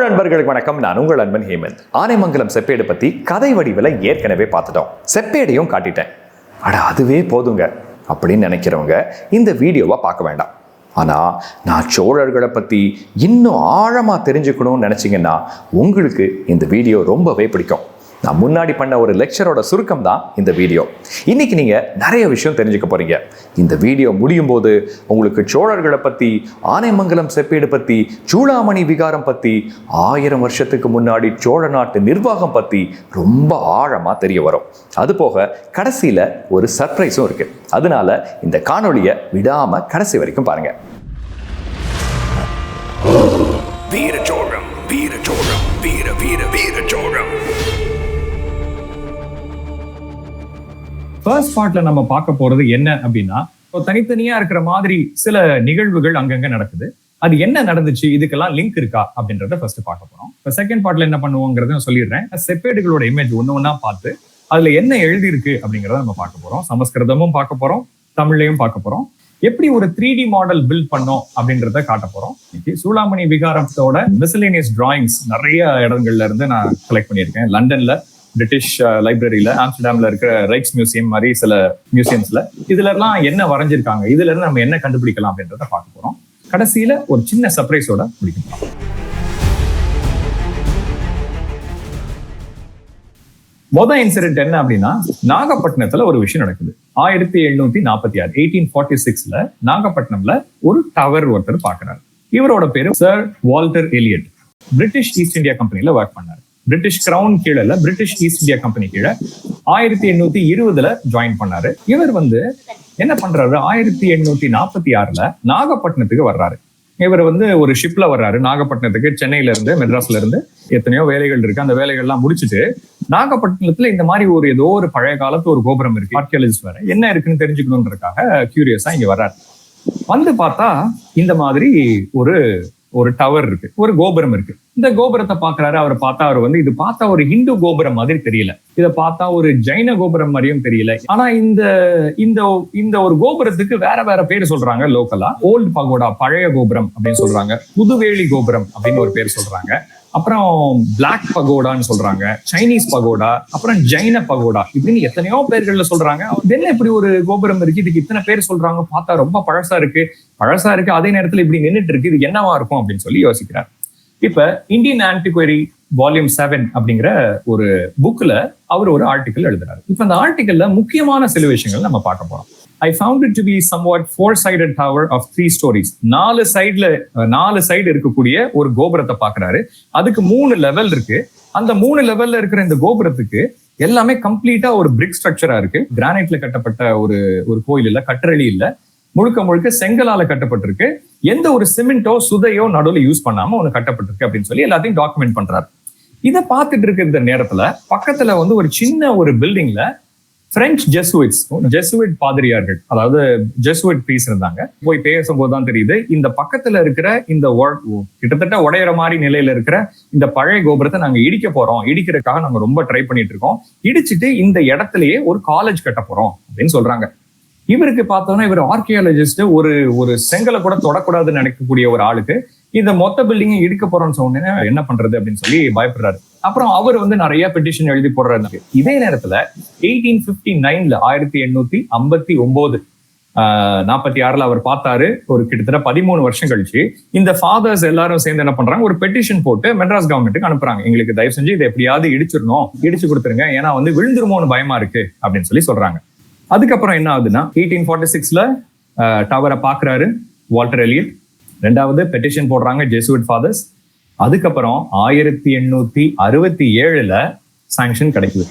தமிழ் நண்பர்களுக்கு வணக்கம். நான் உங்கள் அன்பன் ஹேமந்த். ஆனைமங்கலம் செப்பேடு பத்தி கதை வடிவில் ஏற்கனவே பார்த்துட்டோம். செப்பேடையும் காட்டிட்டேன். அதுவே போதுங்க அப்படின்னு நினைக்கிறவங்க இந்த வீடியோவை பார்க்க வேண்டாம். ஆனால் நான் சோழர்களை பற்றி இன்னும் ஆழமாக தெரிஞ்சுக்கணும்னு நினச்சிங்கன்னா உங்களுக்கு இந்த வீடியோ ரொம்பவே பிடிக்கும். நான் முன்னாடி பண்ண ஒரு லெக்சரோட சுருக்கம் தான் இந்த வீடியோ. இன்னைக்கு நீங்கள் நிறைய விஷயம் தெரிஞ்சுக்க போறீங்க. இந்த வீடியோ முடியும் போது உங்களுக்கு சோழர்களை பற்றி, ஆனைமங்கலம் செப்பேடு பற்றி, சூளாமணி விகாரம் பற்றி, 1000 வருஷத்துக்கு முன்னாடி சோழ நாட்டு நிர்வாகம் பற்றி ரொம்ப ஆழமாக தெரிய வரும். அது போக கடைசியில் ஒரு சர்ப்ரைஸும் இருக்கு. அதனால இந்த காணொலியை விடாமல் கடைசி வரைக்கும் பாருங்க. வீர சோழம், வீர சோழம், வீர வீர வீர சோழம். ஃபர்ஸ்ட் பார்ட்ல நம்ம பார்க்க போறது என்ன அப்படின்னா, தனித்தனியா இருக்கிற மாதிரி சில நிகழ்வுகள் அங்கங்க நடக்குது. அது என்ன நடந்துச்சு, இதுக்கெல்லாம் லிங்க் இருக்கா அப்படின்றத ஃபர்ஸ்ட் பார்க்க போறோம். இப்போ செகண்ட் பார்ட்ல என்ன பண்ணுவோங்கிறத நான் சொல்லிடுறேன். செப்பேடுகளோட இமேஜ் ஒண்ணு ஒண்ணா பார்த்து அதுல என்ன எழுதி இருக்கு அப்படிங்கிறத நம்ம பார்க்க போறோம். சமஸ்கிருதமும் பார்க்க போறோம், தமிழ்லையும் பார்க்க போறோம். எப்படி ஒரு 3D மாடல் பில்ட் பண்ணோம் அப்படின்றத காட்ட போறோம். சூளாமணி விகாரத்தோட மிஸ்லேனியஸ் டிராயிங்ஸ் நிறைய இடங்கள்ல இருந்து நான் கலெக்ட் பண்ணியிருக்கேன். லண்டன்ல பிரிட்டிஷ் லைப்ரரியில, ஆம்ஸ்டர்டாம்ல இருக்கிற ரைட்ஸ் மியூசியம் மாதிரி சில மியூசியம்ஸ்ல இதுல எல்லாம் என்ன வரைஞ்சிருக்காங்க, இதுல இருந்து நம்ம என்ன கண்டுபிடிக்கலாம் அப்படின்றத பார்க்க போறோம். கடைசியில ஒரு சின்ன சர்ப்ரைஸோட முடிக்கலாம். மொதல் இன்சிடென்ட் என்ன அப்படின்னா, நாகப்பட்டினத்துல ஒரு விஷயம் நடக்குது. 1746 1846ல நாகப்பட்டினம்ல ஒரு டவர் ஒருத்தர் பாக்குறாரு. இவரோட பேரு sir Walter Elliot. British East India கம்பெனில ஒர்க் பண்ணாரு. பிரிட்டிஷ் கிரவுன் கீழே இல்ல, பிரிட்டிஷ் ஈஸ்ட் இந்தியா கம்பெனி கீழே 1820ல ஜாயின் பண்ணாரு. இவர் என்ன பண்றாரு, 1846ல நாகப்பட்டினத்துக்கு வர்றாரு. இவர் ஒரு ஷிப்ல வர்றாரு நாகப்பட்டினத்துக்கு. சென்னையில இருந்து, மெட்ராஸ்ல இருந்து எத்தனையோ வேலைகள் இருக்கு. அந்த வேலைகள்லாம் முடிச்சுட்டு நாகப்பட்டினத்துல இந்த மாதிரி ஏதோ ஒரு பழைய காலத்து ஒரு கோபுரம் இருக்கு. ஆர்கியாலஜிஸ்ட் வேற என்ன இருக்குன்னு தெரிஞ்சுக்கணுன்றதுக்காக கியூரியஸா இங்க வர்றாரு. பார்த்தா இந்த மாதிரி ஒரு டவர் இருக்கு, ஒரு கோபுரம் இருக்கு. இந்த கோபுரத்தை பாக்குறாரு. அவர் இது பார்த்தா ஒரு ஹிந்து கோபுரம் மாதிரி தெரியல, இதை பார்த்தா ஒரு ஜைன கோபுரம் மாதிரியும் தெரியல. ஆனா இந்த ஒரு கோபுரத்துக்கு வேற வேற பேர் சொல்றாங்க லோக்கலா. ஓல்டு பகோடா, பழைய கோபுரம் அப்படின்னு சொல்றாங்க. புதுவேலி கோபுரம் அப்படின்னு ஒரு பேர் சொல்றாங்க. அப்புறம் பிளாக் பகோடான்னு சொல்றாங்க, சைனீஸ் பகோடா, அப்புறம் ஜைன பகோடா, இப்படின்னு எத்தனையோ பேர்கள்ல சொல்றாங்க. என்ன இப்படி ஒரு கோபுரம் இருக்கு, இதுக்கு இத்தனை பேர் சொல்றாங்க, பார்த்தா ரொம்ப பழசா இருக்கு, அதே நேரத்துல இப்படி நின்றுட்டு இருக்கு, இது என்னவா இருக்கும் அப்படின்னு சொல்லி யோசிக்கிறார். இப்ப இந்தியன் ஆன்டிக்வரி வால்யூம் 7 அப்படிங்கிற ஒரு புக்ல அவர் ஒரு ஆர்டிக்கல் எழுதுறாரு. இப்ப அந்த ஆர்டிக்கல்ல முக்கியமான சில விஷயங்கள் நம்ம பார்க்க போறோம். I found it to be somewhat four-sided tower of 3 stories. 4 side இருக்கக்கூடிய ஒரு கோபுரத்தை பாக்குறாரு. அதுக்கு 3 லெவல் இருக்கு. அந்த 3 லெவல்ல இருக்கிற இந்த கோபுரத்துக்கு எல்லாமே கம்ப்ளீட்டா ஒரு பிரிக் ஸ்ட்ரக்சரா இருக்கு. கிரானைட்ல கட்டப்பட்ட ஒரு கோயில் இல்ல, கட்டரளி இல்ல, முழுக்க செங்கலால கட்டப்பட்டிருக்கு. எந்த ஒரு சிமெண்டோ சுதையோ நடுவில் யூஸ் பண்ணாம ஒண்ணு கட்டப்பட்டிருக்கு அப்படின்னு சொல்லி எல்லாத்தையும் டாக்குமெண்ட் பண்றாரு. இதை பார்த்துட்டு இருக்க இந்த நேரத்துல பக்கத்துல ஒரு சின்ன ஒரு பில்டிங்ல பிரெஞ்சு ஜெசுவிட் பாதிரியார்கள், அதாவது ஜெசுவிட் பீஸ் இருந்தாங்க. போய் பேசும்போது தான் தெரியுது, இந்த பக்கத்துல இருக்கிற இந்த கிட்டத்தட்ட உடையிற மாதிரி நிலையில இருக்கிற இந்த பழைய கோபுரத்தை நாங்க இடிக்கிறதுக்காக நாங்க ரொம்ப ட்ரை பண்ணிட்டு இருக்கோம். இடிச்சுட்டு இந்த இடத்துலயே ஒரு காலேஜ் கட்ட போறோம் அப்படின்னு சொல்றாங்க. இவருக்கு பார்த்தோம்னா, இவர் ஆர்கியாலஜிஸ்ட், ஒரு செங்கலை கூட தொடக்கூடாதுன்னு நினைக்கக்கூடிய ஒரு ஆளுக்கு இந்த மொத்த பில்டிங்கை இடிக்க போறோம்னு சொன்னேன்னா என்ன பண்றது அப்படின்னு சொல்லி பயப்படுறாரு. அப்புறம் அவர் நிறைய பெட்டிஷன் எழுதி போடுறாரு. இதே நேரத்துல 1859ல 1859 46ல அவர் பார்த்தாரு. ஒரு கிட்டத்தட்ட 13 வருஷம் கழிச்சு இந்த ஃபாதர்ஸ் எல்லாரும் சேர்ந்து என்ன பண்றாங்க, ஒரு பெட்டிஷன் போட்டு மெட்ராஸ் கவர்மெண்ட்டுக்கு அனுப்புறாங்க. எங்களுக்கு தயவு செஞ்சு இதை எப்படியாவது இடிச்சு கொடுத்துருங்க, ஏன்னா விழுந்துருமோன்னு பயமா இருக்கு அப்படின்னு சொல்லி சொல்றாங்க. அதுக்கப்புறம் என்ன ஆகுதுன்னா, 1846ல டவரை பாக்குறாரு வால்டர் எலியட். 2வது பெட்டிஷன் போடுறாங்க ஜெசுவிட் ஃபாதர்ஸ். அதுக்கப்புறம் 1867ல சாங்ஷன் கிடைக்குது.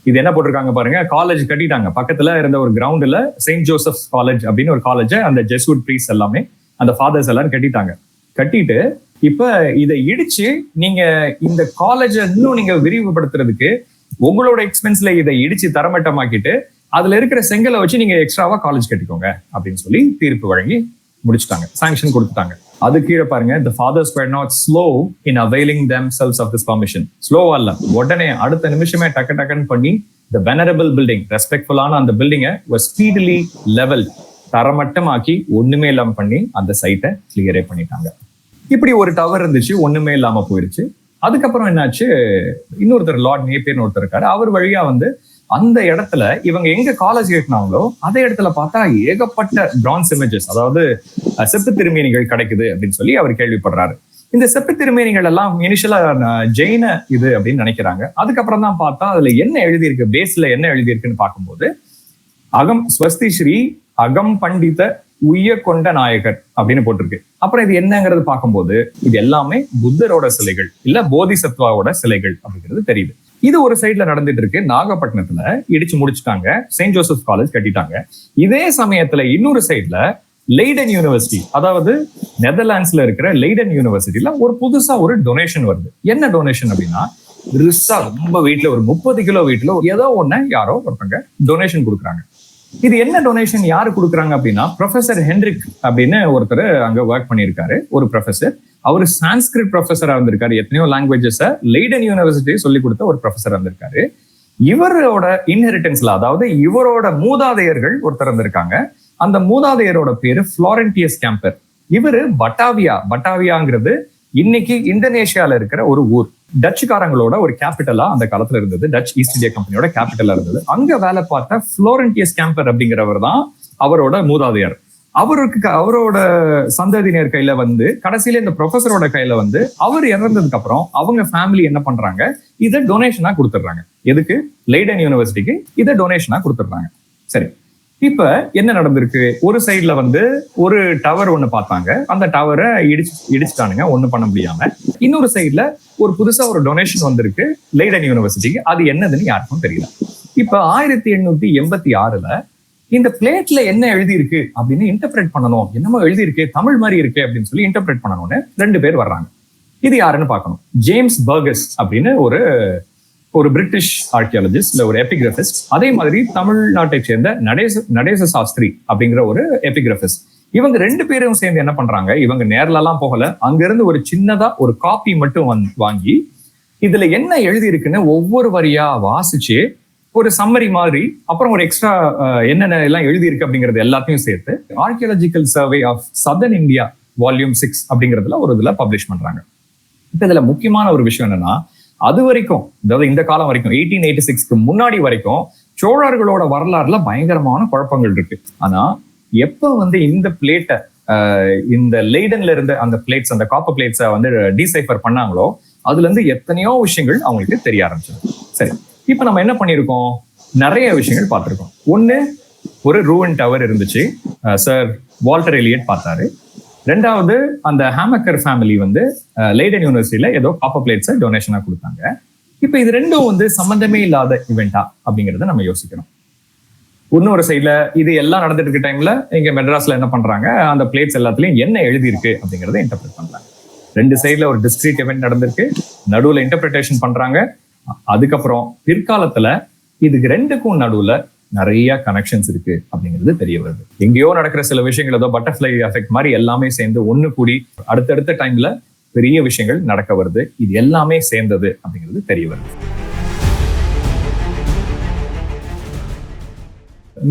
இது என்ன போட்டிருக்காங்க பாருங்க, காலேஜ் கட்டிட்டாங்க. பக்கத்துல இருந்த ஒரு கிரவுண்ட்ல செயின்ட் ஜோசப்ஸ் காலேஜ் அப்படின்னு ஒரு காலேஜ் அந்த ஜெசுவிட் ப்ரீஸ் எல்லாமே, அந்த ஃபாதர்ஸ் எல்லாரும் கட்டிட்டு இப்ப இதை இடிச்சு நீங்க இந்த காலேஜை இன்னும் நீங்க விரிவுபடுத்துறதுக்கு உங்களோட எக்ஸ்பென்ஸ்ல இதை இடிச்சு தரமட்டமாக்கிட்டு அதுல இருக்கிற செங்கலை வச்சு நீங்க எக்ஸ்ட்ராவா காலேஜ் கட்டிக்கோங்க அப்படின்னு சொல்லி தீர்ப்பு வழங்கி முடிச்சுட்டாங்க, சாங்ஷன் கொடுத்துட்டாங்க. அது கீழே பாருங்க, the fathers were not slow in availing themselves of this permission. ஸ்லோவா இல்ல, உடனே அடுத்த நிமிஷமே டக்குன்னு பண்ணி the venerable building, ரெஸ்பெக்ட்ஃபுல்லான அந்த பில்டிங்கை was speedily leveled, தரமட்டமாக்கி ஒண்ணுமே இல்லாம பண்ணி அந்த சைட்டை கிளியரே பண்ணிட்டாங்க. இப்படி ஒரு டவர் இருந்துச்சு, ஒண்ணுமே இல்லாம போயிருச்சு. அதுக்கப்புறம் என்னாச்சு, இன்னொருத்தர் லார்ட் நேப்பியர்னு ஒருத்தர் இருக்காரு. அவர் வழியா வந்து அந்த இடத்துல இவங்க எங்க காலேஜ் ஏற்றினாங்களோ அதே இடத்துல பார்த்தா ஏகப்பட்ட பிரான்ஸ் இமேஜஸ், அதாவது செப்பு திருமேனிகள் கிடைக்குது அப்படின்னு சொல்லி அவர் கேள்விப்படுறாரு. இந்த செப்பு திருமேனிகள் எல்லாம் இனிஷியலா ஜெயின இது அப்படின்னு நினைக்கிறாங்க. அதுக்கப்புறம் தான் பார்த்தா அதுல என்ன எழுதியிருக்கு, பேஸ்ல என்ன எழுதியிருக்குன்னு பார்க்கும்போது அகம் ஸ்வஸ்தி ஸ்ரீ அகம் பண்டித உய்ய கொண்ட நாயகர் அப்படின்னு போட்டிருக்கு. அப்புறம் இது என்னங்கிறது பார்க்கும்போது இது எல்லாமே புத்தரோட சிலைகள் இல்ல போதிசத்வாவோட சிலைகள் அப்படிங்கிறது தெரியுது. இது ஒரு சைட்ல நடந்துட்டு இருக்கு. நாகப்பட்டினத்துல இடிச்சு முடிச்சுட்டாங்க, செயின்ட் ஜோசப் காலேஜ் கட்டிட்டாங்க. இதே சமயத்துல இன்னொரு சைட்ல லெய்டன் யூனிவர்சிட்டி, அதாவது நெதர்லாண்ட்ஸ்ல இருக்கிற லெய்டன் யூனிவர்சிட்டியில ஒரு புதுசா ஒரு டொனேஷன் வருது. என்ன டொனேஷன் அப்படின்னா, ரிஸ்ஸா ரொம்ப வெயிட்ல ஒரு 30 கிலோ வெயிட்ல ஏதோ ஒண்ணு யாரோ ஒருத்தங்க டொனேஷன் கொடுக்குறாங்க. இது என்ன டொனேஷன் யாரு கொடுக்குறாங்க அப்படின்னா, ப்ரொஃபசர் ஹென்ரிக் அப்படின்னு ஒருத்தர் அங்க ஒர்க் பண்ணியிருக்காரு, ஒரு ப்ரொஃபசர். அவர் சான்ஸ்கிரிட் ப்ரொஃபஸரா இருந்திருக்காரு, எத்தனையோ லாங்குவேஜஸை லெய்டன் யூனிவர்சிட்டி சொல்லி கொடுத்த ஒரு ப்ரொஃபஸரா இருந்திருக்காரு. இவரோட இன்ஹெரிட்டன்ஸ்ல, அதாவது இவரோட மூதாதையர்கள் ஒருத்தர் இருந்திருக்காங்க. அந்த மூதாதையரோட பேரு ஃப்ளாரண்டியஸ் கேம்பர். இவரு பட்டாவியாங்கிறது இன்னைக்கு இந்தோனேஷியால இருக்கிற ஒரு ஊர். டச்சுக்காரங்களோட ஒரு கேபிட்டலா அந்த காலத்துல இருந்தது. டச் ஈஸ்ட் இந்தியா கம்பெனியோட கேபிட்டலா இருந்தது. அங்க வேலை பார்த்த ஃப்ளோரண்டியஸ் கேம்பர் அப்படிங்கிறவர் தான் அவரோட மூதாதையர். அவரோட சந்ததியினர் கையில வந்து கடைசியில இந்த ப்ரொஃபஸரோட கையில வந்து அவர் இறந்ததுக்கு அப்புறம் அவங்க ஃபேமிலி என்ன பண்றாங்க, இதை டொனேஷனா கொடுத்துடுறாங்க. எதுக்கு? லெய்டன் யூனிவர்சிட்டிக்கு இதை டொனேஷனா கொடுத்துடுறாங்க. சரி, இப்ப என்ன நடந்திருக்கு? ஒரு சைட்ல வந்து ஒரு டவர் ஒண்ணு பார்த்தாங்க, அந்த டவரை இடிச்சுட்டானுங்க, ஒண்ணும் பண்ண முடியாம. இன்னொரு சைட்ல ஒரு புதுசா ஒரு டொனேஷன் வந்திருக்கு லெய்டன் யூனிவர்சிட்டிக்கு. அது என்னதுன்னு யாருக்கும் தெரியல. இப்ப 1886ல இந்த பிளேட்ல என்ன எழுதியிருக்கு அப்படின்னு இன்டர்பிரேட் பண்ணணும். என்னமோ எழுதியிருக்கு, தமிழ் மாதிரி இருக்கு அப்படின்னு சொல்லி இன்டர்பிரேட் பண்ணணும்னு 2 பேர் வர்றாங்க. இது யாருன்னு பார்க்கணும். ஜேம்ஸ் பர்கஸ் அப்படின்னு ஒரு பிரிட்டிஷ் ஆர்கியாலஜிஸ்ட் இல்ல ஒரு எபிகிராபிஸ்ட். அதே மாதிரி தமிழ்நாட்டை சேர்ந்த நடேச சாஸ்திரி அப்படிங்கிற ஒரு எபிகிராபிஸ்ட். இவங்க 2 பேரும் சேர்ந்து என்ன பண்றாங்க, இவங்க நேர்ல எல்லாம் போகல, அங்கிருந்து ஒரு சின்னதா ஒரு காப்பி மட்டும் வாங்கி இதுல என்ன எழுதி இருக்குன்னு ஒவ்வொரு வரியா வாசிச்சு ஒரு சம்மரி மாதிரி, அப்புறம் ஒரு எக்ஸ்ட்ரா என்னென்ன எல்லாம் எழுதி இருக்கு அப்படிங்கிறது எல்லாத்தையும் சேர்த்து archaeological survey of southern India volume 6 அப்படிங்கிறதுல ஒரு இதுல பப்ளிஷ் பண்றாங்க. இப்ப இதுல முக்கியமான ஒரு விஷயம் என்னன்னா, அது வரைக்கும், அதாவது இந்த காலம் வரைக்கும் 1886க்கு முன்னாடி வரைக்கும் சோழர்களோட வரலாறுல பயங்கரமான குழப்பங்கள் இருக்கு. ஆனா எப்ப வந்து இந்த பிளேட்டை இந்த லெய்டன்ல இருந்த அந்த பிளேட்ஸ், அந்த காப்பர் பிளேட்ஸை வந்து டீசைஃபர் பண்ணாங்களோ அதுல இருந்து எத்தனையோ விஷயங்கள் அவங்களுக்கு தெரிய ஆரம்பிச்சது. சரி, இப்ப நம்ம என்ன பண்ணிருக்கோம், நிறைய விஷயங்கள் பார்த்திருக்கோம். ஒண்ணு, ஒரு ரூவன் டவர் இருந்துச்சு, சார் வால்டர் எலியட் பார்த்தாரு. 2வது, அந்த ஹேமக்கர் ஃபேமிலி வந்து லெய்டன் யூனிவர்சிட்டியில ஏதோ காப்பர் பிளேட்ஸை டொனேஷனா கொடுத்தாங்க. இப்ப இது ரெண்டும் வந்து சம்பந்தமே இல்லாத இவெண்டா அப்படிங்கறத நம்ம யோசிக்கணும். இன்னொரு சைட்ல இது எல்லாம் நடந்துட்டு இருக்க டைம்ல இங்க மெட்ராஸ்ல என்ன பண்றாங்க, அந்த பிளேட்ஸ் எல்லாத்துலயும் என்ன எழுதியிருக்கு அப்படிங்கறத இன்டர்பிரேட் பண்றாங்க. 2 சைட்ல ஒரு டிஸ்கிரீட் இவெண்ட் நடந்திருக்கு, நடுவுல இன்டர்பிரேஷன் பண்றாங்க. அதுக்கப்புறம் பிற்காலத்துல இதுக்கு 2க்கும் நடுவுல நிறைய கனெக்ஷன்ஸ் இருக்கு அப்படிங்கிறது தெரிய வருது. எங்கேயோ நடக்கிற சில விஷயங்கள் ஏதோ பட்டர்ஃப்ளை எஃபெக்ட் மாதிரி எல்லாமே சேர்ந்து ஒண்ணு கூடி அடுத்தடுத்த டைம்ல பெரிய விஷயங்கள் நடக்க வருது. இது எல்லாமே சேர்ந்தது அப்படிங்கிறது தெரிய வருது.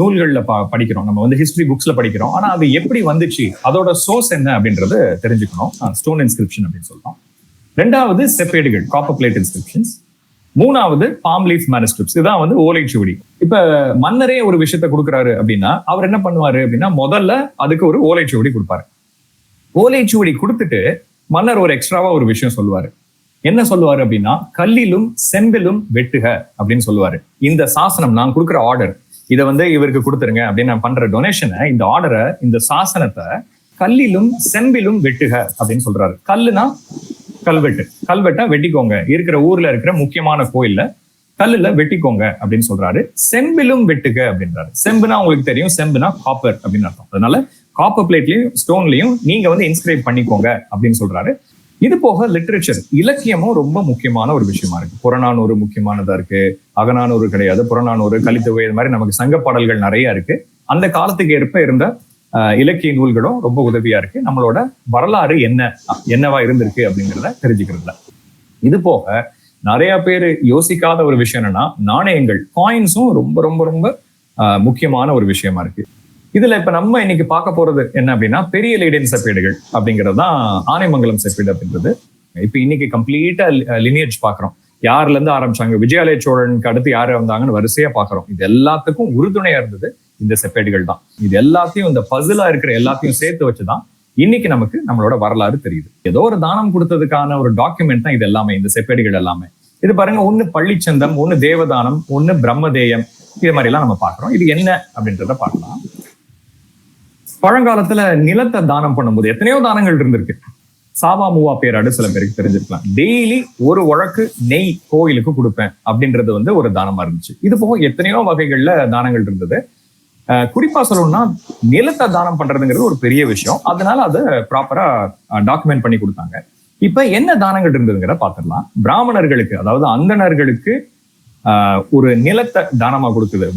நூல்கள்ல படிக்கிறோம், நம்ம வந்து ஹிஸ்டரி புக்ஸ்ல படிக்கிறோம். ஆனா அது எப்படி வந்துச்சு, அதோட சோர்ஸ் என்ன அப்படின்றது தெரிஞ்சுக்கணும். ஸ்டோன் இன்ஸ்கிரிப்ஷன் அப்படின்னு சொல்றோம். 2வது செப்பேடுகள், காப்பர் பிளேட் இன்ஸ்கிரிப்ஷன்ஸ். 3வது பாம் லீஃப் மேனுஸ்கிரிப்ட்ஸ். இதுதான் வந்து ஓலைச்சுவடி. இப்ப மன்னரே ஒரு விஷயத்த கொடுக்குறாரு அப்படின்னா அவர் என்ன பண்ணுவாரு அப்படின்னா, முதல்ல அதுக்கு ஒரு ஓலைச்சுவடி கொடுப்பாரு. ஓலைச்சுவடி கொடுத்துட்டு மன்னர் ஒரு எக்ஸ்ட்ராவா ஒரு விஷயம் சொல்லுவாரு. என்ன சொல்லுவாரு அப்படின்னா, கல்லிலும் செம்பிலும் வெட்டுக அப்படின்னு சொல்லுவாரு. இந்த சாசனம் நான் கொடுக்குற ஆர்டர், இதை வந்து இவருக்கு கொடுத்துருங்க அப்படின்னு நான் பண்ற டொனேஷனை, இந்த ஆர்டரை, இந்த சாசனத்தை கல்லிலும் செம்பிலும் வெட்டுக அப்படின்னு சொல்றாரு. கல்லுனா கல்வெட்டை வெட்டிக்கோங்க, இருக்கிற ஊர்ல இருக்கிற முக்கியமான கோயில்ல கல்லுல வெட்டிக்கோங்க அப்படின்னு சொல்றாரு. செம்பிலும் வெட்டுக அப்படின்றாரு. செம்புனா உங்களுக்கு தெரியும், செம்புனா காப்பர் அப்படின்னு அர்த்தம். அதனால காப்பர் பிளேட்லயும் ஸ்டோன்லயும் நீங்க வந்து இன்ஸ்கிரைப் பண்ணிக்கோங்க அப்படின்னு சொல்றாரு. இது போக லிட்ரேச்சர், இலக்கியமும் ரொம்ப முக்கியமான ஒரு விஷயமா இருக்கு. புறநானூறு முக்கியமானதா இருக்கு, அகநானூறு கிடையாது, புறநானூறு, கலித்தொகை, இது மாதிரி நமக்கு சங்க பாடல்கள் நிறைய இருக்கு. அந்த காலத்துக்கு ஏற்ப இருந்த இலக்கிய நூல்களும் ரொம்ப உதவியா இருக்கு நம்மளோட வரலாறு என்னவா இருந்திருக்கு அப்படிங்கிறத தெரிஞ்சுக்கிறதுல. இது போக நிறைய பேர் யோசிக்காத ஒரு விஷயம் என்னன்னா, நாணயங்கள், காயின்ஸும் ரொம்ப ரொம்ப ரொம்ப முக்கியமான ஒரு விஷயமா இருக்கு. இதுல இப்ப நம்ம இன்னைக்கு பார்க்க போறது என்ன அப்படின்னா, பெரிய லெய்டன் செப்பேடுகள் அப்படிங்கிறது தான் ஆனைமங்கலம் செப்பேடு அப்படின்றது. இப்ப இன்னைக்கு கம்ப்ளீட்டா லினியேஜ் பாக்குறோம். யாருல இருந்து ஆரம்பிச்சாங்க, விஜயாலய சோழனுக்கு அடுத்து யாரு வந்தாங்கன்னு வரிசையா பாக்குறோம். இது எல்லாத்துக்கும் உறுதுணையா இருந்தது இந்த செப்பேடுகள் தான். இது எல்லாத்தையும், இந்த பசிலா இருக்கிற எல்லாத்தையும் சேர்த்து வச்சுதான் இன்னைக்கு நமக்கு நம்மளோட வரலாறு தெரியுது. ஏதோ ஒரு தானம் கொடுத்ததுக்கான ஒரு டாக்குமெண்ட் தான் இது எல்லாமே, இந்த செப்பேடுகள் எல்லாமே. இது பாருங்க, ஒண்ணு பள்ளிச்சந்தம், ஒண்ணு தேவதானம், ஒண்ணு பிரம்மதேயம், இது மாதிரி எல்லாம் நம்ம பாக்குறோம். இது என்ன அப்படின்றத பார்க்கலாம். பழங்காலத்துல நிலத்தை தானம் பண்ணும்போது எத்தனையோ தானங்கள் இருந்திருக்கு. சாவா மூவா பேராடு சில பேருக்கு தெரிஞ்சிருக்கலாம். டெய்லி ஒரு உழக்கு நெய் கோயிலுக்கு கொடுப்பேன் அப்படின்றது வந்து ஒரு தானமா இருந்துச்சு. இது போக எத்தனையோ வகைகள்ல தானங்கள் இருந்தது. குறிப்பா சொல்லணும்னா நிலத்தை தானம் பண்றதுங்கிறது ஒரு பெரிய விஷயம். அதனால அதை ப்ராப்பரா டாக்குமெண்ட் பண்ணி கொடுத்தாங்க. இப்ப என்ன தானங்கள் இருந்ததுங்கிற பாத்துடலாம். பிராமணர்களுக்கு, அதாவது அந்தணர்களுக்கு ஒரு நிலத்தை தானமா கொடுக்குது.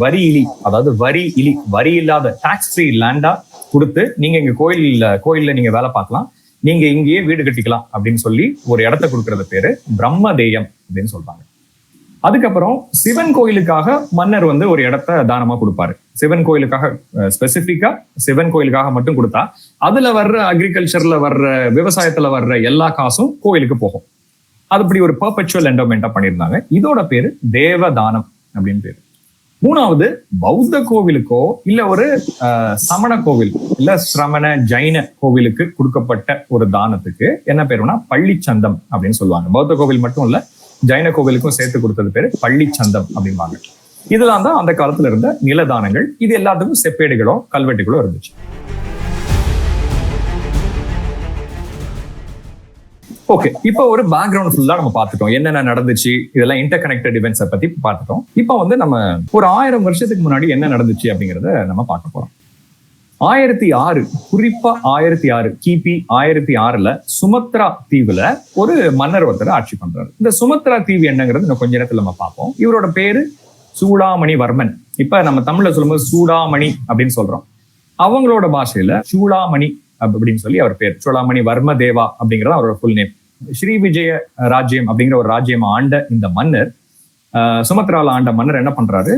வரி இல்லாத டாக்ஸ் ஃப்ரீ லேண்டா கொடுத்து, நீங்க இங்க கோயில்ல நீங்க வேலை பார்க்கலாம், நீங்க இங்கேயே வீடு கட்டிக்கலாம் அப்படின்னு சொல்லி ஒரு இடத்த கொடுக்கறது பேரு பிரம்மதேயம் அப்படின்னு சொல்றாங்க. அதுக்கப்புறம் சிவன் கோயிலுக்காக மன்னர் வந்து ஒரு இடத்த தானமா கொடுப்பாரு. சிவன் கோயிலுக்காக, ஸ்பெசிபிக்கா சிவன் கோயிலுக்காக மட்டும் கொடுத்தா அதுல வர்ற அக்ரிகல்ச்சர்ல வர்ற, விவசாயத்துல வர்ற எல்லா காசும் கோயிலுக்கு போகும். அது இப்படி ஒரு பெர்பெச்சுவல் என்டோமெண்டா பண்ணியிருந்தாங்க. இதோட பேரு தேவதானம் அப்படின்னு பேரு. மூணாவது, பௌத்த கோவிலுக்கோ இல்ல ஒரு சமண கோவில் இல்ல சிரமண ஜைன கோவிலுக்கு கொடுக்கப்பட்ட ஒரு தானத்துக்கு என்ன பேருனா பள்ளிச்சந்தம் அப்படின்னு சொல்லுவாங்க. பௌத்த கோவில் மட்டும் இல்ல, ஜைன கோவிலுக்கும் சேர்த்து கொடுத்தது பேரு பள்ளிச்சந்தம் அப்படிம்பாங்க. இதெல்லாம் தான் அந்த காலத்துல இருந்த நிலதானங்கள். இது எல்லாத்துக்கும் செப்பேடுகளோ கல்வெட்டுகளோ இருந்துச்சு. ஓகே, இப்போ ஒரு பேக்ரவுண்ட் ஃபுல்லா நம்ம பார்த்துட்டோம், என்னென்ன நடந்துச்சு, இதெல்லாம் இன்டர் கனெக்டட் இவெண்ட்ஸை பத்தி பார்த்துட்டோம். இப்போ வந்து நம்ம ஒரு 1000 வருஷத்துக்கு முன்னாடி என்ன நடந்துச்சு அப்படிங்கிறத நம்ம பார்க்க போறோம். 1006, குறிப்பா 1006, கிபி 1006ல சுமத்ரா தீவுல ஒரு மன்னர் ஒருத்தர் ஆட்சி பண்றாரு. இந்த சுமத்ரா தீவு என்னங்கிறது இன்னும் கொஞ்ச நேரத்துல நம்ம பார்ப்போம். இவரோட பேரு சூடாமணி வர்மன். இப்ப நம்ம தமிழ்ல சொல்லும்போது சூடாமணி அப்படின்னு சொல்றோம். அவங்களோட பாஷையில சூடாமணி அப்படின்னு சொல்லி அவர் பேர். சூடாமணி வர்ம தேவா அப்படிங்கிறது அவரோட ஃபுல் நேம். ஸ்ரீ விஜய ராஜ்யம் அப்படிங்கிற ஒரு ராஜ்யம் ஆண்ட இந்த மன்னர், சுமத்ரால ஆண்ட மன்னர் என்ன பண்றாரு,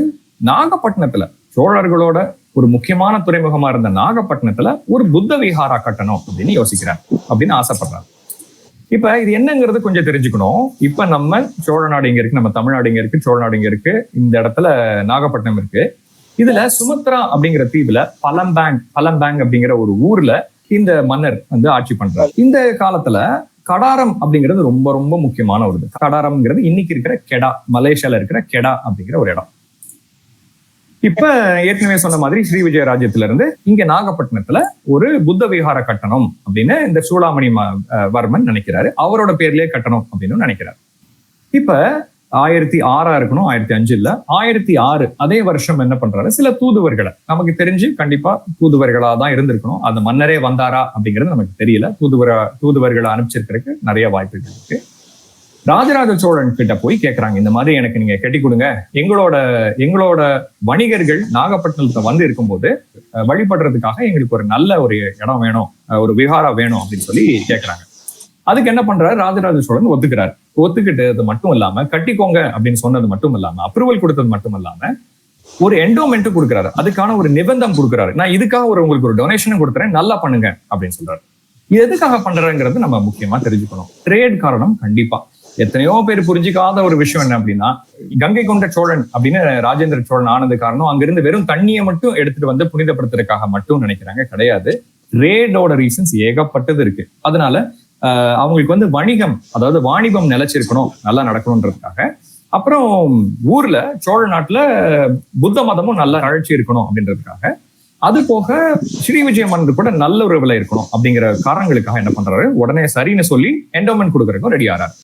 நாகப்பட்டினத்துல சோழர்களோட ஒரு முக்கியமான துறைமுகமா இருந்த நாகப்பட்டினத்துல ஒரு புத்த விஹாரா கட்டணும் அப்படின்னு யோசிக்கிறார், அப்படின்னு ஆசைப்படுறாரு. இப்ப இது என்னங்கிறது கொஞ்சம் தெரிஞ்சுக்கணும். இப்ப நம்ம சோழ நாடு இங்க இருக்கு, நம்ம தமிழ்நாடு இங்க இருக்கு, சோழ நாடு இங்க இருக்கு, இந்த இடத்துல நாகப்பட்டினம் இருக்கு. இதுல சுமத்ரா அப்படிங்கிற தீவுல பலம்பேங் அப்படிங்கிற ஒரு ஊர்ல இந்த மன்னர் வந்து ஆட்சி பண்றாரு. இந்த காலத்துல கடாரம் அப்படிங்கிறது ரொம்ப ரொம்ப முக்கியமான ஒரு இது. கடாரம்ங்கிறது இன்னைக்கு இருக்கிற கெடா, மலேசியால இருக்கிற கெடா அப்படிங்கிற ஒரு இடம். இப்ப ஏற்கனவே சொன்ன மாதிரி ஸ்ரீ விஜய ராஜ்யத்துல இருந்து இங்க நாகப்பட்டினத்துல ஒரு புத்த விஹார கட்டணம் அப்படின்னு இந்த சூடாமணி வர்மன் நினைக்கிறாரு. அவரோட பேர்லயே கட்டணம் அப்படின்னு நினைக்கிறாரு. இப்ப 1006 இருக்கணும், 1005 இல்ல, 1006 அதே வருஷம் என்ன பண்றாரு, சில தூதுவர்களை, நமக்கு தெரிஞ்சு கண்டிப்பா தூதுவர்களா தான் இருந்திருக்கணும். அந்த மன்னரே வந்தாரா அப்படிங்கிறது நமக்கு தெரியல. தூதுவர்களை அனுப்பிச்சிருக்கிறதுக்கு நிறைய வாய்ப்புகள் இருக்கு. ராஜராஜ சோழன் கிட்ட போய் கேட்கறாங்க, இந்த மாதிரி எனக்கு நீங்க கட்டி கொடுங்க, எங்களோட வணிகர்கள் நாகப்பட்டினத்துல வந்து இருக்கும்போது வழிபடுறதுக்காக எங்களுக்கு ஒரு நல்ல ஒரு இடம் வேணும், ஒரு விஹாரா வேணும் அப்படின்னு சொல்லி கேட்கறாங்க. அதுக்கு என்ன பண்றாரு, ராஜராஜ சோழன் ஒத்துக்கிறாரு. ஒத்துக்கிட்டது மட்டும் இல்லாம, கட்டிக்கோங்க அப்படின்னு சொன்னது மட்டும் இல்லாம, அப்ரூவல் கொடுத்தது மட்டும் இல்லாம ஒரு என்டோமெண்ட் கொடுக்குறாரு. அதுக்கான ஒரு நிபந்தம் கொடுக்குறாரு, நான் இதுக்காக உங்களுக்கு ஒரு டொனேஷனும் கொடுக்குறேன், நல்லா பண்ணுங்க அப்படின்னு சொல்றாரு. இது எதுக்காக பண்றாங்கிறது நம்ம முக்கியமா தெரிஞ்சுக்கணும். ட்ரேட் காரணம் கண்டிப்பா. எத்தனையோ பேர் புரிஞ்சிக்காத ஒரு விஷயம் என்ன அப்படின்னா, கங்கை கொண்ட சோழன் அப்படின்னு ராஜேந்திர சோழன் ஆனது காரணம் அங்கிருந்து வெறும் தண்ணியை மட்டும் எடுத்துட்டு வந்து புனிதப்படுத்துறதுக்காக மட்டும் நினைக்கிறாங்க. கிடையாது, ட்ரேடோட ரீசன்ஸ் ஏகப்பட்டது இருக்கு. அதனால அவங்களுக்கு வந்து வணிகம், அதாவது வாணிபம் நிலைச்சிருக்கணும், நல்லா நடக்கணும்ன்றதுக்காக. அப்புறம் ஊர்ல சோழ நாட்டுல புத்த மதமும் நல்ல அழற்சி இருக்கணும் அப்படின்றதுக்காக. அது போக ஸ்ரீ விஜய மன்னர் கூட நல்ல ஒரு விலை இருக்கணும் அப்படிங்கிற காரணங்களுக்காக என்ன பண்றாரு, உடனே சரின்னு சொல்லி என்டோமெண்ட் கொடுக்கறதுக்கும் ரெடி ஆறாரு.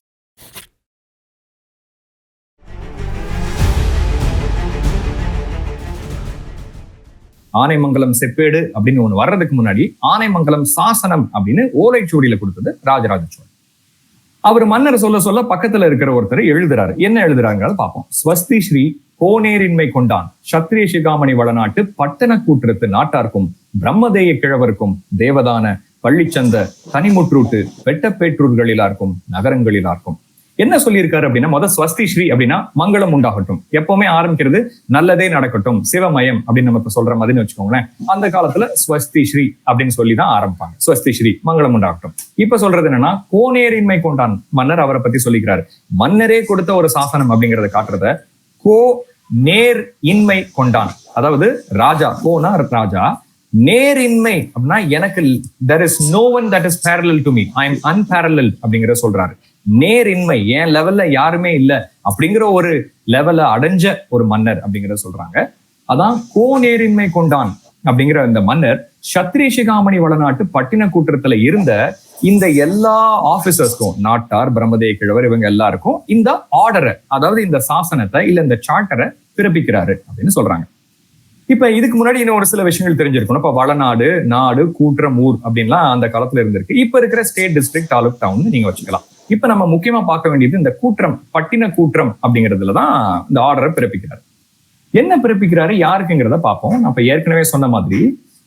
ஆனைமங்கலம் செப்பேடு அப்படின்னு ஒண்ணு வர்றதுக்கு முன்னாடி ஆனைமங்கலம் சாசனம் அப்படின்னு ஓலைச்சுவடியில கொடுத்தது ராஜராஜ சோழன். அவர் மன்னர் சொல்ல பக்கத்துல இருக்கிற ஒருத்தர் எழுதுறாரு. என்ன எழுதுறாங்கிறத பார்ப்போம். ஸ்வஸ்தி ஸ்ரீ கோனேரின்மை கொண்டான் சத்திரிய சிகாமணி வளநாட்டு பட்டண கூற்றத்து நாட்டார்க்கும் பிரம்மதேய கிழவருக்கும் தேவதான பள்ளிச்சந்த தனிமுற்றூட்டு வெட்டப்பேற்றூர்களிலார்க்கும் நகரங்களிலார்க்கும் என்ன சொல்லியிருக்காரு அப்படின்னா, ஸ்வஸ்தி ஸ்ரீ அப்படின்னா மங்களம் உண்டாகட்டும், எப்பவுமே ஆரம்பிக்கிறது நல்லதே நடக்கட்டும், சிவமயம் அப்படின்னு நம்ம சொல்ற மாதிரின்னு வச்சுக்கோங்களேன். அந்த காலத்துல ஸ்வஸ்தி ஸ்ரீ அப்படின்னு சொல்லிதான் ஆரம்பிப்பாங்க. ஸ்வஸ்தி ஸ்ரீ மங்களம் உண்டாகட்டும். இப்ப சொல்றது என்னன்னா, கோனேரின்மை கொண்டான் மன்னர் அவரை பத்தி சொல்லிக்கிறாரு. மன்னரே கொடுத்த ஒரு சாசனம் அப்படிங்கறத காட்டுறத கோ நேர் இன்மை கொண்டான், அதாவது ராஜா, கோனா ராஜா, நேரின்மை அப்படின்னா எனக்கு there is no one that is parallel to me, I am unparalleled அப்படிங்கிற சொல்றாரு. நேரின்மை, என் லெவல்ல யாருமே இல்ல அப்படிங்கிற ஒரு லெவல்ல அடைஞ்ச ஒரு மன்னர் அப்படிங்கிற சொல்றாங்க. அதான் கோநேரின்மை கொண்டான் அப்படிங்கிற இந்த மன்னர் சத்திரிய சிகாமணி வளநாட்டு பட்டினக்கூற்றத்துல இருந்த இந்த எல்லா ஆபீசர்ஸ்க்கும், நாட்டார், பிரம்மதேய கிழவர், இவங்க எல்லாருக்கும் இந்த ஆர்டரை, அதாவது இந்த சாசனத்தை இல்ல இந்த சார்ட்டரை பிறப்பிக்கிறாரு அப்படின்னு சொல்றாங்க. இப்ப இதுக்கு முன்னாடி இன்னும் ஒரு சில விஷயங்கள் தெரிஞ்சிருக்கணும். இப்ப வளநாடு, நாடு, கூற்றம், ஊர் அப்படின்லாம் அந்த காலத்துல இருந்திருக்கு. இப்ப இருக்கிற ஸ்டேட், டிஸ்ட்ரிக்ட், தாலுக், டவுன் நீங்க வச்சுக்கலாம். இப்ப நம்ம முக்கியமா பார்க்க வேண்டியது இந்த கூற்றம், பட்டின கூற்றம் அப்படிங்கிறதுலதான் இந்த ஆர்டரை பிறப்பிக்கிறாரு. என்ன பிறப்பிக்கிறாரு, யாருக்குங்கிறத பார்ப்போம். நான் இப்ப ஏற்கனவே சொன்ன மாதிரி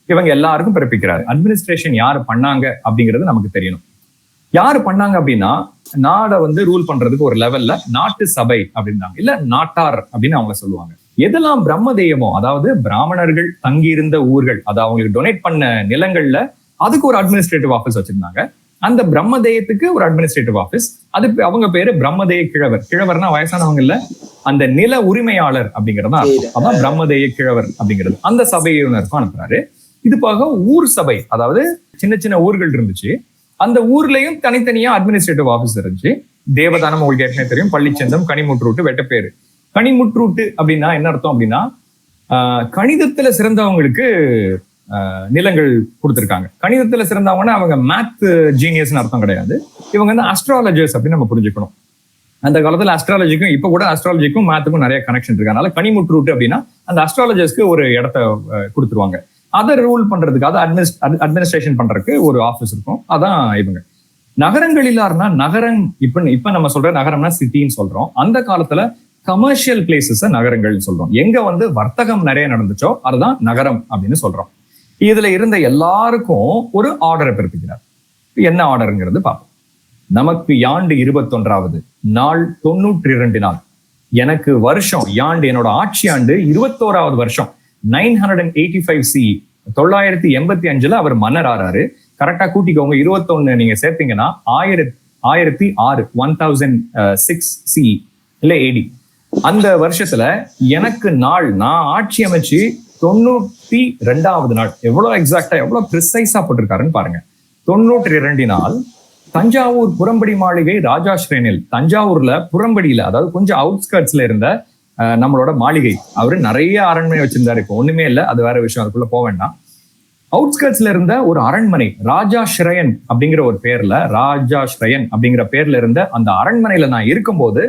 இவங்க எல்லாருக்கும் பிறப்பிக்கிறாரு. அட்மினிஸ்ட்ரேஷன் யாரு பண்ணாங்க அப்படிங்கிறது நமக்கு தெரியணும். யாரு பண்ணாங்க அப்படின்னா, நாடை ரூல் பண்றதுக்கு ஒரு லெவல்ல நாட்டு சபை அப்படின்னாங்க, இல்ல நாட்டார் அப்படின்னு அவங்க சொல்லுவாங்க. எதெல்லாம் பிரம்மதேயமோ, அதாவது பிராமணர்கள் தங்கியிருந்த ஊர்கள், அதாவது அவங்களுக்கு டொனேட் பண்ண நிலங்கள்ல அதுக்கு ஒரு அட்மினிஸ்ட்ரேட்டிவ் ஆஃபீஸ் வச்சிருந்தாங்க. அந்த பிரம்மதேயத்துக்கு ஒரு அட்மினிஸ்ட்ரேட்டிவ் ஆஃபீஸ், அதுக்கு அவங்க பேரு பிரம்மதேய கிழவர். கிழவர்னா வயசானவங்க இல்ல, அந்த நில உரிமையாளர் அப்படிங்கறதா அர்த்தம். அதான் பிரம்மதேய கிழவர் அப்படிங்கிறது. அந்த சபையினருக்கும் அனுப்புறாரு. இது போக ஊர் சபை, அதாவது சின்ன சின்ன ஊர்கள் இருந்துச்சு, அந்த ஊர்லயும் தனித்தனியா அட்மினிஸ்ட்ரேட்டிவ் ஆஃபீஸ் இருந்துச்சு. தேவதானம் உங்களுக்கு ஏற்கனவே தெரியும், பள்ளிச்சந்தம், கனிமுற்றூட்டு, வெட்டப்பேரு. கனிமுற்றூட்டு அப்படின்னா என்ன அர்த்தம் அப்படின்னா, கணிதத்துல சிறந்தவங்களுக்கு நிலங்கள் கொடுத்திருக்காங்க. கணிதத்துல சிறந்தவங்கன்னா அவங்க மேத் ஜீனியஸ்னு அர்த்தம் கிடையாது. இவங்க அஸ்ட்ராலஜர்ஸ் அப்படின்னு நம்ம புரிஞ்சுக்கணும். அந்த காலத்துல அஸ்ட்ராலஜிக்கும் இப்ப கூட அஸ்ட்ராலஜிக்கும் மேத்துக்கும் நிறைய கனெக்ஷன் இருக்கு. அதனால கனிமுற்றூட்டு அப்படின்னா அந்த அஸ்ட்ராலஜர்ஸ்க்கு ஒரு இடத்த கொடுத்துருவாங்க. அதை ரூல் பண்றதுக்கு, அதை அட்மினிஸ்ட்ரேஷன் பண்றதுக்கு ஒரு ஆஃபீஸ் இருக்கும். அதான் இவங்க. நகரங்கள் இல்லாருன்னா, நகரம் இப்ப நம்ம சொல்ற நகரம்னா சிட்டின்னு சொல்றோம். அந்த காலத்துல கமர்ஷியல் பிளேசஸ் நகரங்கள் சொல்றோம். எங்க வர்த்தகம் நிறைய நடந்துச்சோ அதுதான் நகரம் அப்படின்னு சொல்றோம். இதுல இருந்த எல்லாருக்கும் ஒரு ஆர்டரை பிறப்பிக்கிறார். என்ன ஆர்டருங்கிறது பார்ப்போம். நமக்கு யாண்டு 21வது நாள் 92 நாள், எனக்கு வருஷம் யாண்டு, என்னோட ஆட்சி ஆண்டு 21வது வருஷம் 985 CE, 985ல அவர் மன்னர் ஆறாரு. கரெக்டா கூட்டிக்கோங்க, 21 நீங்க சேர்த்தீங்கன்னா 1006 1006 CE இல்ல AD. அந்த வருஷத்துல எனக்கு நாள், நான் ஆட்சி அமைச்சு 92வது நாள், எவ்வளவு எக்ஸாக்டா எவ்வளவு ப்ரிசைஸா போட்டிருக்காருன்னு பாருங்க. 92 நாள் தஞ்சாவூர் புறம்படி மாளிகை ராஜாஸ்ரேனில், தஞ்சாவூர்ல புறம்படியில, அதாவது கொஞ்சம் அவுட்ஸ்கர்ட்ஸ்ல இருந்த நம்மளோட மாளிகை. அவரு நிறைய அரண்மனை வச்சிருந்தாரு, இப்போ ஒண்ணுமே இல்லை, அது வேற விஷயம், அதுக்குள்ள போக வேண்டாம். அவுட்ஸ்கர்ட்ஸ்ல இருந்த ஒரு அரண்மனை ராஜாஸ்ரயன் அப்படிங்கிற ஒரு பேர்ல, ராஜாஸ்ரயன் அப்படிங்கிற பேர்ல இருந்த அந்த அரண்மனையில நான் இருக்கும்போது,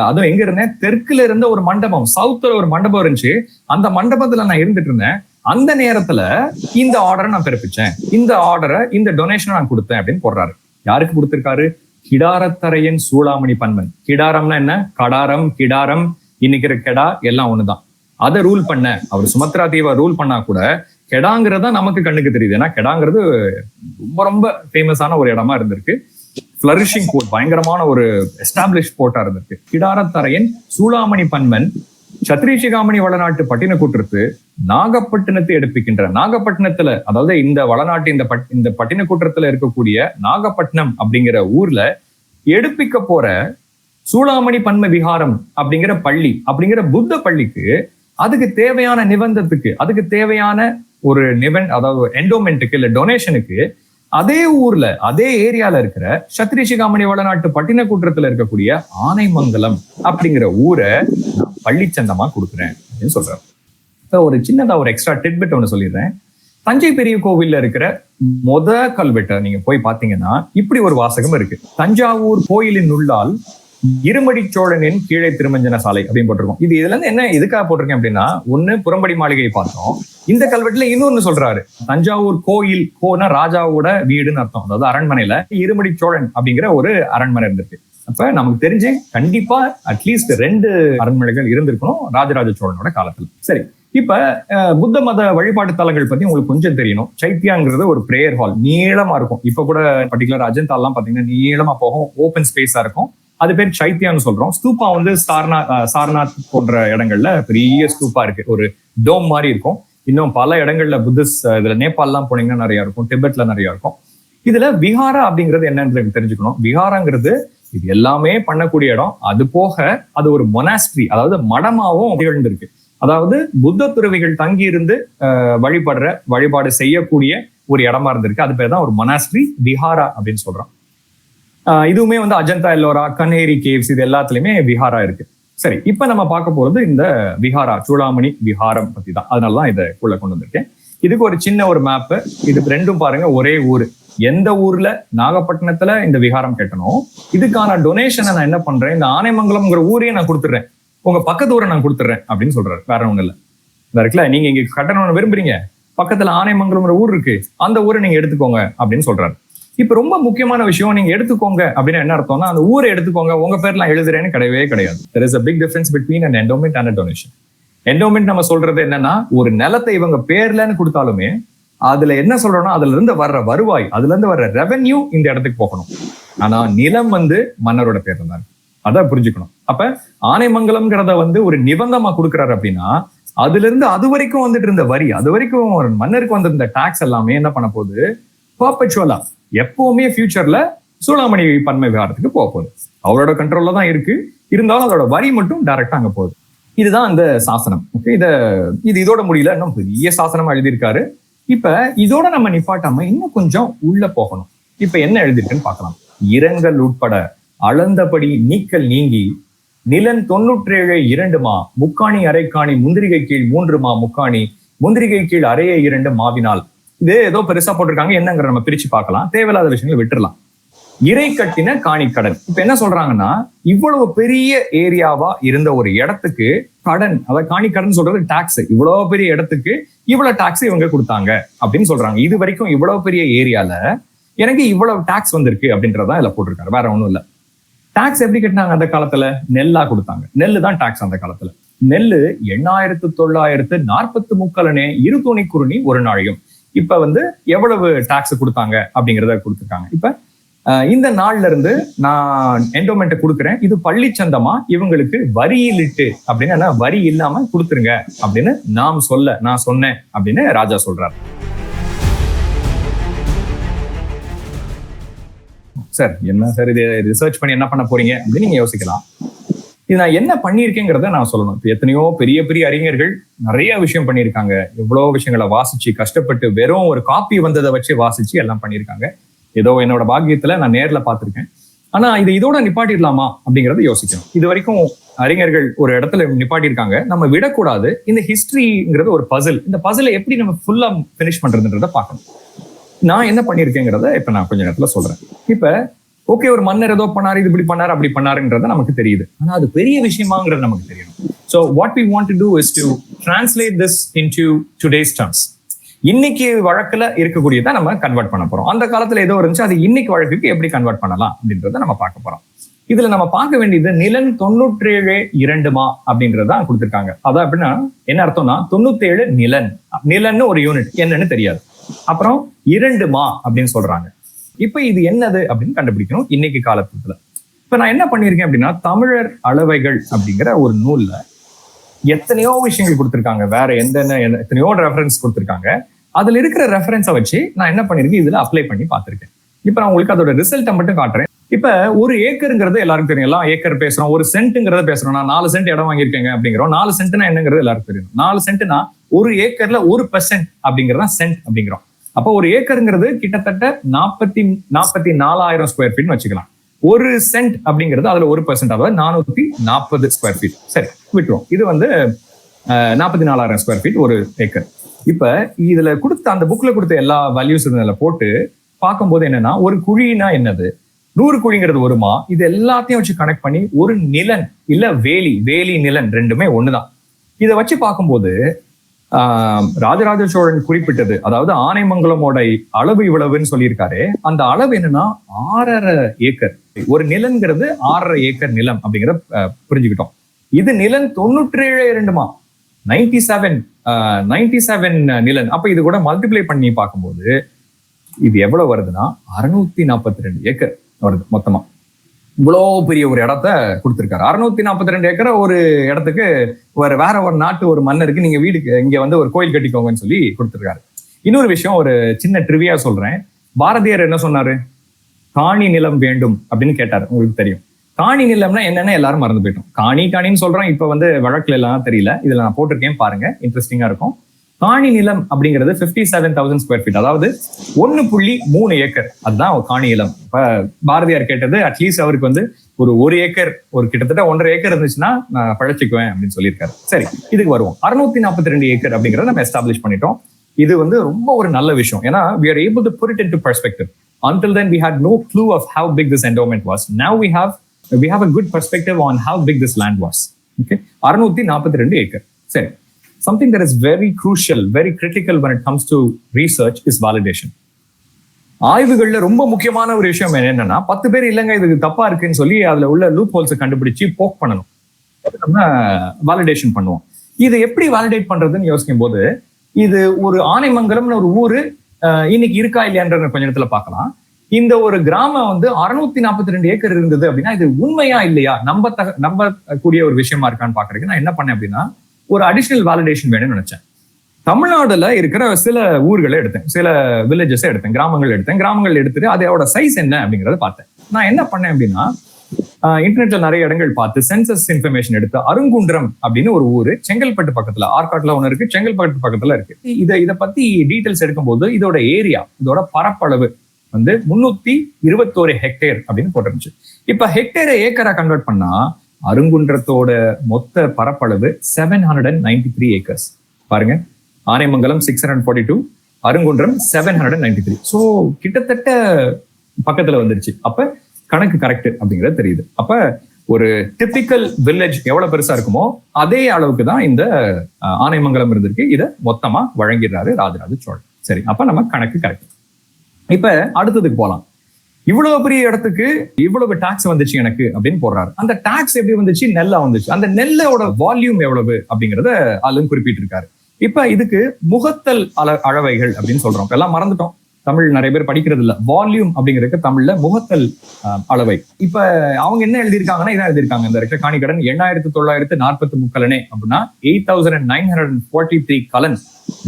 அதுவும் எங்க இருந்தேன், தெற்குல இருந்த ஒரு மண்டபம், சவுத்துல ஒரு மண்டபம் இருந்துச்சு, அந்த மண்டபத்துல நான் இருந்துட்டு இருந்தேன். அந்த நேரத்துல இந்த ஆர்டரை நான் பிறப்பிச்சேன், இந்த ஆர்டரை, இந்த டொனேஷனை நான் கொடுத்தேன் அப்படின்னு போடுறாரு. யாருக்கு கொடுத்திருக்காரு? கிடாரத்தரையன் சூளாமணி பன்மன். கிடாரம்னா என்ன? கடாரம், கிடாரம், இன்னைக்கு கெடா எல்லாம் ஒண்ணுதான். அதை ரூல் பண்ண அவர் சுமத்ரா தீவை ரூல் பண்ணா கூட கெடாங்கிறதா நமக்கு கண்ணுக்கு தெரியுது. ஏன்னா கெடாங்கிறது ரொம்ப ரொம்ப ஃபேமஸான ஒரு இடமா இருந்திருக்கு. ஃபிளரிஷிங் போர்ட், பயங்கரமான ஒரு எஸ்டாப்ளிஷ் போர்ட்டா இருந்திருக்கு. கிடாரத்தரையன் சூளாமணி பன்மன் சத்திரிய சிகாமணி வளநாட்டு பட்டினக்கூற்றத்து நாகப்பட்டினத்தை எடுப்பிக்கின்ற, நாகப்பட்டினத்துல, அதாவது இந்த வளநாட்டு இந்த பட்டினக்கூற்றத்துல இருக்கக்கூடிய நாகப்பட்டினம் அப்படிங்கிற ஊர்ல எடுப்பிக்க போற சூளாமணி பன்ம விஹாரம் அப்படிங்கிற பள்ளி, அப்படிங்கிற புத்த பள்ளிக்கு அதுக்கு தேவையான நிபந்தத்துக்கு, அதுக்கு தேவையான ஒரு அதாவது என்டோமெண்ட்டுக்கு இல்ல டொனேஷனுக்கு அதே ஊர்ல, அதே ஏரியால இருக்கிற சத்திரிய சிகாமணி வளநாட்டு பட்டினக்கூற்றத்துல இருக்கக்கூடிய ஆனைமங்கலம் அப்படிங்கிற ஊரை நான் பள்ளிச்சந்தமா கொடுக்குறேன் அப்படின்னு சொல்றாரு. ஒரு சின்னதா ஒரு எக்ஸ்ட்ரா டிட்பிட் ஒண்ணு சொல்லிடுறேன். தஞ்சை பெரிய கோவில்ல இருக்கிற கல்வெட்டை நீங்க போய் பாத்தீங்கன்னா இப்படி ஒரு வாசகம் இருக்கு. தஞ்சாவூர் கோயிலின் உள்ளால் இருமடி சோழனின் கீழே திருமஞ்சன சாலை அப்படின்னு போட்டிருக்கோம். இதுல இருந்து என்ன எதுக்காக போட்டிருக்கேன் அப்படின்னா, ஒண்ணு புறம்படி மாளிகையை பார்த்தோம், இந்த கல்வெட்டுல இன்னொன்னு சொல்றாரு. தஞ்சாவூர் கோயில், கோனா ராஜாவோட வீடுன்னு அர்த்தம், அதாவது அரண்மனையில இருமடி சோழன் அப்படிங்கிற ஒரு அரண்மனை இருந்திருக்கு. அப்ப நமக்கு தெரிஞ்சு கண்டிப்பா அட்லீஸ்ட் 2 அரண்மனைகள் இருந்திருக்கணும் ராஜராஜ சோழனோட காலத்துல. சரி, இப்ப புத்த மத வழிபாட்டு தலங்கள் பத்தி உங்களுக்கு கொஞ்சம் தெரியணும். சைத்தியாங்கிறது ஒரு பிரேயர் ஹால், நீளமா இருக்கும். இப்ப கூட பர்டிகுலர் அஜந்தாலாம் பாத்தீங்கன்னா நீளமா போகும், ஓப்பன் ஸ்பேஸா இருக்கும். அது பேர் சைத்தியான்னு சொல்றோம். ஸ்தூபா வந்து சாரநாத் போன்ற இடங்கள்ல பெரிய ஸ்தூபா இருக்கு, ஒரு டோம் மாதிரி இருக்கும். இன்னும் பல இடங்கள்ல புத்திஸ்ட் இதுல நேபாளம் போனீங்கன்னா நிறைய இருக்கும், திபெத்ல நிறைய இருக்கும். இதுல விஹாரா அப்படிங்கிறது என்னன்னு தெரிஞ்சுக்கணும். விஹாராங்கிறது இது எல்லாமே பண்ணக்கூடிய இடம். அது போக அது ஒரு மொனாஸ்ட்ரி, அதாவது மடமாவும் திகழ்ந்திருக்கு. அதாவது புத்த துறவிகள் தங்கி இருந்து வழிபாடு செய்யக்கூடிய ஒரு இடமா இருந்திருக்கு. அது பேர் தான் ஒரு மொனாஸ்ட்ரி, விஹாரா அப்படின்னு சொல்றோம். இதுவுமே வந்து அஜந்தா எல்லோரா, கன்ஹேரி கேவ்ஸ், இது எல்லாத்துலயுமே விஹாரா இருக்கு. சரி, இப்ப நம்ம பார்க்க போறது இந்த விஹாரா, சூடாமணி விஹாரம் பத்தி தான். அதனாலதான் இதை உள்ள கொண்டு வந்திருக்கேன். இதுக்கு ஒரு சின்ன ஒரு மேப்பு. இதுக்கு ரெண்டும் பாருங்க ஒரே ஊரு. எந்த ஊர்ல நாகப்பட்டினத்துல இந்த விஹாரம் கட்டணும், இதுக்கான டொனேஷனை நான் என்ன பண்றேன், இந்த ஆனைமங்கலம்ங்கிற ஊரையே நான் கொடுத்துடுறேன், உங்க பக்கத்து ஊரை நான் கொடுத்துட்றேன் அப்படின்னு சொல்றாரு. வேற ஒண்ணு இல்ல, இருக்குல்ல, நீங்க இங்க கட்டணும்னு விரும்புறீங்க, பக்கத்துல ஆனைமங்கலம்ங்கிற ஊர் இருக்கு, அந்த ஊரை நீங்க எடுத்துக்கோங்க அப்படின்னு சொல்றாரு. இப்ப ரொம்ப முக்கியமான விஷயம், நீங்க எடுத்துக்கோங்க அப்படின்னு என்ன அர்த்தம்னா, அந்த ஊரை எடுத்துக்கோங்க, உங்க பேர்ல எழுதுறேன்னு கிடையவே கிடையாது. There is a big difference between an endowment and a donation. endowment நம்ம சொல்றது என்னன்னா, ஒரு நிலத்தை இவங்க பேர்லன்னு கொடுத்தாலுமே அதுல என்ன சொல்றோம்னா, அதுல இருந்து வர்ற வருவாய், அதுல இருந்து வர்ற ரெவென்யூ இந்த இடத்துக்கு போகணும். ஆனா நிலம் வந்து மன்னரோட பேர்ல தான், அதான் புரிஞ்சுக்கணும். அப்ப ஆனைமங்கலம்ங்கிறத வந்து ஒரு நிபந்தமா கொடுக்குறாரு அப்படின்னா, அதுல இருந்து அது வரைக்கும் வந்துட்டு இருந்த வரி, அது வரைக்கும் மன்னருக்கு வந்திருந்த டாக்ஸ் எல்லாமே என்ன பண்ண போகுது, பர்பெச்சுவலா எப்பவுமே ஃபியூச்சர்ல சூடாமணி பன்மை விஹாரத்துக்கு போக போகுது. அவரோட கண்ட்ரோல்ல தான் இருக்கு, இருந்தாலும் அதோட வரி மட்டும் டைரக்டா அங்க போகுது. இதுதான் அந்த சாசனம். ஓகே, இது இதோட முடியல, இன்னும் பெரிய சாசனம் எழுதியிருக்காரு. இப்ப இதோட நம்ம நிப்பாட்டாம இன்னும் கொஞ்சம் உள்ள போகணும். இப்ப என்ன எழுதிருக்குன்னு பார்க்கலாம். இரங்கல் உட்பட அளந்தபடி நீக்கல் நீங்கி நிலன் 97 2 மா முக்காணி அரைக்காணி முந்திரிகை கீழ் 3 மா முக்காணி முந்திரிகை கீழ் அரைய 2 மாவினால். இது ஏதோ பெருசா போட்டிருக்காங்க, என்னங்கிற நம்ம பிரிச்சு பார்க்கலாம், தேவையில்லாத விஷயங்களை விட்டுறலாம். இறை கட்டின காணிக்கடன். இப்ப என்ன சொல்றாங்கன்னா, இவ்வளவு பெரிய ஏரியாவா இருந்த ஒரு இடத்துக்கு கடன், அதாவது காணிக்கடன் சொல்றது டாக்ஸ், இவ்வளவு பெரிய இடத்துக்கு இவ்வளவு டாக்ஸ் இவங்க கொடுத்தாங்க அப்படின்னு சொல்றாங்க. இது வரைக்கும் இவ்வளவு பெரிய ஏரியால எனக்கு இவ்வளவு டாக்ஸ் வந்திருக்கு அப்படின்றதான் இதுல போட்டிருக்காரு, வேற ஒண்ணும் இல்ல. டாக்ஸ் எப்படி கட்டினாங்க அந்த காலத்துல? நெல்லா கொடுத்தாங்க. நெல்லு தான் டாக்ஸ் அந்த காலத்துல. நெல்லு 8943 இரு துணி குறுணி ஒரு நாளையும். இப்ப வந்து எவ்வளவு டாக்ஸ் கொடுத்தாங்க அப்படிங்கிறத கொடுத்துருக்காங்க. இப்ப இந்த நாள்ல இருந்து நான் என்டோமெண்ட்டை கொடுக்குறேன், இது பள்ளிச்சந்தமா இவங்களுக்கு வரியிலிட்டு அப்படின்னு, வரி இல்லாம கொடுத்துருங்க அப்படின்னு நான் சொன்னேன் அப்படின்னு ராஜா சொல்றாரு. சார் என்ன சார் இது ரிசர்ச் பண்ணி என்ன பண்ண போறீங்க அப்படின்னு நீங்க யோசிக்கலாம். இது நான் என்ன பண்ணியிருக்கேங்கிறத நான் சொல்லணும். இப்போ எத்தனையோ பெரிய பெரிய அறிஞர்கள் நிறைய விஷயம் பண்ணியிருக்காங்க, எவ்வளோ விஷயங்களை வாசிச்சு கஷ்டப்பட்டு வெறும் ஒரு காப்பி வந்ததை வச்சு வாசிச்சு எல்லாம் பண்ணியிருக்காங்க. ஏதோ என்னோட பாக்கியத்துல நான் நேர்ல பார்த்திருக்கேன். ஆனா இதோட நிப்பாட்டிடலாமா அப்படிங்கறத யோசிக்கணும். இது வரைக்கும் அறிஞர்கள் ஒரு இடத்துல நிப்பாட்டியிருக்காங்க, நம்ம விடக்கூடாது. இந்த ஹிஸ்டரிங்கிறது ஒரு பசில், இந்த பசிலை எப்படி நம்ம ஃபுல்லா பினிஷ் பண்றதுன்றத பார்க்கணும். நான் என்ன பண்ணியிருக்கேங்கிறத இப்ப நான் கொஞ்ச நேரத்துல சொல்றேன். இப்ப ஓகே, ஒரு மன்னர் ஏதோ பண்ணாரு, இது இப்படி பண்ணாரு அப்படி பண்ணாருன்றத நமக்கு தெரியுது, ஆனா அது பெரிய விஷயமாங்கிறது நமக்கு தெரியணும். So what we want to do is to translate this into today's terms. இன்னைக்கு வழக்குல இருக்கக்கூடியதை நம்ம கன்வெர்ட் பண்ண போறோம். அந்த காலத்துல ஏதோ இருந்துச்சு, அது இன்னைக்கு வழக்குக்கு எப்படி கன்வெர்ட் பண்ணலாம் அப்படின்றத நம்ம பார்க்க போறோம். இதுல நம்ம பார்க்க வேண்டியது நிலன் 97 2 மா அப்படின்றதான் கொடுத்திருக்காங்க. அதான் அப்படின்னா என்ன அர்த்தம்னா, 97 நிலன்னு ஒரு யூனிட் என்னன்னு தெரியாது, அப்புறம் 2 மா அப்படின்னு சொல்றாங்க. இப்ப இது என்னது அப்படின்னு கண்டுபிடிக்கணும் இன்னைக்கு காலத்துல. இப்ப நான் என்ன பண்ணிருக்கேன் அப்படின்னா, தமிழர் அளவைகள் அப்படிங்கிற ஒரு நூல்ல எத்தனையோ விஷயங்கள் கொடுத்திருக்காங்க, வேற எத்தனையோ ரெஃபரன்ஸ் கொடுத்திருக்காங்க. அதுல இருக்கிற ரெஃபரன்ஸை வச்சு நான் என்ன பண்ணிருக்கேன், இதுல அப்ளை பண்ணி பார்த்திருக்கேன். இப்ப நான் உங்களுக்கு அதோட ரிசல்ட்டை மட்டும் காட்டுறேன். இப்ப ஒரு ஏக்கருங்கிறது எல்லாருக்கும் தெரியும், எல்லாம் ஏக்கர் பேசுறோம். ஒரு சென்ட்ங்கிறத பேசுறோம், நான் 4 சென்ட் இடம் வாங்கியிருக்கேங்க அப்படிங்கிறோம். 4 சென்ட்னா என்னங்கிறது எல்லாருக்கும் தெரியும். 4 சென்ட்னா ஒரு ஏக்கர்ல 1% அப்படிங்கிறதா சென்ட் அப்படிங்கிறோம். அப்போ ஒரு ஏக்கருங்கிறது கிட்டத்தட்ட 44,000 ஸ்கொயர் ஃபீட்னு வச்சுக்கலாம். ஒரு சென்ட் அப்படிங்கிறது அதுல 1%, அதாவது 440 ஸ்கொயர் ஃபீட். சரி, விட்டுரும். இது வந்து 44,000 ஸ்கொயர் ஃபீட் ஒரு ஏக்கர். இப்ப இதுல கொடுத்த அந்த புக்ல கொடுத்த எல்லா வேல்யூஸ் இதுல போட்டு பார்க்கும்போது என்னன்னா, ஒரு குழினா என்னது, 100 குழிங்கிறது 1 மா, இது எல்லாத்தையும் வச்சு கனெக்ட் பண்ணி ஒரு நிலன் இல்ல வேலி நிலன் ரெண்டுமே ஒண்ணுதான். இதை வச்சு பார்க்கும்போது ராஜராஜ சோழன் குறிப்பிட்டது, அதாவது ஆனைமங்கலமோட அளவு இவ்வளவுன்னு சொல்லியிருக்காரு. அந்த அளவு என்னன்னா 6.5 ஏக்கர். ஒரு நிலங்கிறது 6.5 ஏக்கர் நிலம் அப்படிங்கிற புரிஞ்சுக்கிட்டோம். இது நிலன் 97 2 மா 97 நிலன். அப்ப இது கூட மல்டிப்ளை பண்ணி பார்க்கும்போது இது எவ்வளவு வருதுன்னா 642 ஏக்கர் வருது மொத்தமா. இவ்வளோ பெரிய ஒரு இடத்த கொடுத்திருக்காரு. 642 ஏக்கரை ஒரு இடத்துக்கு வேற ஒரு நாட்டு ஒரு மன்னருக்கு நீங்க வீடு இங்க வந்து ஒரு கோயில் கட்டிக்கோங்கன்னு சொல்லி கொடுத்திருக்காரு. இன்னொரு விஷயம், ஒரு சின்ன ட்ரிவியா சொல்றேன். பாரதியார் என்ன சொன்னாரு? காணி நிலம் வேண்டும் அப்படின்னு கேட்டாரு. உங்களுக்கு தெரியும் காணி நிலம்னா என்னன்னு எல்லாரும் மறந்து போயிட்டோம். காணின்னு சொல்றோம். இப்ப வந்து வழக்குல எல்லாம் தெரியல. இதுல நான் போட்டிருக்கேன் பாருங்க, இன்ட்ரெஸ்டிங்கா இருக்கும். காணி நிலம் அப்படிங்கிறது 57,000 ஸ்கொயர் ஃபீட், அதாவது 1.3 ஏக்கர். அதுதான் காணி நிலம். இப்ப பாரதியார் கேட்டது அட்லீஸ்ட் அவருக்கு வந்து ஒரு ஏக்கர், ஒரு கிட்டத்தட்ட 1.5 ஏக்கர் இருந்துச்சுன்னா நான் பழச்சிக்குவேன் அப்படின்னு சொல்லியிருக்காரு. சரி, இதுக்கு வருவோம். 642 ஏக்கர் அப்படிங்கறத நம்ம எஸ்டாப்ளிஷ் பண்ணிட்டோம். இது வந்து ரொம்ப ஒரு நல்ல விஷயம். ஏன்னா we are able to put it into perspective. Until then we had no clue of how big this endowment was. Now we have a good perspective on how big this land was. Okay, 642 acre. சரி, something that is very crucial, very critical when it comes to research is validation. ஆய்வுகள்ல ரொம்ப முக்கியமான ஒரு விஷயம் என்னன்னா, 10 பேர் இல்லைங்க இதுக்கு தப்பா இருக்குன்னு சொல்லி அதுல உள்ள லூப் ஹோல்ஸை கண்டுபிடிச்சு போக் பண்ணணும். நம்ம வேலிடேஷன் பண்ணுவோம். இது எப்படி வேலிடேட் பண்றதுன்னு யோசிக்கும் போது, இது ஒரு ஆனைமங்கலம்னு ஒரு ஊரு இன்னைக்கு இருக்கா இல்லையான்ற கொஞ்ச இடத்துல பார்க்கலாம். இந்த ஒரு கிராமம் வந்து 642 ஏக்கர் இருந்தது அப்படின்னா இது உண்மையா இல்லையா, நம்பக்கூடிய ஒரு விஷயமா இருக்கான்னு பாக்குறதுக்கு நான் என்ன பண்ணேன் அப்படின்னா, ஒரு அடிஷனல் வேலிடேஷன் வேணும்னு நினைச்சேன். தமிழ்நாடுல இருக்கிற சில ஊர்களை எடுத்தேன், சில வில்லேஜஸ் எடுத்தேன், கிராமங்கள் எடுத்துட்டு அதோட சைஸ் என்ன அப்படிங்கறத பார்த்தேன். நான் என்ன பண்ணேன் அப்படின்னா, இன்டர்நெட்ல நிறைய இடங்கள் பார்த்து சென்சஸ் இன்ஃபர்மேஷன் எடுத்து அருங்குன்றம் அப்படின்னு ஒரு ஊரு செங்கல்பட்டு பக்கத்துல, ஆற்காட்டுல ஒண்ணு இருக்கு, செங்கல்பட்டு பக்கத்துல இருக்கு. இதை பத்தி டீடைல்ஸ் எடுக்கும்போது இதோட ஏரியா, இதோட பரப்பளவு வந்து 321 ஹெக்டேர் அப்படின்னு போட்டிருந்துச்சு. இப்ப ஹெக்டேரை ஏக்கரா கன்வெர்ட் பண்ணா அருங்குன்றத்தோட மொத்த பரப்பளவு 793 ஏக்கர்ஸ். பாருங்க, ஆனைமங்கலம் 642, அருங்குன்றம் 793. ஸோ கிட்டத்தட்ட பக்கத்துல வந்துருச்சு. அப்ப கணக்கு கரெக்ட் அப்படிங்கிறது தெரியுது. அப்ப ஒரு டிபிக்கல் வில்லேஜ் எவ்வளவு பெருசா இருக்குமோ அதே அளவுக்கு தான் இந்த ஆனைமங்கலம் இருந்திருக்கு. இதை மொத்தமா வழங்கிடுறாரு ராஜராஜ சோழன். சரி, அப்ப நம்ம கணக்கு கரெக்ட். இப்ப அடுத்ததுக்கு போலாம். இவ்வளவு பெரிய இடத்துக்கு இவ்வளவு டாக்ஸ் வந்துச்சு எனக்கு அப்படின்னு போடுறாரு. அந்த டாக்ஸ் எப்படி வந்துச்சு? நெல்லா வந்துச்சு. அந்த நெல்லோட வால்யூம் எவ்வளவு அப்படிங்கறத அதுல குறிப்பிட்டு இருக்காரு. இப்ப இதுக்கு முகத்தல் அளவைகள் அப்படின்னு சொல்றோம். எல்லாம் மறந்துட்டோம், தமிழ் நிறைய பேர் படிக்கிறது இல்ல. வால்யூம் அப்படிங்கிறதுக்கு தமிழ்ல முகத்தல் அளவை. இப்ப அவங்க என்ன எழுதியிருக்காங்கன்னா, இதான் எழுதியிருக்காங்க. இந்த இருக்கிற காணிக்கடன் 8,940 முக்கலனே அப்படின்னா 8,943 கலன்,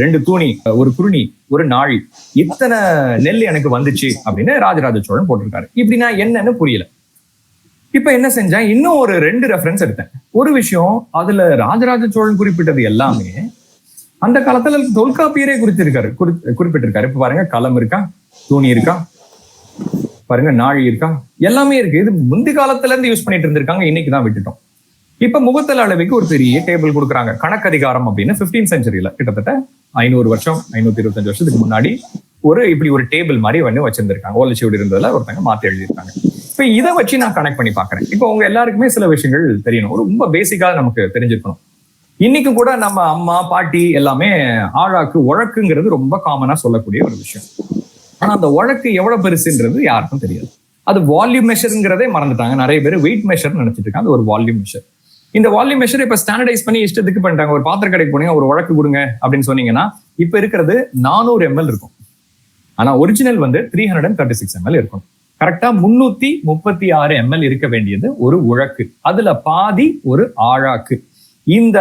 2 தூணி, ஒரு குருணி, ஒரு நாழி, இத்தனை நெல் எனக்கு வந்துச்சு அப்படின்னு ராஜராஜ சோழன் போட்டிருக்காரு. இப்படின்னா என்னன்னு புரியல. இப்ப என்ன செஞ்சேன், இன்னும் ஒரு 2 ரெஃபரன்ஸ் எடுத்தேன். ஒரு விஷயம், அதுல ராஜராஜ சோழன் குறிப்பிட்டது எல்லாமே அந்த காலத்துல தொல்காப்பியரே குறிப்பிட்டிருக்காரு. இப்ப பாருங்க, களம் இருக்கா, தூணி இருக்கா, பாருங்க நாழி இருக்கா, எல்லாமே இருக்கு. இது முந்தி காலத்துல இருந்து யூஸ் பண்ணிட்டு இருந்திருக்காங்க, இன்னைக்குதான் விட்டுட்டோம். இப்ப முகத்தல் அளவுக்கு ஒரு பெரிய டேபிள் கொடுக்குறாங்க. கணக்கதிகாரம் அப்படின்னு 15th செஞ்சுரியில கிட்டத்தட்ட 500 வருஷம் 525 வருஷத்துக்கு முன்னாடி இப்படி ஒரு டேபிள் மாதிரி வந்து வச்சிருந்திருக்காங்க. ஓலைச்சுவடி இருந்ததுல ஒருத்தங்க மாத்தி எழுதியிருக்காங்க. இப்ப இதை வச்சு நான் கனெக்ட் பண்ணி பாக்குறேன். இப்போ உங்க எல்லாருக்குமே சில விஷயங்கள் தெரியணும், ரொம்ப பேசிக்கா நமக்கு தெரிஞ்சிருக்கணும். இன்னைக்கு கூட நம்ம அம்மா பாட்டி எல்லாமே ஆழாக்கு உழக்குங்கிறது ரொம்ப காமனா சொல்லக்கூடிய ஒரு விஷயம். ஆனா அந்த உழக்கு எவ்வளவு பெருசுன்றது யாருக்கும் தெரியாது. அது வால்யூம் மெஷர்ங்கிறதே மறந்துட்டாங்க. நிறைய பேர் வெயிட் மெஷர் நினைச்சிட்டு இருக்காங்க. அது ஒரு வால்யூம் மெஷர். இந்த வால்யூம் மெஷர் இப்ப ஸ்டாண்டர்டைஸ் பண்ணி இஷ்டத்துக்கு பண்ணிட்டாங்க. ஒரு பாத்திர கடைக்கு போனீங்க, ஒரு உழக்கு கொடுங்க அப்படின்னு சொன்னீங்கன்னா இப்ப இருக்கிறது 400 ml இருக்கும். ஆனா ஒரிஜினல் வந்து 336 ml இருக்கும். கரெக்டா 336 ml இருக்க வேண்டியது ஒரு உழக்கு. அதுல பாதி ஒரு ஆழாக்கு. இந்த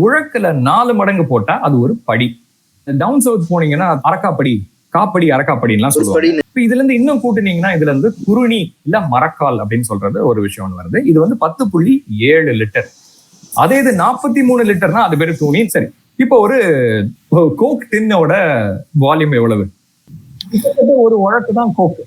உழக்குல 4 மடங்கு போட்டா அது ஒரு படி. டவுன் சவுத் போனீங்கன்னா அரக்காப்படி, காப்படி, அரக்காப்படிலாம் சொல்லுவாங்க. இப்ப இதுல இருந்து இன்னும் கூட்டுனீங்கன்னா இதுல இருந்து குருணி இல்ல மரக்கால் அப்படின்னு சொல்றது ஒரு விஷயம் வருது. இது வந்து 10.7 லிட்டர். அதே இது 43 லிட்டர்னா அது பேரு தூணி. சரி, இப்போ ஒரு கோக் டின்னோட வால்யூம் எவ்வளவு? ஒரு உழக்கு தான் கோக்.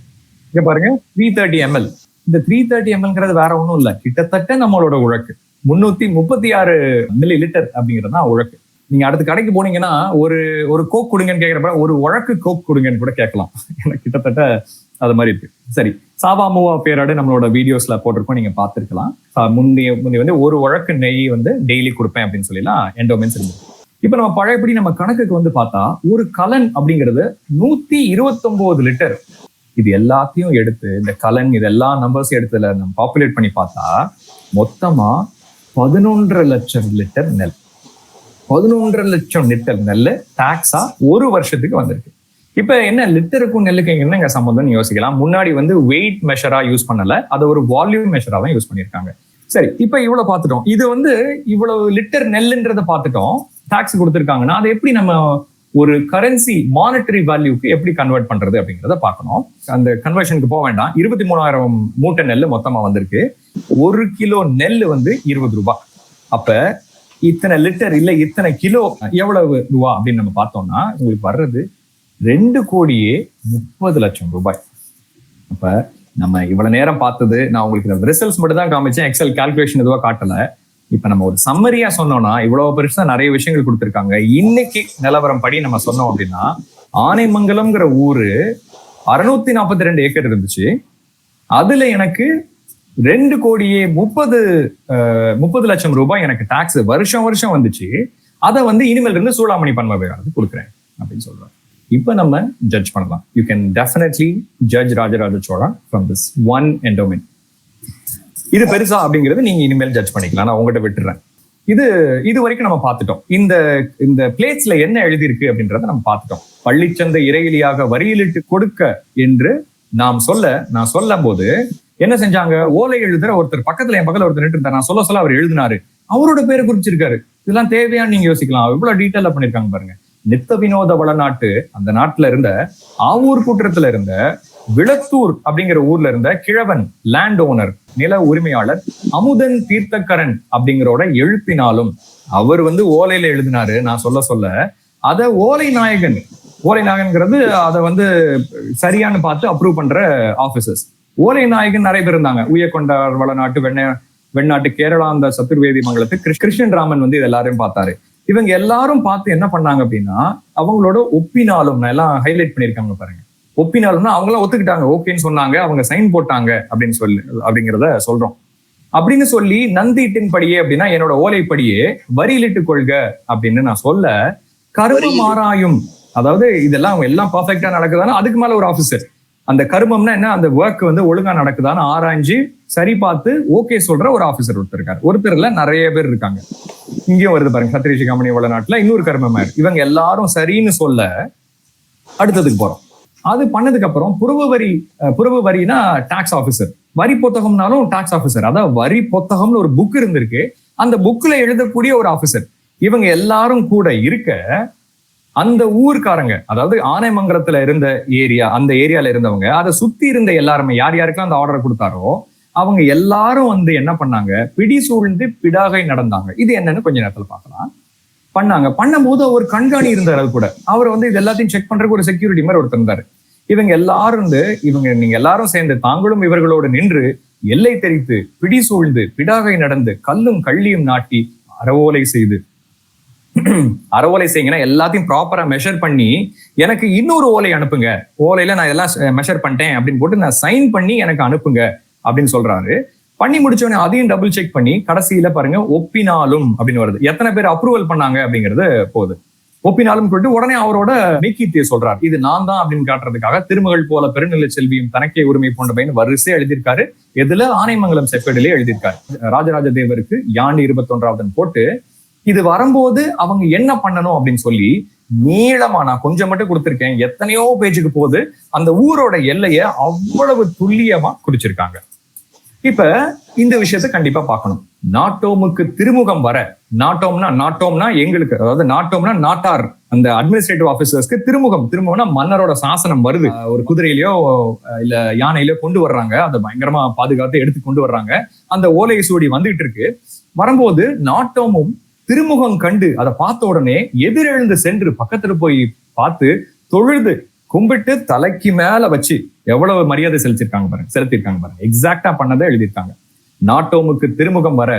இங்க பாருங்க, 330 ml. இந்த 330 mlங்கிறது வேற ஒண்ணும் இல்ல, கிட்டத்தட்ட நம்மளோட உழக்கு 336 மில்லி லிட்டர் அப்படிங்கிறது தான் உழக்கு. நீங்க அடுத்த கடைக்கு போனீங்கன்னா ஒரு கோக் கொடுங்கன்னு கேட்கிறப்ப ஒரு உழக்கு கோக் கொடுங்கன்னு கூட கேட்கலாம். கிட்டத்தட்ட அது மாதிரி இருக்கு. சரி, சாவா மூவா பேராடு நம்மளோட வீடியோஸ்ல போட்டிருக்கோம், நீங்க பார்த்திருக்கலாம். முந்தி வந்து ஒரு உழக்கு நெய் வந்து டெய்லி கொடுப்பேன் அப்படின்னு சொல்லலாம் எண்டோமென்ஸ் இருந்து. இப்ப நம்ம பழையபடி நம்ம கணக்குக்கு வந்து பார்த்தா ஒரு கலன் அப்படிங்கிறது 129 லிட்டர். இது எல்லாத்தையும் எடுத்து இந்த கலன் இதெல்லாம் நம்பர்ஸ் எடுத்துல நம்ம பாப்புலேட் பண்ணி பார்த்தா மொத்தமா 11.5 லட்சம் லிட்டர் நெல். 11.5 லட்சம் லிட்டர் நெல் டாக்ஸா ஒரு வருஷத்துக்கு வந்திருக்கு. இப்ப என்ன லிட்டருக்கும் நெல்லுக்கு என்னங்க சம்பந்தம்னு யோசிக்கலாம். முன்னாடி வந்து வெயிட் மெஷரா யூஸ் பண்ணல, அதை ஒரு வால்யூம் மெஷரா தான் யூஸ் பண்ணிருக்காங்க. சரி, இப்ப இவ்வளவு பார்த்துட்டோம். இது வந்து இவ்வளவு லிட்டர் நெல்லுன்றதை பார்த்துட்டோம். டாக்ஸ் கொடுத்துருக்காங்கன்னா அதை எப்படி நம்ம ஒரு கரன்சி மானிட்டரி வேல்யூக்கு எப்படி கன்வெர்ட் பண்றது அப்படிங்கிறத பார்க்கணும். அந்த கன்வர்ஷனுக்கு போக வேண்டாம். 23,000 மூட்டை நெல் மொத்தமா வந்திருக்கு. 1 கிலோ நெல் வந்து 20 ரூபாய். அப்ப இத்தனை லிட்டர் இல்ல இத்தனை கிலோ எவ்வளவு ரூபா அப்படின்னு நம்ம பார்த்தோம்னா உங்களுக்கு வர்றது 2,30,00,000 ரூபாய். அப்ப நம்ம இவ்வளவு நேரம் பார்த்தது நான் உங்களுக்கு ரிசல்ட்ஸ் மட்டும் தான் காமிச்சேன், எக்ஸல் கால்குலேஷன் எதுவா காட்டல. இப்ப நம்ம ஒரு சம்மரியா சொன்னோம்னா இவ்வளவு பெருசா நிறைய விஷயங்கள் கொடுத்திருக்காங்க. இன்னைக்கு நிலவரம் படி நம்ம சொன்னோம் அப்படின்னா ஆனைமங்கலம்ங்கிற ஊரு 642 ஏக்கர் இருந்துச்சு. அதுல எனக்கு 2,30,00,000 ரூபாய் எனக்கு டாக்ஸ் வருஷம் வருஷம் வந்துச்சு. அதை வந்து இனிமேல் இருந்து சூடாமணி பன்மவேகானது கொடுக்குறேன் அப்படின்னு சொல்றேன். இப்ப நம்ம ஜட்ஜ் பண்ணலாம். You can definitely judge Rajaraja Chola from this one endowment. இது பெருசா அப்படிங்கிறது நீங்க இனிமேல் ஜட்ஜ் பண்ணிக்கலாம், நான் உங்ககிட்ட விட்டுறேன். இது வரைக்கும் நம்ம பார்த்துட்டோம். இந்த பிளேட்ஸ்ல என்ன எழுதியிருக்கு அப்படின்றத நம்ம பார்த்துட்டோம். பள்ளிச்சந்தை இறையிலியாக வரியிலிட்டு கொடுக்க என்று நான் சொல்லும் போது என்ன செஞ்சாங்க, ஓலை எழுதுற ஒருத்தர் பக்கத்துல என் பக்கத்துல ஒருத்தர் நின்று இருந்தார். நான் சொல்ல அவர் எழுதினாரு, அவரோட பேரை குறிச்சிருக்காரு. இதெல்லாம் தேவையான்னு நீங்க யோசிக்கலாம். இவ்வளவு டீட்டெயிலா பண்ணிருக்காங்க பாருங்க. நித்த வினோத வளநாட்டு அந்த நாட்டுல இருந்த ஆவூர் கூட்டத்துல இருந்த விளத்தூர் அப்படிங்கிற ஊர்ல இருந்த கிழவன் லேண்ட் ஓனர் நில உரிமையாளர் அமுதன் தீர்த்தக்கரன் அப்படிங்கிறோட எழுப்பினாலும் அவர் வந்து ஓலையில எழுதினாரு. நான் சொல்ல அத ஓலை நாயகன்ங்கிறது அதை வந்து சரியானு பார்த்து அப்ரூவ் பண்ற ஆபீசர்ஸ். ஓலை நாயகன் நிறைய பேர் இருந்தாங்க. உயர்கொண்டார் வளநாட்டு வெண்ணாட்டு கேரளாந்த சத்துர்வேதி மங்கலத்து கிருஷ்ணன் ராமன் வந்து இது எல்லாரையும் பார்த்தாரு. இவங்க எல்லாரும் பார்த்து என்ன பண்ணாங்க அப்படின்னா அவங்களோட ஒப்பினாலும், நான் எல்லாம் ஹைலைட் பண்ணியிருக்காங்க பாருங்க. ஒப்பினாலும்னா அவங்களாம் ஒத்துக்கிட்டாங்க, ஓகேன்னு சொன்னாங்க, அவங்க சைன் போட்டாங்க அப்படிங்கிறத சொல்றோம். அப்படின்னு சொல்லி நந்திட்டின் படியே அப்படின்னா என்னோட ஓலைப்படியே வரியிலிட்டு கொள்க அப்படின்னு நான் சொல்ல கருமம் ஆராயும், அதாவது இதெல்லாம் அவங்க எல்லாம் பர்ஃபெக்டா நடக்குதானா அதுக்கு மேல ஒரு ஆபீசர் அந்த கருமம்னா என்ன, அந்த ஒர்க் வந்து ஒழுங்கா நடக்குதான்னு ஆராய்ஞ்சு சரி பார்த்து ஓகே சொல்ற ஒரு ஆபீசர் ஒருத்தர் இருக்காரு. ஒருத்தர்ல நிறைய பேர் இருக்காங்க. இங்கேயும் வருது பாருங்க, சத்திரிஷி கம்பெனி வளநாட்டுல இன்னொரு கருமமார். இவங்க எல்லாரும் சரின்னு சொல்ல அடுத்ததுக்கு போறோம். அது பண்ணதுக்கு அப்புறம் புறவு வரினா டாக்ஸ் ஆபீசர், வரி புத்தகம்னாலும் டாக்ஸ் ஆபீசர். அதாவது வரி புத்தகம்னு ஒரு புக் இருந்திருக்கு, அந்த புக்ல எழுதக்கூடிய ஒரு ஆபீசர். இவங்க எல்லாரும் கூட இருக்க அந்த ஊர்க்காரங்க, அதாவது ஆனைமங்கலத்துல இருந்த ஏரியா, அந்த ஏரியால இருந்தவங்க, அதை சுத்தி இருந்த எல்லாருமே யார் யாருக்கெல்லாம் அந்த ஆர்டர் கொடுத்தாரோ அவங்க எல்லாரும் வந்து என்ன பண்ணாங்க, பிடி சூழ்ந்து பிடாகை நடந்தாங்க. இது என்னன்னு கொஞ்ச நேரத்துல பார்க்கலாம். பண்ணும்போது ஒரு கண்காணி இருந்தார். அது கூட அவர் வந்து இது எல்லாத்தையும் செக் பண்றதுக்கு ஒரு செக்யூரிட்டி மாதிரி ஒருத்தர் இருந்தாரு. இவங்க எல்லாரும் நீங்க எல்லாரும் சேர்ந்து தாங்களும் இவர்களோடு நின்று எல்லை தெரித்து பிடி சூழ்ந்து பிடாகை நடந்து கல்லும் கள்ளியும் நாட்டி அறவோலை செய்யுங்கன்னா எல்லாத்தையும் ப்ராப்பரா மெஷர் பண்ணி எனக்கு இன்னொரு ஓலை அனுப்புங்க, ஓலையில நான் எல்லாம் மெஷர் பண்ணிட்டேன் அப்படின்னு போட்டு நான் சைன் பண்ணி எனக்கு அனுப்புங்க அப்படின்னு சொல்றாரு. பண்ணி முடிச்சோடனே அதையும் டபுள் செக் பண்ணி கடைசியில பாருங்க ஒப்பினாலும் அப்படின்னு வருது. எத்தனை பேர் அப்ரூவல் பண்ணாங்க அப்படிங்கிறது போகுது. ஒப்பினாலும் சொல்லிட்டு உடனே அவரோட மெய்கீர்த்தியை சொல்றாரு. இது நான் தான் அப்படின்னு காட்டுறதுக்காக திருமகள் போல பெருநிலை செல்வியும் தனக்கே உரிமை போன்ற பையன் வரிசையா எழுதியிருக்காரு. எதுல ஆனைமங்கலம் செப்பேடிலே எழுதியிருக்காரு. ராஜராஜ தேவருக்கு யாண்டு 21வது போட்டு இது வரும்போது அவங்க என்ன பண்ணணும் அப்படின்னு சொல்லி நீளமா நான் கொஞ்சம் மட்டும் கொடுத்திருக்கேன், எத்தனையோ பேஜுக்கு போகுது. அந்த ஊரோட எல்லைய அவ்வளவு துல்லியமா குறிச்சிருக்காங்க. இப்ப இந்த விஷயத்த கண்டிப்பா பார்க்கணும். நாட்டோமுக்கு திருமுகம் வர, நாட்டோம்னா எங்களுக்கு, அதாவது நாட்டோம்னா நாட்டார், அந்த அட்மினிஸ்ட்ரேட்டிவ் ஆபீசர்ஸ்க்கு திருமுகம்னா மன்னரோட சாசனம் வருது. ஒரு குதிரையிலயோ இல்ல யானையிலயோ கொண்டு வர்றாங்க, அதை பயங்கரமா பாதுகாத்து எடுத்து கொண்டு வர்றாங்க. அந்த ஓலை சூடி வந்துகிட்டு இருக்கு. வரும்போது நாட்டோமும் திருமுகம் கண்டு அதை பார்த்த உடனே எதிரெழுந்து சென்று பக்கத்துல போய் பார்த்து தொழுது கும்பிட்டு தலைக்கு மேல வச்சு எவ்வளவு மரியாதை செலுத்திருக்காங்க பாருங்க. எக்ஸாக்டா பண்ணதை எழுதியிருக்காங்க. நாட்டோமுக்கு திருமுகம் வர,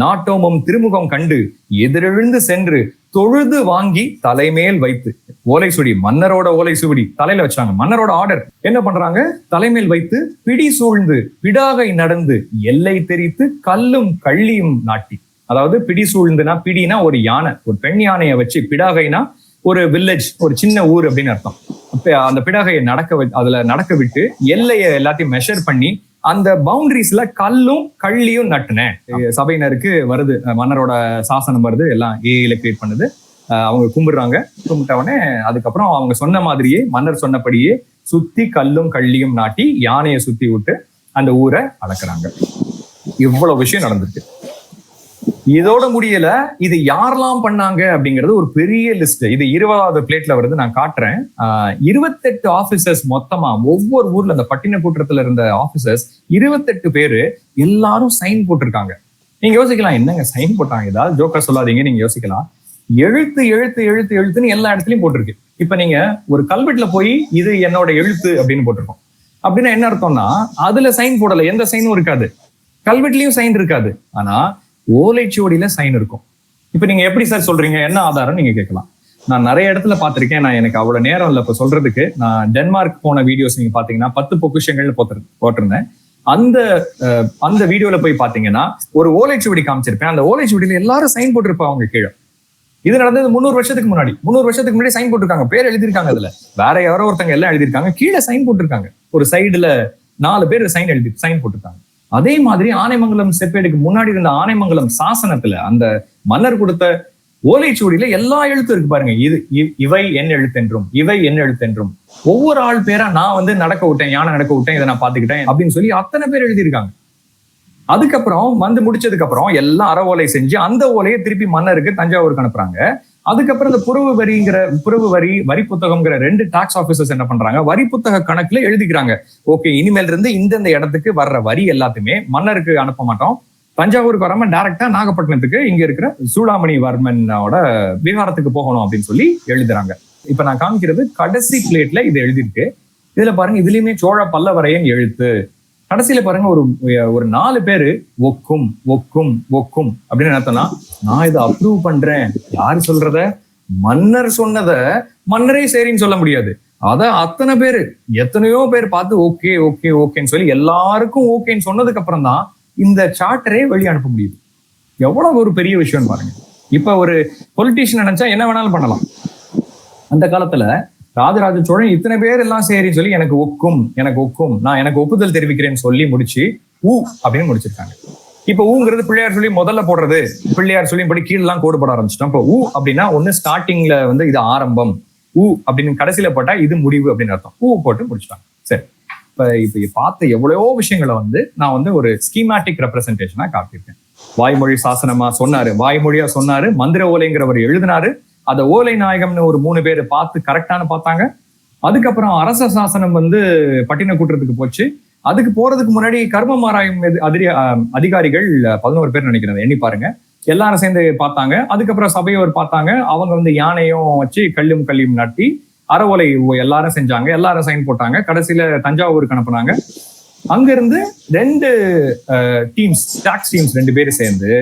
நாட்டோமும் திருமுகம் கண்டு எதிரெழுந்து சென்று தொழுது வாங்கி தலைமேல் வைத்து, ஓலை சுடி, மன்னரோட ஓலை சுடி தலையில வச்சாங்க. மன்னரோட ஆர்டர் என்ன பண்றாங்க, தலைமேல் வைத்து பிடி சூழ்ந்து பிடாகை நடந்து எல்லை தெரித்து கல்லும் கள்ளியும் நாட்டி. அதாவது பிடி சூழ்ந்துனா, பிடினா ஒரு யானை, ஒரு பெண் யானையை வச்சு, பிடாகைனா ஒரு வில்லேஜ், ஒரு சின்ன ஊர் அப்படின்னு அர்த்தம். அந்த பிடாகையை நடக்க விட்டு எல்லையை எல்லாத்தையும் மெஷர் பண்ணி அந்த பவுண்டரிஸ்ல கல்லும் கள்ளியும் நட்டுனேன். சபையினருக்கு வருது, மன்னரோட சாசனம் வருது, எல்லாம் ஏஐல கிரியேட் பண்ணுது. அவங்க கும்பிட்டவனே அதுக்கப்புறம் அவங்க சொன்ன மாதிரியே மன்னர் சொன்னபடியே சுத்தி கல்லும் கள்ளியும் நாட்டி யானையை சுத்தி விட்டு அந்த ஊரை அளக்குறாங்க. இவ்வளவு விஷயம் நடந்திருக்கு. இதோட முடியல, இது யாரெல்லாம் பண்ணாங்க அப்படிங்கிறது ஒரு பெரிய லிஸ்ட். இது 20வது பிளேட்ல வருது, நான் காட்டுறேன். 28 ஆபீசர்ஸ் மொத்தமா ஒவ்வொரு ஊர்ல, அந்த பட்டினக்கூற்றத்துல இருந்த ஆபீசர்ஸ் 28 பேரு எல்லாரும் சைன் போட்டிருக்காங்க. நீங்க யோசிக்கலாம், என்னங்க சைன் போட்டாங்க, ஏதாவது ஜோக்கா சொல்லாதீங்க நீங்க யோசிக்கலாம். எழுத்து எழுத்து எழுத்து எழுத்துன்னு எல்லா இடத்துலயும் போட்டிருக்கு. இப்ப நீங்க ஒரு கல்வெட்டுல போய் இது என்னோட எழுத்து அப்படின்னு போட்டிருக்கோம் அப்படின்னா என்ன அர்த்தம்னா, அதுல சைன் போடல, எந்த சைனும் இருக்காது, கல்வெட்டுலயும் சைன் இருக்காது, ஆனா ஓலைச்சுவடியில சைன் இருக்கும். இப்ப நீங்க எப்படி சார் சொல்றீங்க, என்ன ஆதாரம் நீங்க கேட்கலாம். நான் நிறைய இடத்துல பார்த்திருக்கேன். நான் எனக்கு அவ்வளவு நேரம் இல்லை இப்ப சொல்றதுக்கு. நான் டென்மார்க் போன வீடியோஸ் நீங்க பாத்தீங்கன்னா 10 பொக்கிஷங்கள்னு போட்டிருந்தேன். அந்த வீடியோல போய் பாத்தீங்கன்னா ஒரு ஓலைச்சுவடி காமிச்சிருப்பேன். அந்த ஓலைச்சுவடியில எல்லாரும் சைன் போட்டிருப்பாங்க கீழே. இது நடந்தது 300 வருஷத்துக்கு முன்னாடி சைன் போட்டிருக்காங்க, பேர் எழுதியிருக்காங்க. அதுல வேற யாரோ ஒருத்தங்க எல்லாம் எழுதியிருக்காங்க, கீழே சைன் போட்டிருக்காங்க. ஒரு சைடுல 4 பேர் சைன் போட்டிருக்காங்க. அதே மாதிரி ஆனைமங்கலம் செப்பேடுக்கு முன்னாடி இருந்த ஆனைமங்கலம் சாசனத்துல அந்த மன்னர் கொடுத்த ஓலைச்சுவடியில எல்லா எழுத்தும் இருக்கு பாருங்க. இவை என் எழுத்தென்றும், இவை என் எழுத்தென்றும், ஒவ்வொரு ஆள் பேரா நான் நடக்க விட்டேன், யானை நடக்க விட்டேன், இதை நான் பாத்துக்கிட்டேன் அப்படின்னு சொல்லி அத்தனை பேர் எழுதியிருக்காங்க. அதுக்கப்புறம் முடிச்சதுக்கு அப்புறம் எல்லாம் அற ஓலை செஞ்சு அந்த ஓலையை திருப்பி மன்னருக்கு தஞ்சாவூருக்கு அனுப்புறாங்க. அதுக்கப்புறம் இந்த புறவு வரி புத்தகம்ங்கிற 2 டாக்ஸ் ஆபீசர்ஸ் என்ன பண்றாங்க, வரி புத்தக கணக்குல எழுதிக்கிறாங்க. ஓகே, இனிமேல் இருந்து இந்த இடத்துக்கு வர்ற வரி எல்லாத்தையுமே மன்னருக்கு அனுப்ப மாட்டோம், தஞ்சாவூருக்கு வராம டைரக்டா நாகப்பட்டினத்துக்கு இங்க இருக்கிற சூளாமணி வர்மனோட விகாரத்துக்கு போகணும் அப்படின்னு சொல்லி எழுதுறாங்க. இப்ப நான் காமிக்கிறது கடைசி பிளேட்ல இது எழுதிருக்கு. இதுல பாருங்க, இதுலயுமே சோழ பல்லவரையன் எழுத்து. கடைசியில பாருங்க, ஒரு 4 பேரு ஒக்கும் ஒக்கும் ஒக்கும் அப்படின்னு நினைத்தோம்னா, நான் இதை அப்ரூவ் பண்றேன். யாரு சொல்றத? மன்னர் சொன்னத மன்னரே சரின்னு சொல்ல முடியாது. அத அத்தனை பேரு, எத்தனையோ பேர் பார்த்து ஓகே ஓகே ஓகேன்னு சொல்லி எல்லாருக்கும் ஓகேன்னு சொன்னதுக்கு அப்புறம் தான் இந்த சார்ட்டரே வெளியே அனுப்ப முடியுது. எவ்வளவு ஒரு பெரிய விஷயம் பாருங்க. இப்ப ஒரு பொலிட்டீஷியன் நினைச்சா என்ன வேணாலும் பண்ணலாம். அந்த காலத்துல ராஜராஜ சோழன் இத்தனை பேர் எல்லாம் சரி சொல்லி எனக்கு ஒக்கும், நான் எனக்கு ஒப்புதல் தெரிவிக்கிறேன்னு சொல்லி முடிச்சு அப்படின்னு முடிச்சிருக்காங்க. இப்ப ஊங்கிறது பிள்ளையார் சொல்லி முதல்ல போடுறது, பிள்ளையார் சொல்லி படி கீழெல்லாம் கோடு போட ஆரம்பிச்சிட்டோம். இப்போ அப்படின்னா ஒண்ணு ஸ்டார்டிங்ல இது ஆரம்பம், அப்படின்னு கடைசியில போட்டா இது முடிவு அப்படின்னு அர்த்தம். போட்டு முடிச்சிட்டாங்க. சரி, இப்ப பார்த்த எவ்வளவோ விஷயங்களை நான் ஒரு ஸ்கீமேட்டிக் ரெப்ரசன்டேஷனா காட்டியிருக்கேன். வாய்மொழி சாசனமா சொன்னாரு, வாய்மொழியா சொன்னாரு, மந்திர ஓலைங்கிறவர் எழுதினாரு. அதை ஓலை நாயகம்னு ஒரு 3 பேர் பார்த்து கரெக்டான பார்த்தாங்க. அதுக்கப்புறம் அரச சாசனம் பட்டினக்கூற்றத்துக்கு போச்சு. அதுக்கு போறதுக்கு முன்னாடி கர்மம் ஆராயும் அதிகாரிகள் 11 பேர் நினைக்கிறேன், எண்ணி பாருங்க, எல்லாரும் சேர்ந்து பார்த்தாங்க. அதுக்கப்புறம் சபையோர் பார்த்தாங்க. அவங்க யானையும் வச்சு கல்லியும் நாட்டி அறவோலை எல்லாரும் செஞ்சாங்க, எல்லாரும் சைன் போட்டாங்க. கடைசியில தஞ்சாவூருக்கு அனுப்புனாங்க. அங்கிருந்து 2 டீம்ஸ், டாக்ஸ் டீம்ஸ் 2 பேர் சேர்ந்து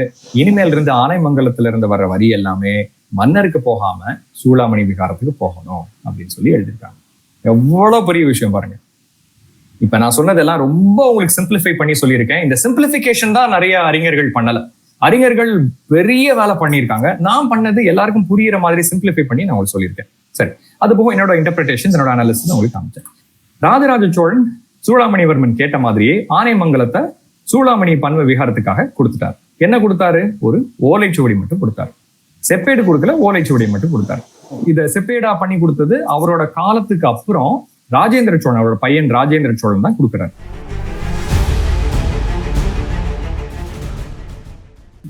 இனிமேல் இருந்து ஆனைமங்கலத்துல இருந்து வர்ற வரி எல்லாமே மன்னருக்கு போகாம சூளாமணி விகாரத்துக்கு போகணும் அப்படின்னு சொல்லி எழுதியிருக்காங்க. எவ்வளவு பெரிய விஷயம் பாருங்க. இப்ப நான் சொன்னதெல்லாம் ரொம்ப உங்களுக்கு சிம்பிளிஃபை பண்ணி சொல்லியிருக்கேன். இந்த சிம்பிளிஃபிகேஷன் தான் நிறைய அறிஞர்கள் பண்ணல. அறிஞர்கள் பெரிய வேலை பண்ணியிருக்காங்க. நான் பண்ணது எல்லாருக்கும் புரியுற மாதிரி சிம்பிளிஃபை பண்ணி நான் உங்களுக்கு சொல்லியிருக்கேன். சரி, அது போக என்னோட இன்டர்பிரிட்டேஷன், என்னோட அனாலிசிஸ் உங்களுக்கு காமிச்சேன். ராஜராஜ சோழன் சூளாமணிவர்மன் கேட்ட மாதிரியே ஆனைமங்கலத்தை சூளாமணி பன்ம விகாரத்துக்காக கொடுத்துட்டாரு. என்ன கொடுத்தாரு? ஒரு ஓலைச்சுவடி மட்டும் கொடுத்தாரு. செப்பேடு கொடுக்கல, ஓலைச்சுவடி மட்டும் கொடுத்தாரு. இத செப்பேடா பண்ணி கொடுத்தது அவரோட காலத்துக்கு அப்புறம் ராஜேந்திர சோழன், அவரோட பையன் ராஜேந்திர சோழன் தான் கொடுக்கிறார்.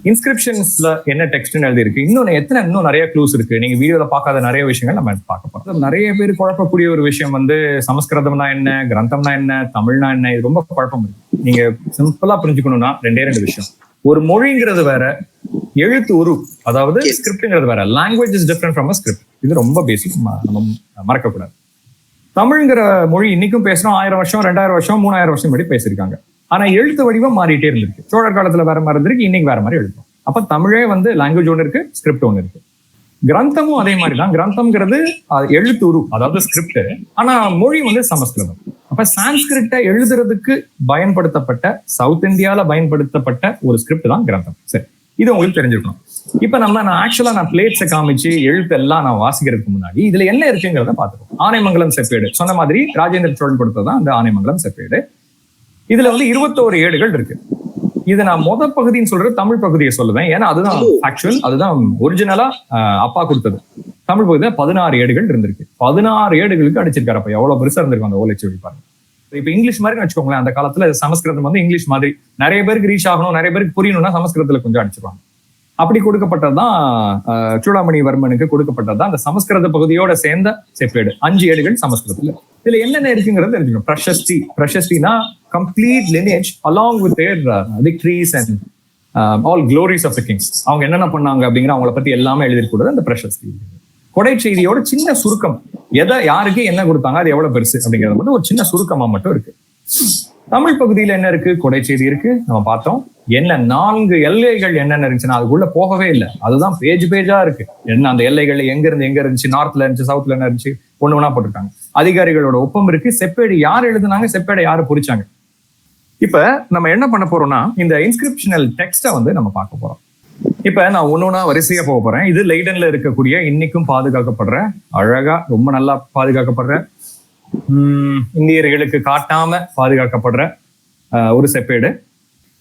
இன்ஸ்கிரிப்ஷன்ஸ்ல என்ன டெக்ஸ்ட் எழுதி இருக்கு, இன்னும் நிறைய க்ளூஸ் இருக்கு. நீங்க வீடியோல பார்க்காத நிறைய விஷயங்கள் நம்ம பார்க்க போறோம். நிறைய பேர் குழப்பக்கூடிய ஒரு விஷயம் சமஸ்கிருதம்னா என்ன, கிரந்தம்னா என்ன, தமிழ்னா என்ன, இது ரொம்ப குழப்பம் இருக்கு. நீங்க சிம்பிளா புரிஞ்சுக்கணும்னா 2 விஷயம். ஒரு மொழிங்கிறது வேற, எழுத்து உரு, அதாவது ஸ்கிரிப்ட்ங்கிறது வேற. Language is different from a script. இது ரொம்ப பேசிக், நம்ம மறக்கக்கூடாது. தமிழ்ங்கிற மொழி இன்னைக்கும் பேசுறோம். 1000 வருஷம், 2000 வருஷம், 3000 வருஷம் முன்னாடி பேசியிருக்காங்க. ஆனா எழுத்து வடிவம் மாறிட்டே இருந்திருக்கு. சோழர் காலத்துல வேற மாதிரி இருந்திருக்கு, இன்னைக்கு வேற மாதிரி எழுதும். அப்ப தமிழே லாங்குவேஜ் ஒன்று இருக்கு, ஸ்கிரிப்ட் ஒன்று இருக்கு. கிரந்தமும் அதே மாதிரிதான். கிரந்தம்ங்கிறது எழுத்து உரு, அதாவது ஸ்கிரிப்ட். ஆனா மொழி சமஸ்கிருதம். அப்ப சான்ஸ்கிரிட்டை எழுதுறதுக்கு பயன்படுத்தப்பட்ட, சவுத் இந்தியால பயன்படுத்தப்பட்ட ஒரு ஸ்கிரிப்ட் தான் கிரந்தம். சரி, இது உங்களுக்கு தெரிஞ்சிருக்கணும். இப்ப நான் பிளேட்ஸை காமிச்சு எழுத்து எல்லாம் நான் வாசிக்கிறதுக்கு முன்னாடி இதுல என்ன இருக்குங்கிறத பாத்துக்கோம். ஆனைமங்கலம் செப்பேடு சொன்ன மாதிரி ராஜேந்திர சோழன் கொடுத்ததான் அந்த ஆனைமங்கலம் செப்பேடு. இதுல 21 ஏடுகள் இருக்கு. இதை நான் பகுதின்னு சொல்றது தமிழ் பகுதியை சொல்லுவேன். ஏன்னா அதுதான் ஆக்சுவல், அதுதான் ஒரிஜினலா அப்பா கொடுத்தது. தமிழ் பகுதியில 16 ஏடுகள் இருந்திருக்கு. 16 ஏடுகளுக்கு அடிச்சிருக்காரு. அப்ப எவ்வளவு பெருசா இருந்திருக்கும் அந்த ஓலைச்சுவடி பாருங்க. இப்ப இங்கிலீஷ் மாதிரி வச்சுக்கோங்களேன். அந்த காலத்துல சமஸ்கிருதம் வந்து இங்கிலீஷ் மாதிரி நிறைய பேருக்கு ரீச் ஆகணும், நிறைய பேருக்கு புரியணும்னா சமஸ்கிருதத்துல கொஞ்சம் அடிச்சிருவாங்க. அப்படி கொடுக்கப்பட்டதுதான் சூடாமணி வர்மனுக்கு கொடுக்கப்பட்டதுதான் அந்த சமஸ்கிருத பகுதியோட சேர்ந்த செப்பேடு. 5 ஏடுகள் சமஸ்கிருதத்துல. இதுல என்னென்ன இருக்குங்கிறது தெரிஞ்சுக்கணும். பிரசஸ்தினா complete lineage along with their victories and all glories of the kings. அவங்க என்னென்ன பண்ணாங்க அப்படிங்கிற அவங்கள பத்தி எல்லாமே எழுதிருக்கூடாது அந்த பிரசஸ்தி. கொடை செய்தியோட சின்ன சுருக்கம், எதை யாருக்கு என்ன கொடுத்தாங்க, அது எவ்வளவு பெருசு அப்படிங்கிறது மட்டும் ஒரு சின்ன சுருக்கமா மட்டும் இருக்கு. தமிழ் பகுதியில என்ன இருக்கு? கொடை செய்தி இருக்கு, நம்ம பார்த்தோம். என்ன 4 எல்லைகள் என்னென்ன இருந்துச்சுன்னா அதுக்குள்ள போகவே இல்லை. அதுதான் பேஜா இருக்கு. என்ன அந்த எல்லைகள் எங்க இருந்துச்சு, நார்த்ல இருந்துச்சு, சவுத்ல என்ன இருந்துச்சு, ஒண்ணு போட்டிருக்காங்க. அதிகாரிகளோட ஒப்பம் இருக்கு. செப்பேடு யார் எழுதுனாங்க, செப்பேடை யாரு பொறிச்சாங்க. இப்ப நம்ம என்ன பண்ண போறோம்னா இந்த இன்ஸ்கிரிப்ஷனல் டெக்ஸ்ட வந்து நம்ம பார்க்க போறோம். இப்ப நான் ஒன்னொன்னா வரிசையா போக போறேன். இது லெய்டன்ல இருக்கக்கூடிய இன்னைக்கும் பாதுகாக்கப்படுற, அழகா ரொம்ப நல்லா பாதுகாக்கப்படுற, இந்தியர்களுக்கு காட்டாம பாதுகாக்கப்படுற ஒரு செப்பேடு.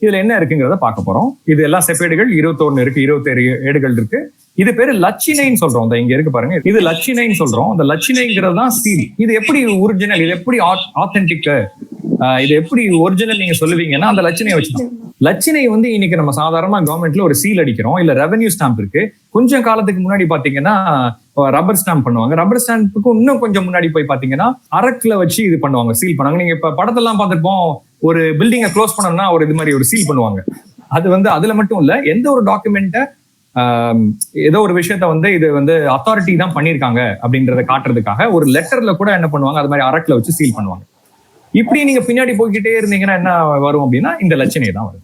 இதுல என்ன இருக்குங்கிறத பார்க்க போறோம். இது எல்லா செப்பேடுகள் 21 இருக்கு, 27 ஏடுகள் இருக்கு. இது பேரு லட்சினைன்னு சொல்றோம். இங்க இருக்கு பாருங்க, இது லட்சினைன்னு சொல்றோம். அந்த லட்சினைங்கிறது தான் சீல். இது எப்படி ஒரிஜினல், இது எப்படி ஆத்தென்டிக், இது எப்படி ஒரிஜினல் நீங்க சொல்லுவீங்கன்னா அந்த லட்சணையை வச்சுதான். லட்சணை வந்து இன்னைக்கு நம்ம சாதாரணமா கவர்மெண்ட்ல ஒரு சீல் அடிக்கிறோம், இல்ல ரெவென்யூ ஸ்டாம்ப் இருக்கு. கொஞ்சம் காலத்துக்கு முன்னாடி பாத்தீங்கன்னா ரப்பர் ஸ்டாம்ப் பண்ணுவாங்க. ரப்பர் ஸ்டாம்புக்கு இன்னும் கொஞ்சம் முன்னாடி போய் பாத்தீங்கன்னா அரக்குல வச்சு இது பண்ணுவாங்க, சீல் பண்ணுவாங்க. நீங்க இப்ப படத்தெல்லாம் பார்த்திருப்போம், ஒரு பில்டிங்கை க்ளோஸ் பண்ணணும்னா ஒரு இது மாதிரி ஒரு சீல் பண்ணுவாங்க. அது வந்து அதுல மட்டும் இல்ல, எந்த ஒரு டாக்குமெண்ட்டை ஏதோ ஒரு விஷயத்த வந்து இது வந்து அத்தாரிட்டி தான் பண்ணியிருக்காங்க அப்படின்றத காட்டுறதுக்காக ஒரு லெட்டர்ல கூட என்ன பண்ணுவாங்க, அது மாதிரி அரக்குல வச்சு சீல் பண்ணுவாங்க. இப்படி நீங்க பின்னாடி போய்கிட்டே இருந்தீங்கன்னா என்ன வரும் அப்படின்னா இந்த லட்சணை தான் வரும்.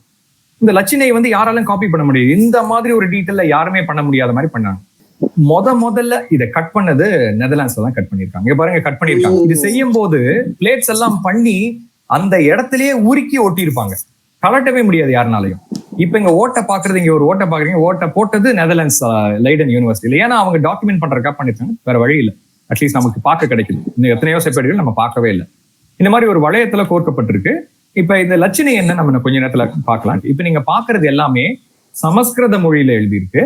இந்த லட்சணை வந்து யாராலும் காப்பி பண்ண முடியாது. இந்த மாதிரி ஒரு டீட்டெயில யாருமே பண்ண முடியாத மாதிரி பண்ணாங்க. முதல்ல இதை கட் பண்ணது நெதர்லாண்ட்ஸ்ல தான் கட் பண்ணிருக்காங்க. இங்க பாருங்க, கட் பண்ணிருக்காங்க. இது செய்யும் போது பிளேட்ஸ் எல்லாம் பண்ணி அந்த இடத்திலேயே உருக்கி ஒட்டியிருப்பாங்க, கலட்டவே முடியாது யாருனாலையும். இப்ப இங்க ஓட்டை பாக்குறது, இங்க ஒரு ஓட்டை பாக்குறீங்க, ஓட்டை போட்டது நெதர்லாண்ட்ஸ் லைடன் யூனிவர்சிட்டியில. ஏன்னா அவங்க டாக்குமெண்ட் பண்றதுக்காக பண்ணிருக்காங்க, வேற வழி இல்லை. அட்லீஸ்ட் நமக்கு பார்க்க கிடைக்குது. இன்னும் எத்தனையோ செப்பேடுகள் நம்ம பார்க்கவே இல்லை. இந்த மாதிரி ஒரு வளையத்துல கோர்க்கப்பட்டிருக்கு. இப்ப இந்த லட்சணை என்ன நம்ம கொஞ்ச நேரத்துல பார்க்கலாம். இப்ப நீங்க பாக்குறது எல்லாமே சமஸ்கிருத மொழியில எழுதியிருக்கு,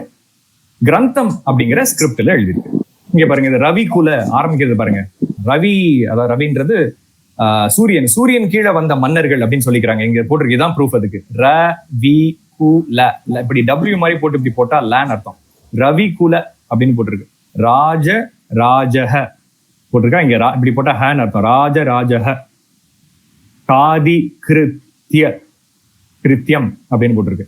கிரந்தம் அப்படிங்கிற ஸ்கிரிப்ட்ல எழுதியிருக்கு. இங்க பாருங்க, இது ரவி குல ஆரம்பிக்கிறது பாருங்க. ரவி, அதாவது ரவின்றது சூரியன் கீழே வந்த மன்னர்கள் அப்படின்னு சொல்லிக்கிறாங்க. இங்க போட்டிருக்கு, இதான் ப்ரூஃப் அதுக்கு. ர வி கு ல, இப்படி டபிள்யூ மாதிரி போட்டு இப்படி போட்டா லேன் அர்த்தம். ரவி குல அப்படின்னு போட்டிருக்கு. ராஜ ராஜஹ போட்டிருக்கா, இங்க இப்படி போட்டா ஹேன் அர்த்தம். ராஜ ராஜஹ காதி கிருத்தியம் அப்படின்னு போட்டிருக்கு.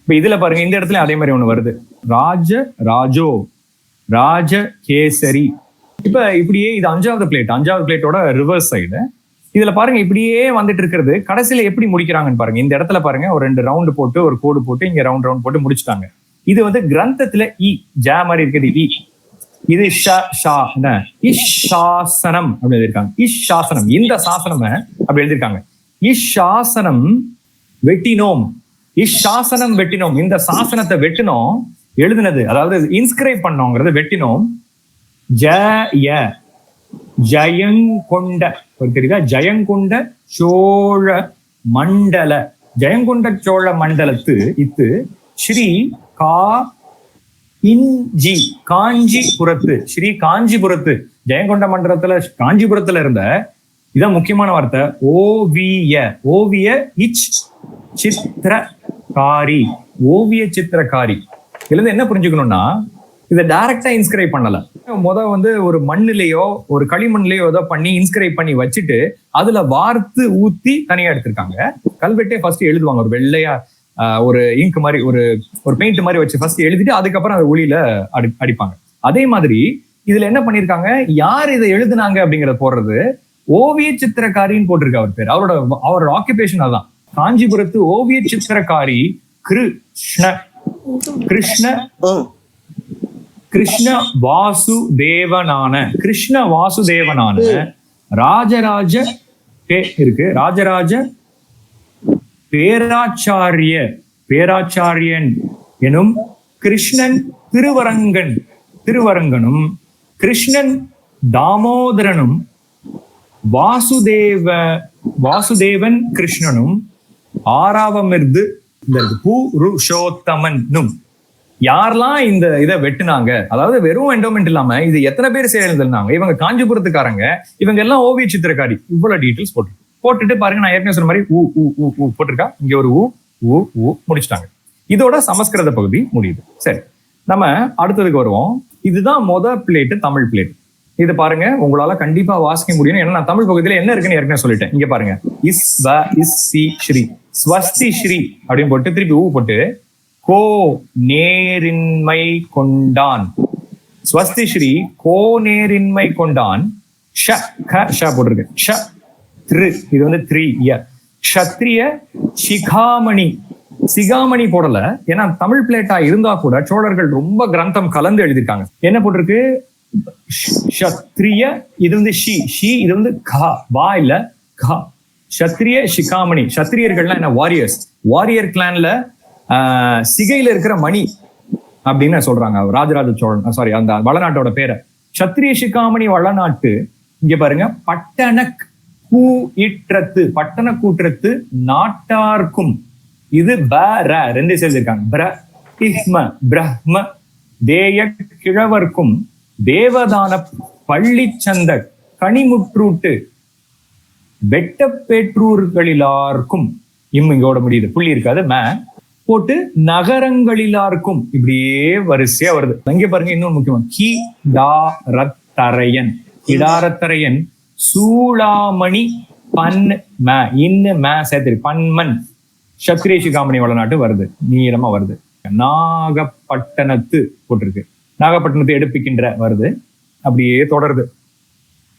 இப்ப இதுல பாருங்க, இந்த இடத்துல அதே மாதிரி ஒண்ணு வருது. ராஜ ராஜோ ராஜ கேசரி. இப்ப இப்படியே இது 5வது பிளேட்டோட ரிவர்ஸ் சைடு. இதுல பாருங்க, இப்படியே வந்துட்டு இருக்கிறது. கடைசியில எப்படி முடிக்கிறாங்கன்னு பாருங்க. இந்த இடத்துல பாருங்க, ஒரு 2 ரவுண்டு போட்டு, ஒரு கோடு போட்டு, இங்க ரவுண்ட் போட்டு முடிச்சுட்டாங்க. இது வந்து கிரந்தத்துல ஜ மாதிரி இருக்குது. இது இஷாசனம் அப்படி எழுதியிருக்காங்க. இஷாசனம், இந்த சாசனம் அப்படி எழுதியிருக்காங்க. இஷாசனம் வெட்டினோம், இஷாசனம் வெட்டினோம், இந்த சாசனத்தை வெட்டினோம், எழுதுனது, அதாவது இன்ஸ்கிரைப் பண்ணோங்கிறது வெட்டினோம். ஜயங்கொண்ட தெரியுதா, ஜயங்கொண்ட சோழ மண்டல, ஜயங்கொண்ட சோழ மண்டலத்து இத்து ஸ்ரீ காஞ்சிபுரத்து, ஸ்ரீ காஞ்சிபுரத்து, ஜெயங்கொண்ட மண்டலத்துல காஞ்சிபுரத்துல இருந்த, இதான் முக்கியமான வார்த்தை, ஓவிய சித்திரகாரி, ஓவிய சித்திரகாரி. இதுல இருந்து என்ன புரிஞ்சுக்கணும்னா, இதை டைரக்டா இன்ஸ்கிரைப் பண்ணல. வந்து ஒரு மண்ணிலேயோ ஒரு களிமண்ணிலேயோ ஏதோ பண்ணி இன்ஸ்கிரைப் பண்ணி வச்சுட்டு அதுல வார்த்து ஊத்தி தனியா எடுத்திருக்காங்க. கல்வெட்டே ஃபர்ஸ்ட் எழுதுவாங்க, ஒரு வெள்ளையா ஒரு இங்க் மாதிரி, ஒரு பெயிண்ட் மாதிரி வச்சு ஃபர்ஸ்ட் எழுதிட்டு அதுக்கப்புறம் அதை ஒளியில அடிப்பாங்க. அதே மாதிரி இதுல என்ன பண்ணிருக்காங்க, யார் இதை எழுதுனாங்க அப்படிங்கறத போடுறது, ஓவிய சித்திரக்காரின்னு போட்டிருக்கு அவர் பேர். அவரோட ஆக்குபேஷன் அதான். காஞ்சிபுரத்து ஓவிய சித்திரக்காரி கிருஷ்ண வாசுதேவனான ராஜராஜ இருக்கு, ராஜராஜ பேராச்சாரியன் எனும் கிருஷ்ணன் திருவரங்கனும் கிருஷ்ணன் தாமோதரனும் வாசுதேவன் கிருஷ்ணனும் ஆறாவமிர்து இந்த புருஷோத்தமனும். யாரெல்லாம் இந்த இதை வெட்டுனாங்க, அதாவது வெறும் எண்டோமெண்ட் இல்லாம இது எத்தனை பேர் சேர்ந்தாங்க, இவங்க காஞ்சிபுரத்துக்காரங்க, இவங்க எல்லாம் ஓவிய சித்திரக்காரி, இவ்வளவு டீட்டெயில்ஸ் போட்டுட்டு பாருங்க. நான் ஏற்கனவே சொன்ன மாதிரி ஊ போட்டிருக்கா, இங்க ஒரு ஊ முடிச்சிட்டாங்க. இதோட சமஸ்கிருத பகுதி முடியுது. சரி, நம்ம அடுத்ததுக்கு வருவோம். இதுதான் பிளேட், தமிழ் பிளேட். இது பாருங்க, உங்களால கண்டிப்பா வாசிக்க முடியும். ஏன்னா நான் தமிழ் பகுதியில என்ன இருக்குன்னு ஏற்கனவே சொல்லிட்டேன். இங்க பாருங்க, இஸ் வ இஸ் சி ஸ்ரீ, ஸ்வஸ்தி ஸ்ரீ அப்படின்னு போட்டு திருப்பி ஊ போட்டு கோ நேரின்மை கொண்டான், ஸ்வஸ்தி ஸ்ரீ கோ நேரின்மை கொண்டான். ஷ க ஷ போட்டிருக்கு, ஷ த்ரு, இது வந்து த்ரீ ய. க்ஷத்ரிய சிகாமணி, சிகாமணி போடல. ஏன்னா தமிழ் பிளேட்டா இருந்தா கூட சோழர்கள் ரொம்ப கிரந்தம் கலந்து எழுதிருக்காங்க. என்ன போட்டிருக்கு, ஷத்ரிய, இது வந்து ஷி, இது வந்து கா, வா இல்ல கா. ஷத்ரிய சிகாமணி, சத்திரியர்கள்லாம் என்ன, வாரியர்ஸ். வாரியர் கிளான்ல சிகையில இருக்கிற மணி அப்படின்னு சொல்றாங்க ராஜராஜ சோழன், சாரி அந்த வளநாட்டோட பேரை. சத்திரிய சிகாமணி வளநாட்டு. இங்க பாருங்க, பட்டணக் கூற்றத்து, பட்டண கூற்றத்து நாட்டார்க்கும். இது ரெண்டு சேர்ந்திருக்காங்க. பிரஹ்ம தேய கிழவர்க்கும் தேவதான பள்ளி சந்த கனிமுற்றூட்டு வெட்டப்பேற்றூர்களிலார்க்கும். இங்கோட முடியுது, புள்ளி இருக்காது, போட்டு நகரங்களிலார்க்கும். இப்படியே வரிசையா வருது. அங்கே பாருங்க, இன்னொரு முக்கியமா கிடாரத்தரையன், கிடாரத்தரையன் சூளாமணி பன் இன்னு சேர்த்து பன்மன். சத்திரிய சிகாமணி வளநாட்டு வருது, நீளமா வருது. நாகப்பட்டினத்து போட்டிருக்கு, நாகப்பட்டினத்தை எடுப்பிக்கின்ற வருது. அப்படியே தொடருது.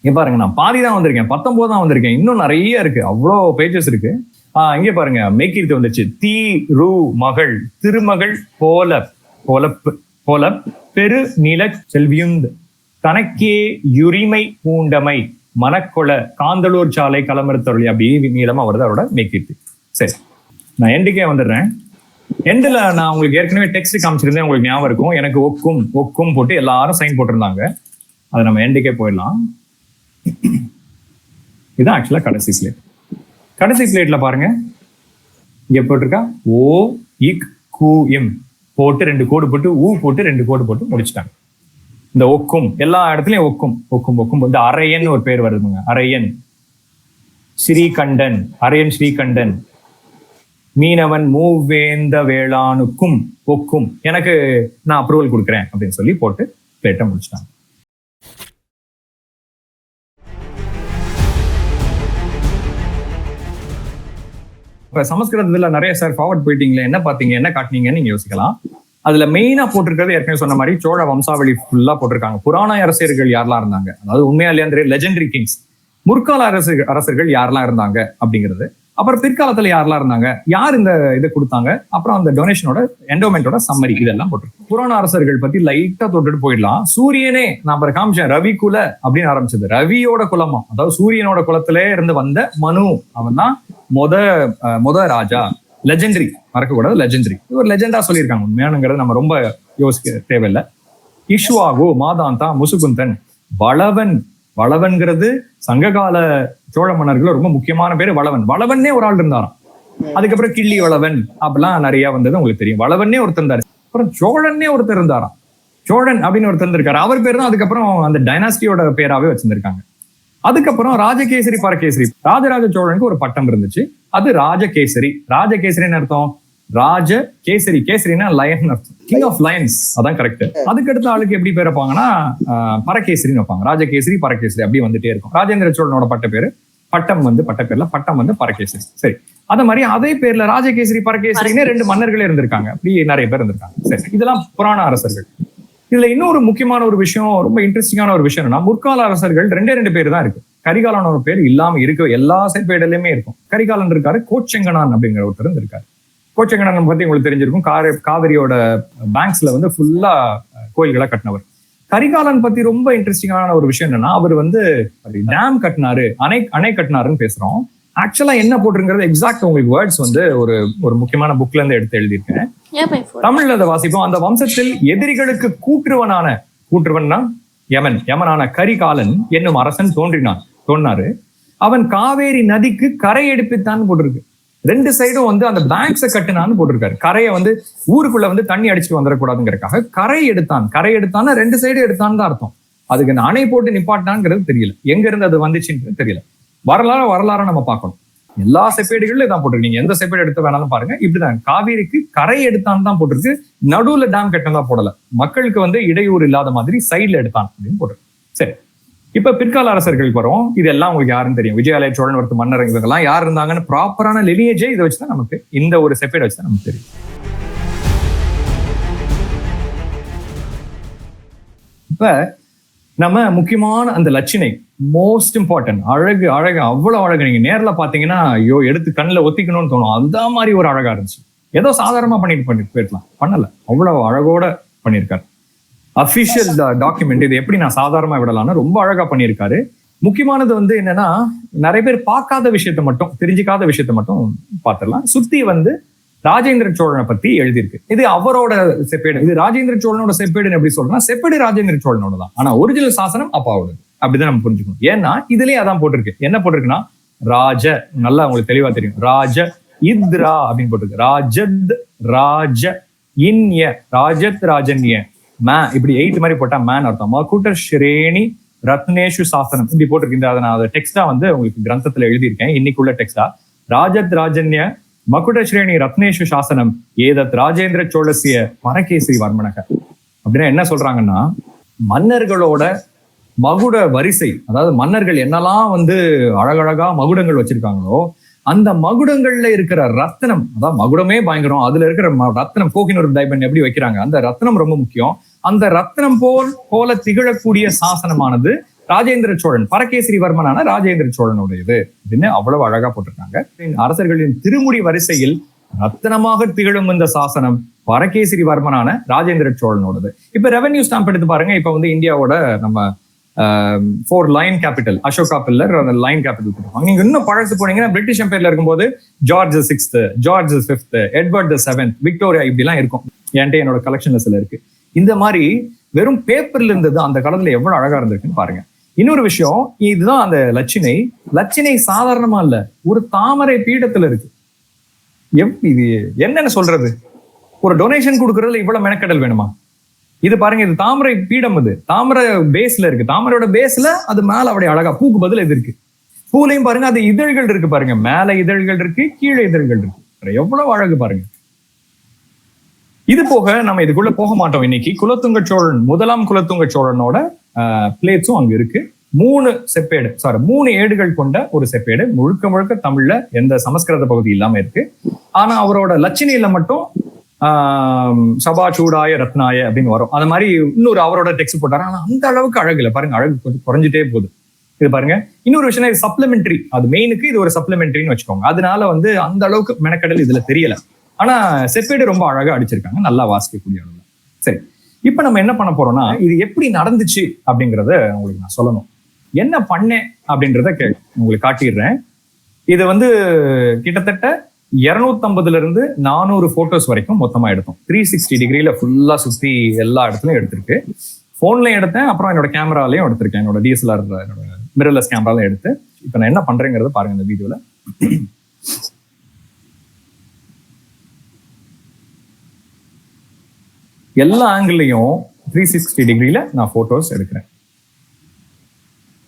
இங்க பாருங்க, நான் பாதி தான் வந்திருக்கேன், 19 தான் வந்திருக்கேன். இன்னும் நிறைய இருக்கு, அவ்வளோ பேஜஸ் இருக்கு. இங்க பாருங்க, மெய்கீர்த்தி வந்துச்சு. தீ ரு மகள், திருமகள் போல பெரு நில செல்வியுந்து தனக்கே யுரிமை பூண்டமை மனக்கொல காந்தலூர் சாலை களமறுத்தொழி. அப்படி நீளமா வருது அவரோட மெய்கீர்த்தி. சரி, நான் எண்டுக்கே வந்துடுறேன். எண்டுல நான் உங்களுக்கு ஏற்கனவே டெக்ஸ்ட் காமிச்சிருந்தேன், உங்களுக்கு ஞாபகம் இருக்கும். எனக்கு ஒக்கும் போட்டு எல்லாரும் சைன் போட்டிருந்தாங்க. அதை நம்ம எண்டுக்கே போயிடலாம். இதுதான் ஆக்சுவலா கடைசி ஸ்லேட். கடைசி பிளேட்ல பாருங்க, இங்க போட்டிருக்கா ஓ இக் கு இம் போட்டு 2 கோடு போட்டு ஊ போட்டு 2 கோடு போட்டு முடிச்சுட்டாங்க. இந்த ஒக்கும் எல்லா இடத்துலயும் ஒக்கும் இந்த அரையன் ஒரு பேர் வருதுங்க. அரையன் ஸ்ரீகண்டன், அரையன் ஸ்ரீகண்டன் மீனவன் மூவேந்த வேளானுக்கும் ஒக்கும் எனக்கு நான் அப்ரூவல் கொடுக்குறேன் அப்படின்னு சொல்லி போட்டு பிளேட்டை முடிச்சிட்டாங்க. இப்ப சமஸ்கிருதத்துல நிறைய சார் ஃபார்வர்ட் போயிட்டீங்களே, என்ன பாத்தீங்க, என்ன காட்டினீங்கன்னு நீங்க யோசிக்கலாம். அதுல மெயினா போட்டிருக்கிறது ஏற்கனவே சொன்ன மாதிரி சோழ வம்சாவளி ஃபுல்லா போட்டிருக்காங்க. புராண அரசர்கள் யாரெல்லாம் இருந்தாங்க, அதாவது உண்மையா இல்லையா லெஜெண்டரி கிங்ஸ், முற்கால அரசர்கள் யாரெல்லாம் இருந்தாங்க அப்படிங்கிறது, அப்புறம் பிற்காலத்துல யாரெல்லாம் இருந்தாங்க, யார் இந்த இதை கொடுத்தாங்க, அப்புறம் அந்த டொனேஷனோட எண்டோமெண்டோட சம்மரி, இதெல்லாம் போட்டிருக்கு. புராண அரசர்கள் பத்தி லைட்டா தொட்டுட்டு போயிடலாம். சூரியனே நான் அப்புறம் காமிச்சேன், ரவி குல அப்படின்னு ஆரம்பிச்சது. ரவியோட குலமா, அதாவது சூரியனோட குலத்திலே இருந்து வந்த மனு, அவன் தான் முத ராஜா. லெஜெண்டரி, மறக்கக்கூடாது, லெஜெண்டரி. ஒரு லெஜெண்டா சொல்லியிருக்காங்க, உண்மையானுங்கிறது நம்ம ரொம்ப யோசிக்க தேவையில்லை. இஷ்வாகு, மாதாந்தா, முசுகுந்தன், வளவன்கிறது சங்ககால சோழ மன்னர்கள் ரொம்ப முக்கியமான பேரு வளவன். வளவன்னே ஒரு ஆள் இருந்தாராம். அதுக்கப்புறம் கிள்ளி வளவன் அப்படிலாம் நிறைய வந்தது உங்களுக்கு தெரியும். வளவன்னே ஒருத்தர் இருந்தாரு. அப்புறம் சோழன்னே ஒருத்தர் இருந்தாராம். சோழன் அப்படின்னு ஒருத்தர் இருந்திருக்காரு. அவர் பேர் தான் அதுக்கப்புறம் அந்த டைனாஸ்டியோட பேராவே வச்சிருந்திருக்காங்க. அதுக்கப்புறம் ராஜகேசரி பரகேசரி, ராஜராஜ சோழனுக்கு ஒரு பட்டம் இருந்துச்சு, அது ராஜகேசரி. ராஜகேசரின்னு அர்த்தம் ராஜ கேசரி, கேசரினா லயன் அர்த்தம், கிங் ஆஃப் லயன்ஸ், அதான் கரெக்ட். அதுக்கு அடுத்த ஆளுக்கு எப்படி பேர் வைப்பாங்கன்னா பரகேசரின்னு வைப்பாங்க. ராஜகேசரி பரகேசரி அப்படி வந்துட்டே இருக்கும். ராஜேந்திர சோழனோட பட்டம் வந்து பரகேசரி. சரி, அத மாதிரி அதே பேர்ல ராஜகேசரி பரகேசரின்னு 2 மன்னர்களே இருந்திருக்காங்க. அப்படி நிறைய பேர் இருந்திருக்காங்க. சரி, இதெல்லாம் புராண அரசர்கள். இதுல இன்னொரு முக்கியமான ஒரு விஷயம், ரொம்ப இன்ட்ரெஸ்டிங்கான ஒரு விஷயம் என்னன்னா, முற்கால அரசர்கள் 2 பேர் தான் இருக்கு. கரிகாலன் ஒரு பேர் இல்லாம இருக்கு, எல்லா செப்பேடுலயுமே இருக்கும். கரிகாலன் இருக்காரு, கோச்செங்கனான் அப்படிங்கிற ஒருத்தர் இருக்காரு. கோச்செங்கனான் பத்தி உங்களுக்கு தெரிஞ்சிருக்கும். காவிரியோட பேங்க்ஸ்ல வந்து ஃபுல்லா கோயில்களா கட்டினவர். கரிகாலன் பத்தி ரொம்ப இன்ட்ரெஸ்டிங்கான ஒரு விஷயம் என்னன்னா, அவர் வந்து டேம் கட்டினாரு, அணை கட்டினாருன்னு பேசுறோம். ஆக்சுவலா என்ன போட்டிருக்கிறது எக்ஸாக்ட் உங்களுக்கு வேர்ட்ஸ் வந்து ஒரு முக்கியமான புக்ல இருந்து எடுத்து எழுதியிருக்கேன். தமிழ்ல அதை வாசிப்போம். அந்த வம்சத்தில் எதிரிகளுக்கு கூற்றுவன்னா யமனான கரிகாலன் என்னும் அரசன் தோன்றாரு. அவன் காவேரி நதிக்கு கரை எடுப்பித்தான் போட்டிருக்கு. 2 சைடும் வந்து அந்த பேங்க்ஸை கட்டுனான்னு போட்டிருக்காரு. கரையை வந்து ஊருக்குள்ள வந்து தண்ணி அடிச்சுட்டு வந்துடக்கூடாதுங்கிறதுக்காக கரை எடுத்தான்னா 2 சைடும் எடுத்தான்னு தான் அர்த்தம். அதுக்கு இந்த அணை போட்டு நிப்பாட்டாங்கிறது தெரியல, எங்க இருந்து அது வந்துச்சுன்னு தெரியல. வரலாறு நம்ம பார்க்கணும். எல்லா செப்பேடுகளும் இதான் போட்டிருக்கு. நீங்க எந்த செப்பேடு எடுத்து வேணாலும் பாருங்க, இப்படிதான் காவேரிக்கு கரை எடுத்தான் தான் போட்டிருக்கு. நடுவுல டேம் கட்டம் தான் போடல. மக்களுக்கு வந்து இடையூறு இல்லாத மாதிரி சைட்ல எடுத்தான் அப்படின்னு போட்டிருக்கு. சரி, இப்ப பிற்கால அரசர்களுக்கு வரும். இதெல்லாம் உங்களுக்கு யாருன்னு தெரியும். விஜயாலய சோழன் ஒருத்தர் மன்னர், இவங்கெல்லாம் யார் இருந்தாங்கன்னு ப்ராப்பரான லினியேஜே இதை வச்சுதான் நமக்கு, இந்த ஒரு செப்பேட் வச்சுதான் நமக்கு தெரியும். இப்ப நம்ம முக்கியமான அந்த லட்சணை மோஸ்ட் இம்பார்ட்டன்ட். அழகு அவ்வளவு அழகு. நீங்க நேர்ல பாத்தீங்கன்னா ஐயோ எடுத்து கண்ணுல ஒத்திக்கணும்னு தோணும். அந்த மாதிரி ஒரு அழகா இருந்துச்சு. ஏதோ சாதாரணமா பண்ணிட்டு போயிடலாம், பண்ணல. அவ்வளவு அழகோட பண்ணியிருக்காரு. Official document. இது எப்படி நான் சாதாரணமா விடலாம்னு ரொம்ப அழகா பண்ணியிருக்காரு. முக்கியமானது வந்து என்னன்னா, நிறைய பேர் பார்க்காத விஷயத்த மட்டும், தெரிஞ்சுக்காத விஷயத்த மட்டும் பார்த்துடலாம். சுத்தி வந்து ராஜேந்திர சோழனை பத்தி எழுதியிருக்கு. இது அவரோட செப்பேடு. இது ராஜேந்திர சோழனோட செப்பேடுன்னு எப்படி சொல்றேன்னா, செப்பேடு ராஜேந்திர சோழனோட தான், ஆனா ஒரிஜினல் சாசனம் அப்பாவோட. அப்படிதான் நம்ம புரிஞ்சுக்கணும். ஏன்னா இதுலயே அதான் போட்டிருக்கு. என்ன போட்டிருக்குன்னா, ராஜ, நல்லா உங்களுக்கு தெளிவா தெரியும், ராஜ இத்ரா அப்படின்னு போட்டிருக்கு. ராஜத் ராஜ இன்ய, ராஜத் ராஜன்ய மே, இப்படி 8 மாதிரி போட்டா மேன் அர்த்தம். மகுட ஸ்ரேணி ரத்னேஷு சாசனம் இப்படி போட்டிருக்கு. இந்த நான் டெக்ஸ்டா வந்து உங்களுக்கு கிரந்தத்துல எழுதியிருக்கேன், இன்னைக்குள்ள டெக்ஸ்டா. ராஜத் ராஜன்ய மகுட ஸ்ரேணி ரத்னேஷு சாசனம் ஏதத் ராஜேந்திர சோழசிய பரகேசரி வர்மனக. அப்படின்னா என்ன சொல்றாங்கன்னா, மன்னர்களோட மகுட வரிசை, அதாவது மன்னர்கள் என்னெல்லாம் வந்து அழகழகா மகுடங்கள் வச்சிருக்காங்களோ, அந்த மகுடங்கள்ல இருக்கிற ரத்னம், அதாவது மகுடமே பயங்கரம், அதுல இருக்கிற ரத்னம், கோகினூர் டைமண்ட் எப்படி வைக்கிறாங்க, அந்த ரத்னம் ரொம்ப முக்கியம். அந்த ரத்னம் போல திகழக்கூடிய சாசனமானது ராஜேந்திர சோழன், பரகேசரி வர்மனான ராஜேந்திர சோழனுடையது அப்படின்னு அவ்வளவு அழகா போட்டிருக்காங்க. அரசர்களின் திருமுடி வரிசையில் ரத்னமாக திகழும் இந்த சாசனம் பரகேசரி வர்மனான ராஜேந்திர சோழனோடது. இப்ப ரெவென்யூ ஸ்டாம்ப் எடுத்து பாருங்க. இப்ப வந்து இந்தியாவோட நம்ம 4 line capital, Ashoka pillar line capital போட்டுருவாங்க. நீங்க இன்னும் பழசு போனீங்கன்னா, பிரிட்டிஷ் எம்பையர்ல இருக்கும்போது George 6th, George 5th, Edward 7th, Victoria இப்படிலாம் இருக்கும். என்கிட்ட என்னோட கலெக்ஷன்ல சில இருக்கு. இந்த மாதிரி வெறும் பேப்பர்ல இருந்தது அந்த காலத்துல எவ்வளவு அழகா இருந்திருக்குன்னு பாருங்க. இன்னொரு விஷயம், இதுதான் அந்த லட்சணை. லட்சணை சாதாரணமா இல்ல, ஒரு தாமரை பீடத்துல இருக்கு. இது என்னன்னு சொல்றது? ஒரு டொனேஷன் கொடுக்கறதுல இவ்வளவு மெனக்கடல் வேணுமா? இது பாருங்க, இது தாமரை பீடம். இது தாமரை பேஸ்ல இருக்கு. தாமரையோட பேஸ்ல அது மேல அப்படியே அழகா பூக்கு பதில் இது இருக்கு. பூலையும் பாருங்க, அது இதழ்கள் இருக்கு பாருங்க. மேல இதழ்கள் இருக்கு, கீழே இதழ்கள் இருக்கு. எவ்வளவு அழகு பாருங்க. இது போக நம்ம இதுக்குள்ள போக மாட்டோம் இன்னைக்கு. குலோத்துங்க சோழன், முதலாம் குலோத்துங்க சோழனோட பிளேட்ஸும் அங்க இருக்கு. 3 ஏடுகள் கொண்ட ஒரு செப்பேடு, முழுக்க தமிழ்ல, எந்த சமஸ்கிருத பகுதி இல்லாம இருக்கு. ஆனா அவரோட லட்சணையில மட்டும் சபா சூடாய ரத்னாய அப்படின்னு வரும். அது மாதிரி இன்னொரு அவரோட டெக்ஸ்ட் போட்டாரு. ஆனா அந்த அளவுக்கு அழகு இல்லை பாருங்க, அழகு கொஞ்சம் குறைஞ்சிட்டே போகுது. இது பாருங்க. இன்னொரு விஷயம், இது சப்ளிமெண்டரி. அது மெயினுக்கு இது ஒரு சப்ளிமெண்டரின்னு வச்சுக்கோங்க. அதனால வந்து அந்த அளவுக்கு மெனக்கடல் இதுல தெரியல. ஆனா செப்பேடு ரொம்ப அழகா அடிச்சிருக்காங்க, நல்லா வாசிக்கக்கூடிய அளவுல. சரி, இப்ப நம்ம என்ன பண்ண போறோம்னா, இது எப்படி நடந்துச்சு அப்படிங்கறத உங்களுக்கு நான் சொல்லணும். என்ன பண்ணேன் அப்படின்றத உங்களுக்கு காட்டிடுறேன். இது வந்து கிட்டத்தட்ட 250 இருந்து 400 போட்டோஸ் வரைக்கும் மொத்தமா எடுத்தோம். 360 டிகிரில ஃபுல்லா சுத்தி எல்லா இடத்துலயும் எடுத்திருக்கு. போன்லயும் எடுத்தேன், அப்புறம் என்னோட கேமராலையும் எடுத்திருக்கேன். என்னோட DSLR, என்னோட மிரர்லெஸ் கேமராலையும் எடுத்து. இப்ப நான் என்ன பண்றேங்கிறத பாருங்க இந்த வீடியோல. எல்லா ஆங்கிள்லயும் 360 டிகிரில நான் போட்டோஸ் எடுக்கிறேன்.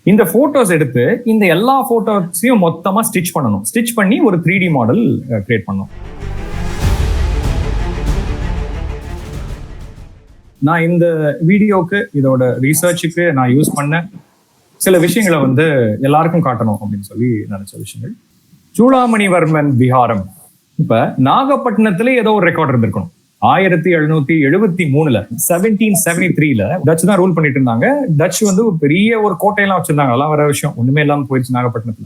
இந்த போட்டோஸ் எடுத்து இந்த எல்லா போட்டோஸையும் மொத்தமா ஸ்டிச் பண்ணணும். ஸ்டிச் பண்ணி ஒரு 3D மாடல் கிரியேட் பண்ணணும். நான் இந்த வீடியோக்கு, இதோட ரீசர்ச்சுக்கு நான் யூஸ் பண்ண சில விஷயங்களை வந்து எல்லாருக்கும் காட்டணும் அப்படின்னு சொல்லி நினைச்ச விஷயங்கள். சூளாமணிவர்மன் விஹாரம். இப்ப நாகப்பட்டினத்துல ஏதோ ஒரு ரெக்கார்ட் இருந்திருக்கணும். 1773 1773 டச் தான் ரூல் பண்ணிட்டு இருந்தாங்க. டச் வந்து பெரிய ஒரு கோட்டையெல்லாம் வச்சிருந்தாங்க. அதெல்லாம் வர விஷயம் ஒண்ணுமே இல்லாம போயிடுச்சு நாகப்பட்டினத்துல.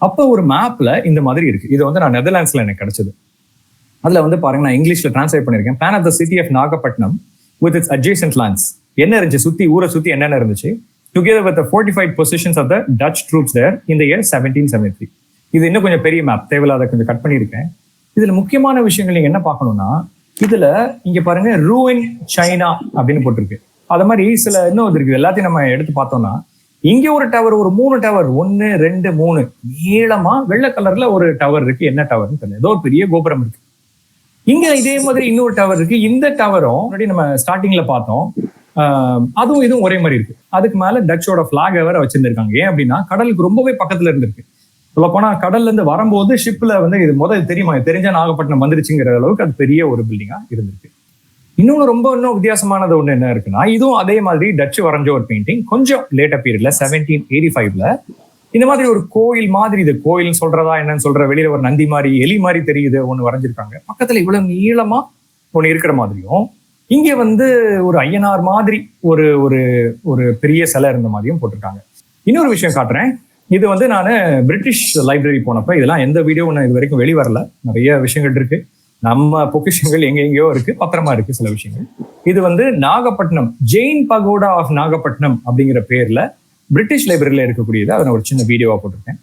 அப்ப ஒரு மேப்ல இந்த மாதிரி இருக்கு. இது வந்து நான் நெதர்லாண்ட்ஸ்ல எனக்கு கிடைச்சது. அதுல வந்து பாருங்க, நான் இங்கிலீஷ்ல டிரான்ஸ்லேட் பண்ணிருக்கேன். Plan of the city of Nagapattinam with its adjacent lands. என்ன இருந்துச்சு சுத்தி, ஊரை சுத்தி என்னென்ன இருந்துச்சு, together with fortified positions of the Dutch troops there in the year 1773. இது இன்னும் கொஞ்சம் பெரிய மேப், தேவையில்லாத கொஞ்சம் கட் பண்ணியிருக்கேன். இதுல முக்கியமான விஷயங்கள் நீங்க என்ன பார்க்கணும்னா, இதுல இங்க பாருங்க, ரூயின் சைனா அப்படின்னு போட்டிருக்கு. அது மாதிரி சில இன்னும் இருக்கு. எல்லாத்தையும் நம்ம எடுத்து பார்த்தோம்னா, இங்க ஒரு டவர், ஒரு 3 டவர், 1 2 3 நீளமா வெள்ளை கலர்ல ஒரு டவர் இருக்கு. என்ன டவர்னு தெரியல, ஏதோ ஒரு பெரிய கோபுரம் இருக்கு. இங்க இதே மாதிரி இன்னொரு டவர் இருக்கு. இந்த டவரும் நம்ம ஸ்டார்டிங்ல பார்த்தோம், அதுவும் இதுவும் ஒரே மாதிரி இருக்கு. அதுக்கு மேல டச்சோட பிளாக் வேற வச்சிருந்திருக்காங்க. ஏன் அப்படின்னா கடலுக்கு ரொம்பவே பக்கத்துல இருந்திருக்கு. சொல்ல போனா கடல்ல இருந்து வரும்போது ஷிப்ல இது முதல் தெரியுமா, தெரிஞ்சா நாகப்பட்டினம் வந்துருச்சுங்கிற அளவுக்கு அது பெரிய ஒரு பில்டிங்கா இருந்திருக்கு. இன்னும் வித்தியாசமானது ஒண்ணு என்ன இருக்குன்னா, இதுவும் அதே மாதிரி டச்சு வரைஞ்ச ஒரு பெயிண்டிங். கொஞ்சம் லேட்டா பீரியட்ல 1785ல இந்த மாதிரி ஒரு கோயில் மாதிரி, இது கோயில் சொல்றதா என்னன்னு சொல்ற, வெளியில ஒரு நந்தி மாதிரி எலி மாதிரி தெரியுது ஒண்ணு வரைஞ்சிருக்காங்க. பக்கத்துல இவ்வளவு நீளமா ஒண்ணு இருக்கிற மாதிரியும், இங்க ஒரு ஐயனார் மாதிரி ஒரு ஒரு ஒரு பெரிய சிலை இருந்த மாதிரியும் போட்டிருக்காங்க. இன்னொரு விஷயம் காட்டுறேன். இது நான் பிரிட்டிஷ் லைப்ரரி போனப்ப, இதெல்லாம் எந்த வீடியோ ஒன்று இது வரைக்கும் வெளிவரல. நிறைய விஷயங்கள் இருக்கு, நம்ம பொக்கிஷங்கள் எங்கெங்கயோ இருக்கு, பத்திரமா இருக்கு சில விஷயங்கள். இது நாகப்பட்டினம் ஜெயின் பகோடா ஆஃப் நாகப்பட்டினம் அப்படிங்கிற பேர்ல பிரிட்டிஷ் லைப்ரரியில இருக்கக்கூடியது. அதை நான் ஒரு சின்ன வீடியோவா போட்டிருக்கேன்.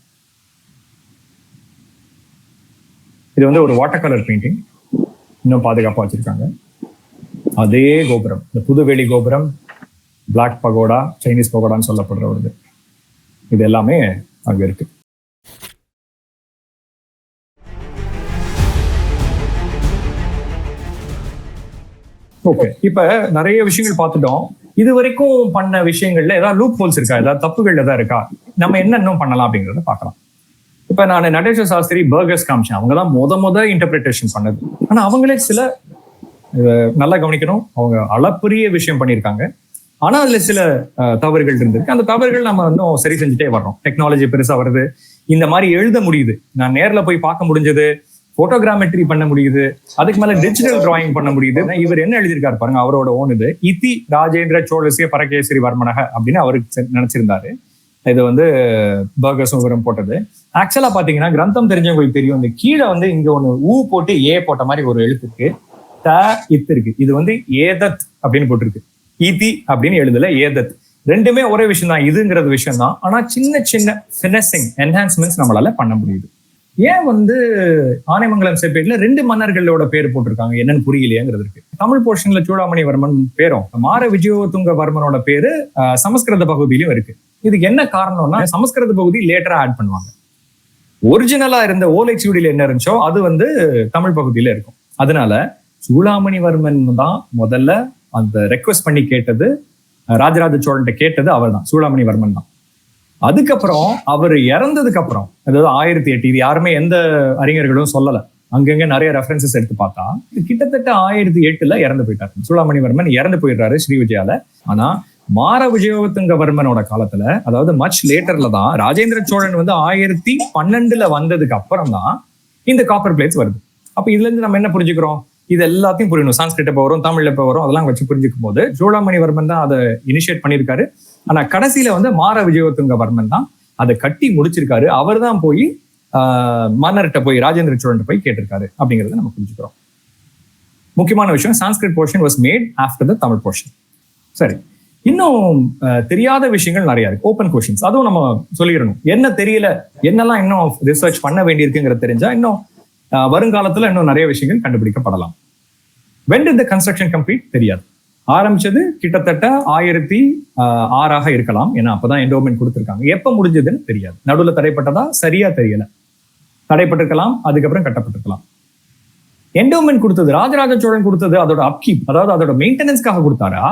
இது ஒரு வாட்டர் கலர் பெயிண்டிங், இன்னும் பாதுகாப்பா வச்சிருக்காங்க. அதே கோபுரம், இந்த புதுவெளி கோபுரம், பிளாக் பகோடா, சைனீஸ் பகோடான்னு சொல்லப்படுற ஒரு இது எல்லாமே அங்க இருக்கு. ஓகே, இப்ப நிறைய விஷயங்கள் பார்த்துட்டோம். இது வரைக்கும் பண்ண விஷயங்கள்ல ஏதாவது லூப் ஹோல்ஸ் இருக்கா, ஏதாவது தப்புகள் ஏதாவது இருக்கா, நம்ம என்ன இன்னும் பண்ணலாம் அப்படிங்கறத பார்க்கலாம். இப்ப நான் நடேஸ்வர் சாஸ்திரி பர்கர்ஸ் காமிச்சேன். அவங்கதான் முத இன்டர்பிரிட்டேஷன் பண்ணது. ஆனா அவங்களே சில நல்லா கவனிக்கணும், அவங்க அளப்பரிய விஷயம் பண்ணியிருக்காங்க. ஆனா அதுல சில தவறுகள் இருந்திருக்கு. அந்த தவறுகள் நம்ம இன்னும் சரி செஞ்சுட்டே வர்றோம். டெக்னாலஜி பெருசா வருது, இந்த மாதிரி எழுத முடியுது, நான் நேர்ல போய் பார்க்க முடிஞ்சது, போட்டோகிராமெட்ரி பண்ண முடியுது, அதுக்கு மேல டிஜிட்டல் டிராயிங் பண்ண முடியுது. இவர் என்ன எழுதியிருக்காரு பாருங்க, அவரோட ஓன் இது இதி ராஜேந்திர சோழசிய பரகேசரி வர்மனக அப்படின்னு அவருக்கு நினைச்சிருந்தாரு. இது பர்கர்ஸும் இவரும் போட்டது. ஆக்சுவலா பாத்தீங்கன்னா கிரந்தம் தெரிஞ்சவங்களுக்கு தெரியும், இந்த கீழே இங்க ஒண்ணு ஊ போட்டு ஏ போட்ட மாதிரி ஒரு எழுத்து இருக்கு, த இத்து இருக்கு. இது ஏதத் அப்படின்னு போட்டிருக்கு, இதி அப்படின்னு எழுதல, ஏதத். ரெண்டுமே ஒரே விஷயம் தான், இதுங்கிறது விஷயம் தான். ஆனா சின்ன சின்ன ஃபினிஷிங் என்ஹான்ஸ்மெண்ட்ஸ் நம்மளால பண்ண முடியுது. ஏன் ஆனைமங்கலம் செப்பேட்ல 2 மன்னர்களோட பேர் போட்டிருக்காங்க, என்னன்னு புரியலையேங்கிறது இருக்கு. தமிழ் போர்ஷன்ல சூடாமணி வர்மன் பேரும், மார விஜயோதுங்க வர்மனோட பேரு சமஸ்கிருத பகுதியிலும் இருக்கு. இதுக்கு என்ன காரணம்னா, சமஸ்கிருத பகுதி லேட்டரா ஆட் பண்ணுவாங்க. ஒரிஜினலா இருந்த ஓலைச்சுவடியில என்ன இருந்துச்சோ அது தமிழ் பகுதியில இருக்கும். அதனால சூடாமணி வர்மன் தான் முதல்ல அந்த ரெக்வஸ்ட் பண்ணி கேட்டது, ராஜராஜ சோழன் கேட்டது அவர் தான், சூடாமணி வர்மன் தான். அதுக்கப்புறம் அவர் இறந்ததுக்கு அப்புறம், அதாவது 1008, இது யாருமே எந்த அறிஞர்களும் சொல்லல, அங்கங்க நிறைய ரெஃபரன்சஸ் எடுத்து பார்த்தா கிட்டத்தட்ட 1008ல இறந்து போயிட்டாரு சூடாமணி வர்மன், இறந்து போயிடுறாரு ஸ்ரீவிஜயால. ஆனா மார விஜயோதுங்க வர்மனோட காலத்துல, அதாவது மச் லேட்டர்ல தான், ராஜேந்திர சோழன் 1012ல வந்ததுக்கு அப்புறம் தான் இந்த காப்பர் பிளேட்ஸ் வருது. அப்ப இதுல இருந்து நம்ம என்ன புரிஞ்சுக்கிறோம், இது எல்லாத்தையும் புரியணும். சான்ஸ்கிரிட் எப்ப வரும், தமிழ்ல எப்ப வரும், அதெல்லாம் வச்சு புரிஞ்சுக்கும் போது சூடாமணி வர்மன் தான் அதை இனிஷியேட் பண்ணியிருக்காரு. ஆனா கடைசியில மார விஜயோதுங்க வர்மன் தான் அதை கட்டி முடிச்சிருக்காரு. அவர் தான் போய் மன்னர்கிட்ட போய், ராஜேந்திர சோழன் போய் கேட்டிருக்காரு அப்படிங்கறத நம்ம புரிஞ்சுக்கிறோம். முக்கியமான விஷயம், Sanskrit portion was made after the Tamil portion. சரி, இன்னும் தெரியாத விஷயங்கள் நிறைய இருக்கு, ஓப்பன் கொஸ்டின்ஸ், அதுவும் நம்ம சொல்லிடணும். என்ன தெரியல, என்னெல்லாம் இன்னும் ரிசர்ச் பண்ண வேண்டியிருக்குங்கிறது தெரிஞ்சா இன்னும் வருங்காலத்துல இன்னும் நிறைய விஷயங்கள் கண்டுபிடிக்கப்படலாம். when did the construction complete தெரியாது. ஆரம்பிச்சது கிட்டத்தட்ட 1006 இருக்கலாம், ஏன்னா அப்பதான் என்டோமென்ட் கொடுத்திருக்காங்க. எப்ப முடிஞ்சதுன்னு தெரியாது, நடுவுல தடைப்பட்டதா சரியா தெரியல, தடைப்பட்டிருக்கலாம், அதுக்கப்புறம் கட்டப்பட்டிருக்கலாம். என்டோமென்ட் கொடுத்தது ராஜராஜ சோழன் கொடுத்தது அதோட அப்கீப், அதாவது அதோட மெயின்டெனன்ஸ்க்காக கொடுத்தாரா,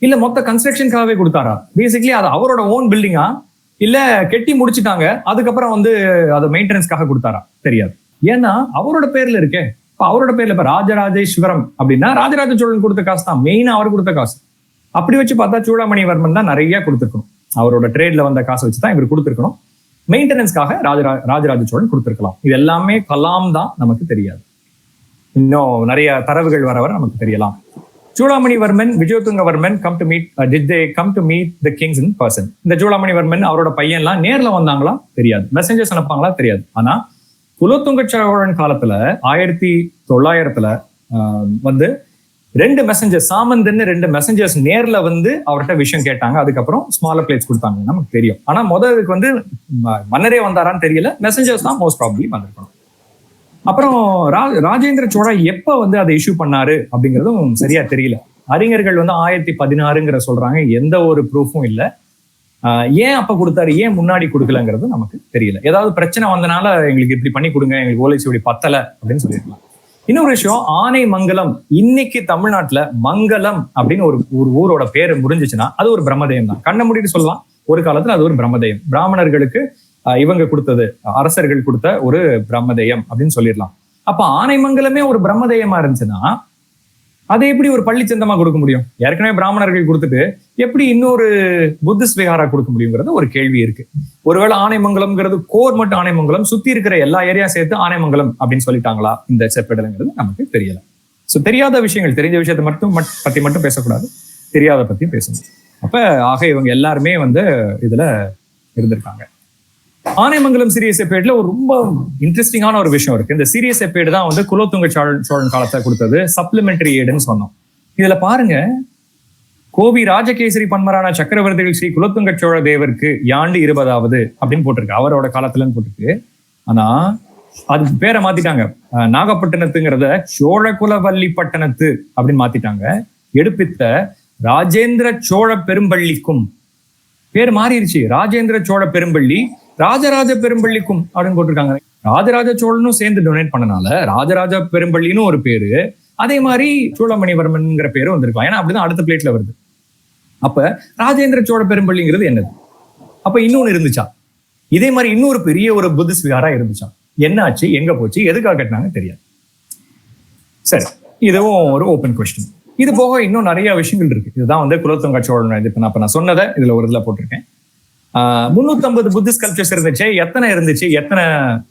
இல்ல மொத்த கன்ஸ்ட்ரக்ஷனுக்காகவே கொடுத்தாரா? பேசிக்கலி அது அவரோட ஓன் பில்டிங்கா, இல்ல கெட்டி முடிச்சுட்டாங்க அதுக்கப்புறம் அதை மெயின்டெனன்ஸ்க்காக கொடுத்தாரா தெரியாது. ஏன்னா அவரோட பேர்ல இருக்கே, இப்ப அவரோட பேர்ல இப்ப ராஜராஜேஸ்வரம் அப்படின்னா ராஜராஜ சோழன் கொடுத்த காசு தான், மெயினா அவர் கொடுத்த காசு. அப்படி வச்சு பார்த்தா சூடாமணி வர்மன் தான் நிறைய கொடுத்துருக்கணும், அவரோட ட்ரேட்ல வந்த காசை வச்சுதான் இவர் கொடுத்துருக்கணும். மெயின்டெனன்ஸ்க்காக ராஜராஜ சோழன் கொடுத்துருக்கலாம். இது எல்லாமே கலாம் தான், நமக்கு தெரியாது. இன்னும் நிறைய தரவுகள் வர நமக்கு தெரியலாம். Chudamani Varman, விஜயோதுங்க Varman come to meet, did they come to meet the kings in person? இந்த சூடாமணி வர்மன் அவரோட பையன்லாம் நேர்ல வந்தாங்களா தெரியாது, மெசஞ்சர்ஸ் அனுப்பாங்களா தெரியாது. ஆனா குலோத்துங்க சோழன் காலத்துல 1900ல 2 மெசஞ்சர்ஸ், சாமந்தன்னு 2 மெசஞ்சர்ஸ் நேர்ல அவர்கிட்ட விஷயம் கேட்டாங்க. அதுக்கப்புறம் ஸ்மாலர் பிளேட்ஸ் கொடுத்தாங்க, நமக்கு தெரியும். ஆனா முதலுக்கு மன்னரே வந்தாரான்னு தெரியல, மெசஞ்சர்ஸ் தான் மோஸ்ட் ப்ராபப்லி வந்திருக்கணும். அப்புறம் ராஜேந்திர சோழா எப்ப அதை இஷ்யூ பண்ணாரு அப்படிங்கிறதும் சரியா தெரியல. அறிஞர்கள் 1016ங்கிற சொல்றாங்க, எந்த ஒரு ப்ரூஃபும் இல்லை. ஏன் அப்ப கொடுத்தாரு, ஏன் முன்னாடி கொடுக்கலங்கிறது நமக்கு தெரியல. ஏதாவது பிரச்சனை வந்தனால எங்களுக்கு இப்படி பண்ணி கொடுங்க, எங்களுக்கு ஓலைச்சுவடி பத்தல அப்படின்னு சொல்லியிருக்கலாம். இன்னொரு விஷயம், ஆனைமங்கலம். இன்னைக்கு தமிழ்நாட்டுல மங்கலம் அப்படின்னு ஒரு ஊரோட பேரு முடிஞ்சிச்சுன்னா அது ஒரு பிரம்மதேயம் தான். கண்ண மூடிட்டு சொல்லலாம், ஒரு காலத்துல அது ஒரு பிரம்மதேயம். பிராமணர்களுக்கு இவங்க கொடுத்தது, அரசர்கள் கொடுத்த ஒரு பிரம்மதேயம் அப்படின்னு சொல்லிடலாம். அப்ப ஆனைமங்கலமே ஒரு பிரம்மதேயமா இருந்துச்சுன்னா அதை எப்படி ஒரு பள்ளிச்சந்தமா கொடுக்க முடியும்? ஏற்கனவே பிராமணர்கள் கொடுத்துட்டு எப்படி இன்னொரு புத்திஸ்ட் விஹாரா கொடுக்க முடியுங்கிறது ஒரு கேள்வி இருக்கு. ஒருவேளை ஆனைமங்கலம்ங்கிறது கோர் மட்டும் ஆனைமங்கலம், சுத்தி இருக்கிற எல்லா ஏரியா சேர்த்து ஆனைமங்கலம் அப்படின்னு சொல்லிட்டாங்களா இந்த செப்பேடுங்கிறது நமக்கு தெரியல. சோ தெரியாத விஷயங்கள், தெரிஞ்ச விஷயத்தை பத்தி மட்டும் பேசக்கூடாது, தெரியாத பத்தி பேசணும். அப்ப ஆக இவங்க எல்லாருமே இதுல இருந்திருக்காங்க. ஆனைமங்கலம் சிறிய செப்பேடுல ஒரு ரொம்ப இன்ட்ரெஸ்டிங்கான ஒரு விஷயம் இருக்கு. இந்த சிறிய செப்பேடு தான் குலோத்துங்க சோழன் காலத்துல கொடுத்தது சப்ளிமெண்டரி ஏடுன்னு சொன்னோம். இதுல பாருங்க, கோவி ராஜகேசரி பன்மரான சக்கரவர்த்திகள் ஸ்ரீ குலோத்துங்க சோழ தேவருக்கு யாண்டு 20வது அப்படின்னு போட்டிருக்கு, அவரோட காலத்துலன்னு போட்டிருக்கு. ஆனா அது பேரை மாத்திட்டாங்க, நாகப்பட்டினத்துங்கிறத சோழகுலவல்லி பட்டணத்து அப்படின்னு மாத்திட்டாங்க. எடுப்பித்த ராஜேந்திர சோழ பெரும்பள்ளிக்கும் பேர் மாறிடுச்சு. ராஜேந்திர சோழ பெரும்பள்ளி ராஜராஜ பெரும்பள்ளிக்கும் அப்படின்னு போட்டிருக்காங்க. ராஜராஜ சோழனும் சேர்ந்து டொனேட் பண்ணனால ராஜராஜ பெரும்பள்ளின்னு ஒரு பேரு, அதே மாதிரி சூளமணிவர்மன்ங்கிற பேரும் வந்திருக்கலாம். ஏன்னா அப்படிதான் அடுத்த பிளேட்ல வருது. அப்ப ராஜேந்திர சோழ பெரும்பள்ளிங்கிறது என்னது? அப்ப இன்னொன்னு இருந்துச்சா? இதே மாதிரி இன்னொரு பெரிய ஒரு புத்திஸ்ட் விஹாரா இருந்துச்சா? என்ன ஆச்சு, எங்க போச்சு, எதுக்காக கட்டினாங்க தெரியாது. சரி, இதுவும் ஒரு ஓப்பன் கொஸ்டின். இது போக இன்னும் நிறைய விஷயங்கள் இருக்கு. இதுதான் குலோத்துங்க சோழன். இது இப்ப நான் சொன்னதை இதுல ஒரு இதுல போட்டிருக்கேன். 350 புத்திஸ்ட் கல்ச்சர்ஸ் இருந்துச்சு. எத்தனை இருந்துச்சு,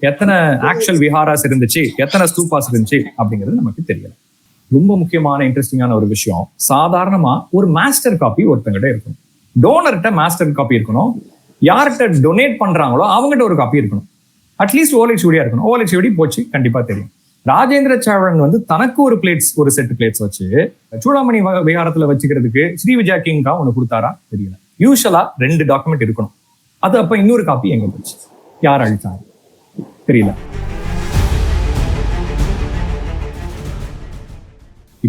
எத்தனை ஆக்சுவல் விஹாராஸ் இருந்துச்சு, எத்தனை ஸ்தூபாஸ் இருந்துச்சு அப்படிங்கிறது நமக்கு தெரியல. ரொம்ப முக்கியமான இன்ட்ரெஸ்டிங்கான ஒரு விஷயம், சாதாரணமா ஒரு மாஸ்டர் காப்பி ஒருத்தங்கிட்ட இருக்கணும். டோனர்கிட்ட மாஸ்டர் காப்பி இருக்கணும். யார்கிட்ட டொனேட் பண்றாங்களோ அவங்ககிட்ட ஒரு காப்பி இருக்கணும். அட்லீஸ்ட் ஓலைச்சுவடியா இருக்கணும். ஓலைச்சுவடி போச்சு கண்டிப்பா தெரியும். ராஜேந்திர சோழன் தனக்கு ஒரு செட் பிளேட்ஸ் வச்சு சூடாமணி விஹாரத்துல வச்சுக்கிறதுக்கு ஸ்ரீ விஜயா கிங்கா ஒண்ணு கொடுத்தாரா தெரியல. யூஸ்வலா 2 டாக்குமெண்ட் இருக்கணும். அது அப்ப இன்னொரு காப்பி எங்க போச்சு, யார் அழிச்சாங்க தெரியல.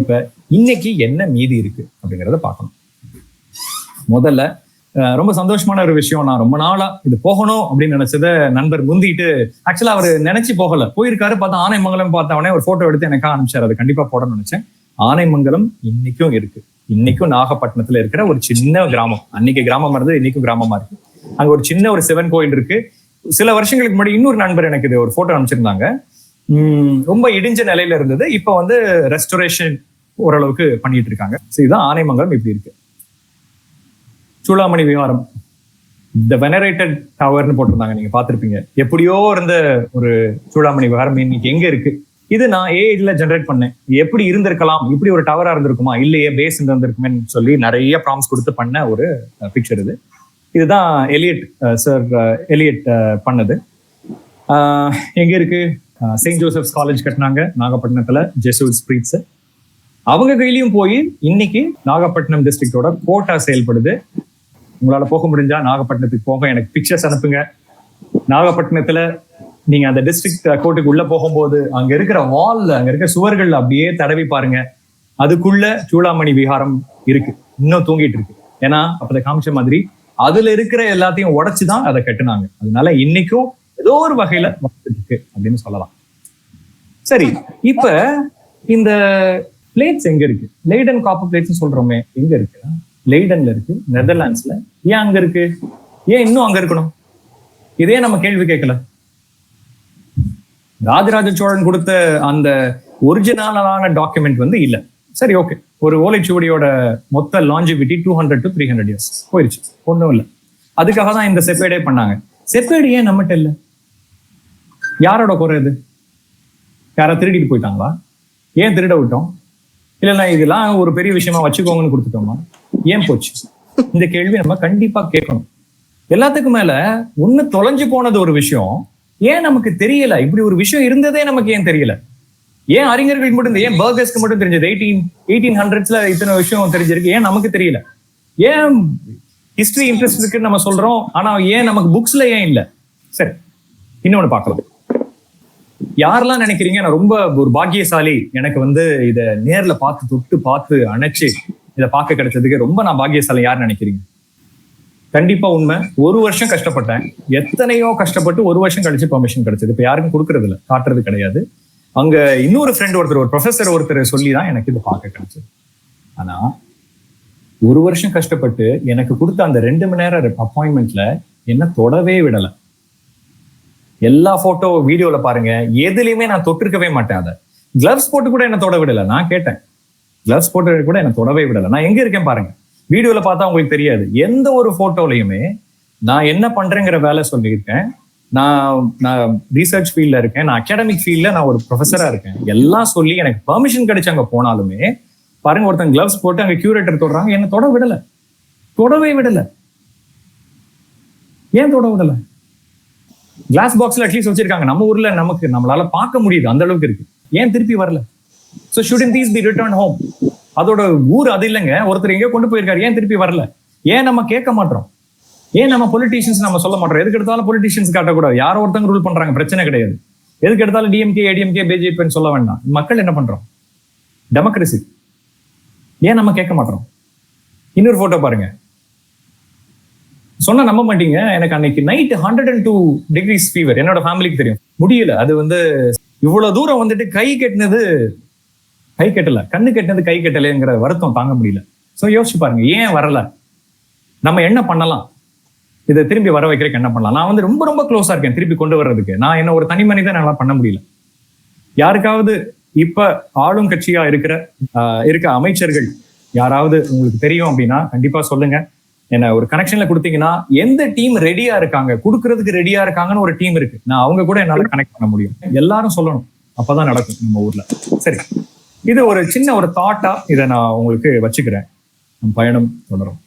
இப்ப இன்னைக்கு என்ன மீதி இருக்கு அப்படிங்கறத பார்க்கணும். முதல்ல ரொம்ப சந்தோஷமான ஒரு விஷயம், நான் ரொம்ப நாளா இது போகணும் அப்படின்னு நினைச்சத நண்பர் முந்திட்டு, ஆக்சுவலா அவர் நினைச்சு போயிருக்காரு. பார்த்தா ஆனைமங்கலம் பார்த்தவனே ஒரு போட்டோ எடுத்து எனக்கா அனுப்பிச்சாரு. அதை கண்டிப்பா போடணும்னு நினைச்சேன். ஆனைமங்கலம் இன்னைக்கும் இருக்கு. இன்னைக்கும் நாகப்பட்டினத்துல இருக்கிற ஒரு சின்ன கிராமம். அன்னைக்கு கிராமமா இருந்தது, இன்னைக்கும் கிராமமா இருக்கு. அங்க ஒரு சின்ன ஒரு சிவன் கோயில் இருக்கு. சில வருஷங்களுக்கு முன்னாடி இன்னொரு நண்பர் எனக்கு இது ஒரு போட்டோ அனுப்பிச்சிருந்தாங்க. ரொம்ப இடிஞ்ச நிலையில இருந்தது. இப்ப ரெஸ்டோரேஷன் ஓரளவுக்கு பண்ணிட்டு இருக்காங்க. இதுதான் ஆனைமங்கலம் இப்படி இருக்கு. சூளாமணி விஹாரம், த வெனரேட்டட் டவர்னு போட்டிருந்தாங்க, நீங்க பார்த்திருப்பீங்க. எப்படியோ இருந்த ஒரு சூளாமணி விஹாரம் இன்னைக்கு எங்க இருக்கு? இது நான் ஏஐல ஜென்ரேட் பண்ணேன். எப்படி இருந்திருக்கலாம், இப்படி ஒரு டவரா இருந்திருக்குமா, இல்லையே பேஸ் இருந்திருக்குமேன்னு சொல்லி நிறைய ப்ராம்ஸ் கொடுத்து பண்ண ஒரு பிக்சர் இது. இதுதான் எலியட் பண்ணது. எங்க இருக்கு? செயின்ட் ஜோசப்ஸ் காலேஜ் கட்டினாங்க நாகப்பட்டினத்துல, ஜெசூட் ஸ்பிரிட்ஸ். அவங்க கையிலையும் போய் இன்னைக்கு நாகப்பட்டினம் டிஸ்ட்ரிக்டோட கோட்டா செயல்படுது. உங்களால போக முடிஞ்சா நாகப்பட்டினத்துக்கு போக, எனக்கு பிக்சர்ஸ் அனுப்புங்க. நாகப்பட்டினத்துல நீங்க அந்த டிஸ்ட்ரிக்ட் கோர்ட்டுக்கு உள்ள போகும்போது அங்க இருக்கிற வால்ல, அங்க இருக்கிற சுவர்கள் அப்படியே தடவி பாருங்க. அதுக்குள்ள சூளாமணி விஹாரம் இருக்கு, இன்னும் தூங்கிட்டு இருக்கு. ஏன்னா அப்ப காமிச்ச மாதிரி அதுல இருக்கிற எல்லாத்தையும் உடைச்சுதான் அதை கட்டுனாங்க. அதனால இன்னைக்கும் ஏதோ ஒரு வகையில இருக்கு அப்படின்னு சொல்லலாம். சரி, இப்ப இந்த பிளேட்ஸ் எங்க இருக்கு? லெய்டன் காப்பர் பிளேட்ஸ் சொல்றோமே, எங்க இருக்கு? லெய்டன்ல இருக்கு, நெதர்லாண்ட்ஸ்ல. ஏன் அங்க இருக்கு? ஏன் இன்னும் அங்க இருக்கணும்? இதே நம்ம கேள்வி கேட்கல. ராஜராஜ சோழன் கொடுத்த அந்த ஒரிஜினலான டாக்குமெண்ட் இல்ல. சரி, ஓகே. ஒரு ஓலைச்சுவடியோட மொத்த லாஞ்சிவிட்டி 200 to 300 years போயிடுச்சு, ஒன்றும் இல்லை. அதுக்காக தான் இந்த செப்பேடே பண்ணாங்க. செப்பேடு ஏன் நம்மகிட்ட இல்லை? யாரோட குறை இது? யாரா திருடிட்டு போயிட்டாங்களா? ஏன் திருட விட்டோம்? இல்லைன்னா இதெல்லாம் ஒரு பெரிய விஷயமா வச்சுக்கோங்கன்னு கொடுத்துட்டோமா? ஏன் போச்சு? இந்த கேள்வி நம்ம கண்டிப்பா கேட்கணும். எல்லாத்துக்கும் மேல ஒண்ணு தொலைஞ்சு போனது ஒரு விஷயம், ஏன் நமக்கு தெரியல? இப்படி ஒரு விஷயம் இருந்ததே நமக்கு ஏன் தெரியல? ஏன் அறிஞர்களுக்கு மட்டும், ஏன் பர்கர்ஸ்க்கு மட்டும் தெரிஞ்சது? 1800s இத்தனை விஷயம் தெரிஞ்சிருக்கு, ஏன் நமக்கு தெரியல? ஏன் ஹிஸ்டரி இன்ட்ரெஸ்ட் இருக்குன்னு நம்ம சொல்றோம், ஆனா ஏன் நமக்கு புக்ஸ்ல ஏன் இல்ல? சரி, இன்னொன்னு பார்க்கலாம். யாரெல்லாம் நினைக்கிறீங்க நான் ரொம்ப ஒரு பாக்கியசாலி, எனக்கு இத நேர்ல பார்த்து தொட்டு பார்த்து அணைச்சு இதை பார்க்க கிடைச்சதுக்கு ரொம்ப நான் பாக்கியசாலி, யார் நினைக்கிறீங்க? கண்டிப்பா உண்மை. ஒரு வருஷம் கஷ்டப்பட்டேன். எத்தனையோ கஷ்டப்பட்டு ஒரு வருஷம் கழிச்சு பெர்மிஷன் கிடைச்சது. இப்ப யாருக்கும் கொடுக்கறது இல்லை, காட்டுறது கிடையாது. அங்க இன்னொரு ஃப்ரெண்ட் ஒருத்தர், ஒரு ப்ரொஃபசர் ஒருத்தர் சொல்லிதான் எனக்கு இது பார்க்க கிடைச்சது. ஆனா ஒரு வருஷம் கஷ்டப்பட்டு எனக்கு கொடுத்த அந்த 2 மணி நேரம் அப்பாயின்மெண்ட்ல என்ன தொடவே விடல. எல்லா போட்டோ வீடியோல பாருங்க, எதுலயுமே நான் தொட்டிருக்கவே மாட்டேன். அதை கிளவ்ஸ் போட்டு கூட என்ன தொட விடல. நான் கேட்டேன், கிளவ்ஸ் போட்டு கூட என்ன தொடவே விடல. நான் எங்க இருக்கேன் பாருங்க, வீடியோல பார்த்தா உங்களுக்கு தெரியாது. எந்த ஒரு போட்டோலையுமே நான் என்ன பண்றேங்கிற வேலை சொல்லியிருக்கேன். நான் ரீசர்ச் ஃபீல்ட்ல இருக்கேன், நான் அகாடமிக் ஃபீல்ட்ல நான் ஒரு ப்ரொஃபஸரா இருக்கேன். எல்லாம் சொல்லி எனக்கு பெர்மிஷன் கிடைச்சு அங்க போனாலுமே பாருங்க, ஒருத்தன் கிளவ்ஸ் போட்டு அங்க கியூரேட்டர் தொடுறாங்க, என்ன தொட விடல, தொடவே விடல. ஏன் தொட விடல? கிளாஸ் பாக்ஸ்ல அட்லீஸ்ட் வச்சிருக்காங்க. நம்ம ஊர்ல நம்மளால பார்க்க முடியுது, அந்த அளவுக்கு இருக்கு. ஏன் திருப்பி வரல? So shouldn't these be returned home? அதோட ஊர் அது இல்லைங்க. ஒருத்தர் எங்கேயோ கொண்டு போயிருக்காரு, ஏன் திருப்பி வரல? ஏன் நம்ம கேட்க மாட்டோம்? ஏன் நம்ம பொலிட்டீஷியன்ஸ் நம்ம சொல்ல மாட்டோம்? எதுக்கு எடுத்தாலும் பொலிட்டீஷியன்ஸ் காட்டக்கூடாது, யாரோ ஒருத்தங்க ரூல் பண்றாங்க, பிரச்சனை கிடையாது. எதுக்கு எடுத்தாலும் டிஎம்கே ஏடிஎம்கே பிஜேபின்னு சொல்ல வேண்டாம். மக்கள் என்ன பண்றோம்? டெமோக்ரஸி. ஏன் நம்ம கேட்க மாட்டோம்? இன்னொரு போட்டோ பாருங்க, சொன்னா நம்ப மாட்டீங்க. எனக்கு அன்னைக்கு நைட் 102 degrees ஃபீவர். என்னோட ஃபேமிலிக்கு தெரியும், முடியல. அது இவ்வளவு தூரம் வந்துட்டு கை கட்டல, கண்ணு கட்டினது கை கட்டலைங்கிற வருத்தம் தாங்க முடியல. சோ யோசிச்சு பாருங்க, ஏன் வரல? நம்ம என்ன பண்ணலாம்? இதை திரும்பி வர வைக்கிறதுக்கு என்ன பண்ணலாம்? நான் ரொம்ப ரொம்ப க்ளோஸா இருக்கேன் திருப்பி கொண்டு வர்றதுக்கு. நான் என்ன ஒரு தனி மனிதன் என்னால பண்ண முடியல. யாருக்காவது இப்ப ஆளும் கட்சியா இருக்க அமைச்சர்கள் யாராவது உங்களுக்கு தெரியும் அப்படின்னா கண்டிப்பா சொல்லுங்க. என்ன ஒரு கனெக்ஷன்ல கொடுத்தீங்கன்னா, எந்த டீம் ரெடியா இருக்காங்க, கொடுக்கறதுக்கு ரெடியா இருக்காங்கன்னு ஒரு டீம் இருக்கு, நான் அவங்க கூட என்னால கனெக்ட் பண்ண முடியும். எல்லாரும் சொல்லணும், அப்பதான் நடக்கும் நம்ம ஊர்ல. சரி, இது ஒரு சின்ன ஒரு தாட்டா இதை நான் உங்களுக்கு வச்சுக்கிறேன். நம் பயணம் தொடரும்.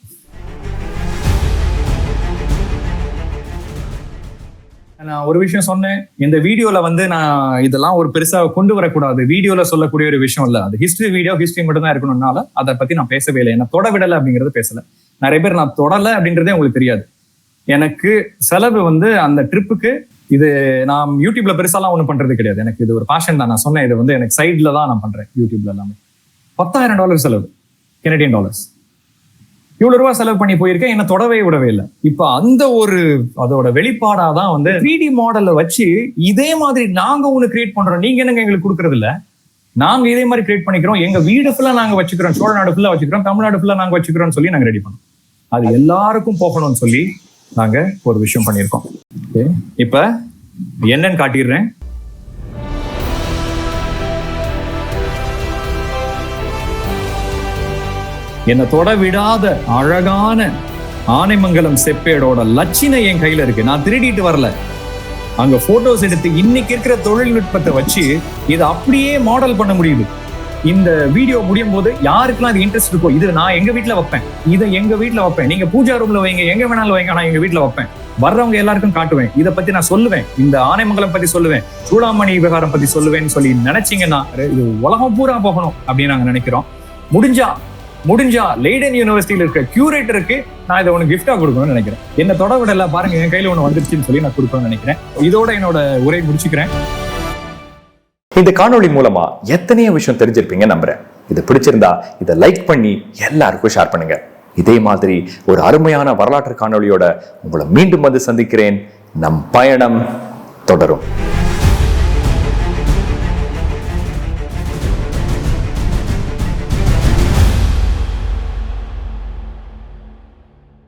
நான் ஒரு விஷயம் சொன்னேன், இந்த வீடியோல நான் இதெல்லாம் ஒரு பெருசா கொண்டு வரக்கூடாது, வீடியோல சொல்லக்கூடிய ஒரு விஷயம் இல்ல. அது ஹிஸ்டரி வீடியோ, ஹிஸ்டரி மட்டும் தான் இருக்கணும்னால அதை பத்தி நான் பேசவே இல்லை. என்ன தொட விடலை அப்படிங்கறது பேசல. நிறைய பேர் நான் தொடலை அப்படின்றதே உங்களுக்கு தெரியாது. எனக்கு செலவு அந்த ட்ரிப்புக்கு இது நான் யூடியூப்ல பெருசாலாம் ஒன்றும் பண்றது கிடையாது. எனக்கு இது ஒரு பேஷன் தான். நான் சொன்னேன், இது எனக்கு சைட்ல தான் நான் பண்றேன். யூடியூப்ல எல்லாமே $10,000 செலவு, கெனடியன் டாலர்ஸ். இவ்வளவு ரூபா செலவு பண்ணி போயிருக்கேன், என்ன தொடவே விடவே இல்லை. இப்ப அதோட வெளிப்பாடாதான் 3D மாடலை வச்சு இதே மாதிரி நாங்க ஒண்ணு கிரியேட் பண்றோம். நீங்க என்னங்க எங்களுக்கு கொடுக்கறது இல்ல? நாங்க இதே மாதிரி கிரியேட் பண்ணிக்கிறோம், எங்க வீடு ஃபுல்லா நாங்க வச்சுக்கிறோம், சோழ நாடு ஃபுல்லா வச்சுக்கிறோம், தமிழ்நாடு ஃபுல்லா நாங்க வச்சுக்கிறோம்னு சொல்லி நாங்க ரெடி பண்ணோம். அது எல்லாருக்கும் போகணும்னு சொல்லி நாங்க ஒரு விஷயம் பண்ணியிருக்கோம். இப்ப என்னன்னு காட்டிடுறேன். என்னை தொட விடாத அழகான ஆனைமங்கலம் செப்பேடோட லட்சினை என் கையில இருக்கு. நான் திருடிட்டு வரல. அங்க போட்டோஸ் எடுத்து இன்னைக்கு இருக்கிற தொழில்நுட்பத்தை வச்சு இதை அப்படியே மாடல் பண்ண முடியுது. இந்த வீடியோ முடியும் போது யாருக்கெல்லாம் இது இன்ட்ரெஸ்ட் இருக்கோ, இது நான் எங்க வீட்டுல வைப்பேன், இதை எங்க வீட்டுல வைப்பேன், நீங்க பூஜா ரூம்ல வைங்க, எங்க வேணாலும் வைங்க, நான் எங்க வீட்டுல வைப்பேன். வர்றவங்க எல்லாருக்கும் காட்டுவேன். இதை பத்தி நான் சொல்லுவேன், இந்த ஆனைமங்கலம் பத்தி சொல்லுவேன், சூடாமணி விவகாரம் பத்தி சொல்லுவேன்னு சொல்லி நினைச்சீங்கன்னா இது உலகம் பூரா போகணும் அப்படின்னு நாங்க நினைக்கிறோம். முடிஞ்சா லெய்டன் யூனிவர்சிட்டியில இருக்க கியூரேட்டருக்கு நான் இதை ஒன்று கிஃப்டா கொடுக்கணும்னு நினைக்கிறேன். என்ன தொட விடல பாருங்க, என் கையில ஒண்ணு வந்துருச்சுன்னு சொல்லி நான் கொடுக்கணும்னு நினைக்கிறேன். இதோட என்னோட உரை முடிச்சுக்கிறேன். இந்த காணொளி மூலமா எத்தனையோ விஷயம் தெரிஞ்சிருப்பீங்க நம்புறேன். இது பிடிச்சிருந்தா இதை லைக் பண்ணி எல்லாருக்கும் ஷேர் பண்ணுங்க. இதே மாதிரி ஒரு அருமையான வரலாற்று காணொளியோட உங்களை மீண்டும் சந்திக்கிறேன். நம் பயணம் தொடரும்.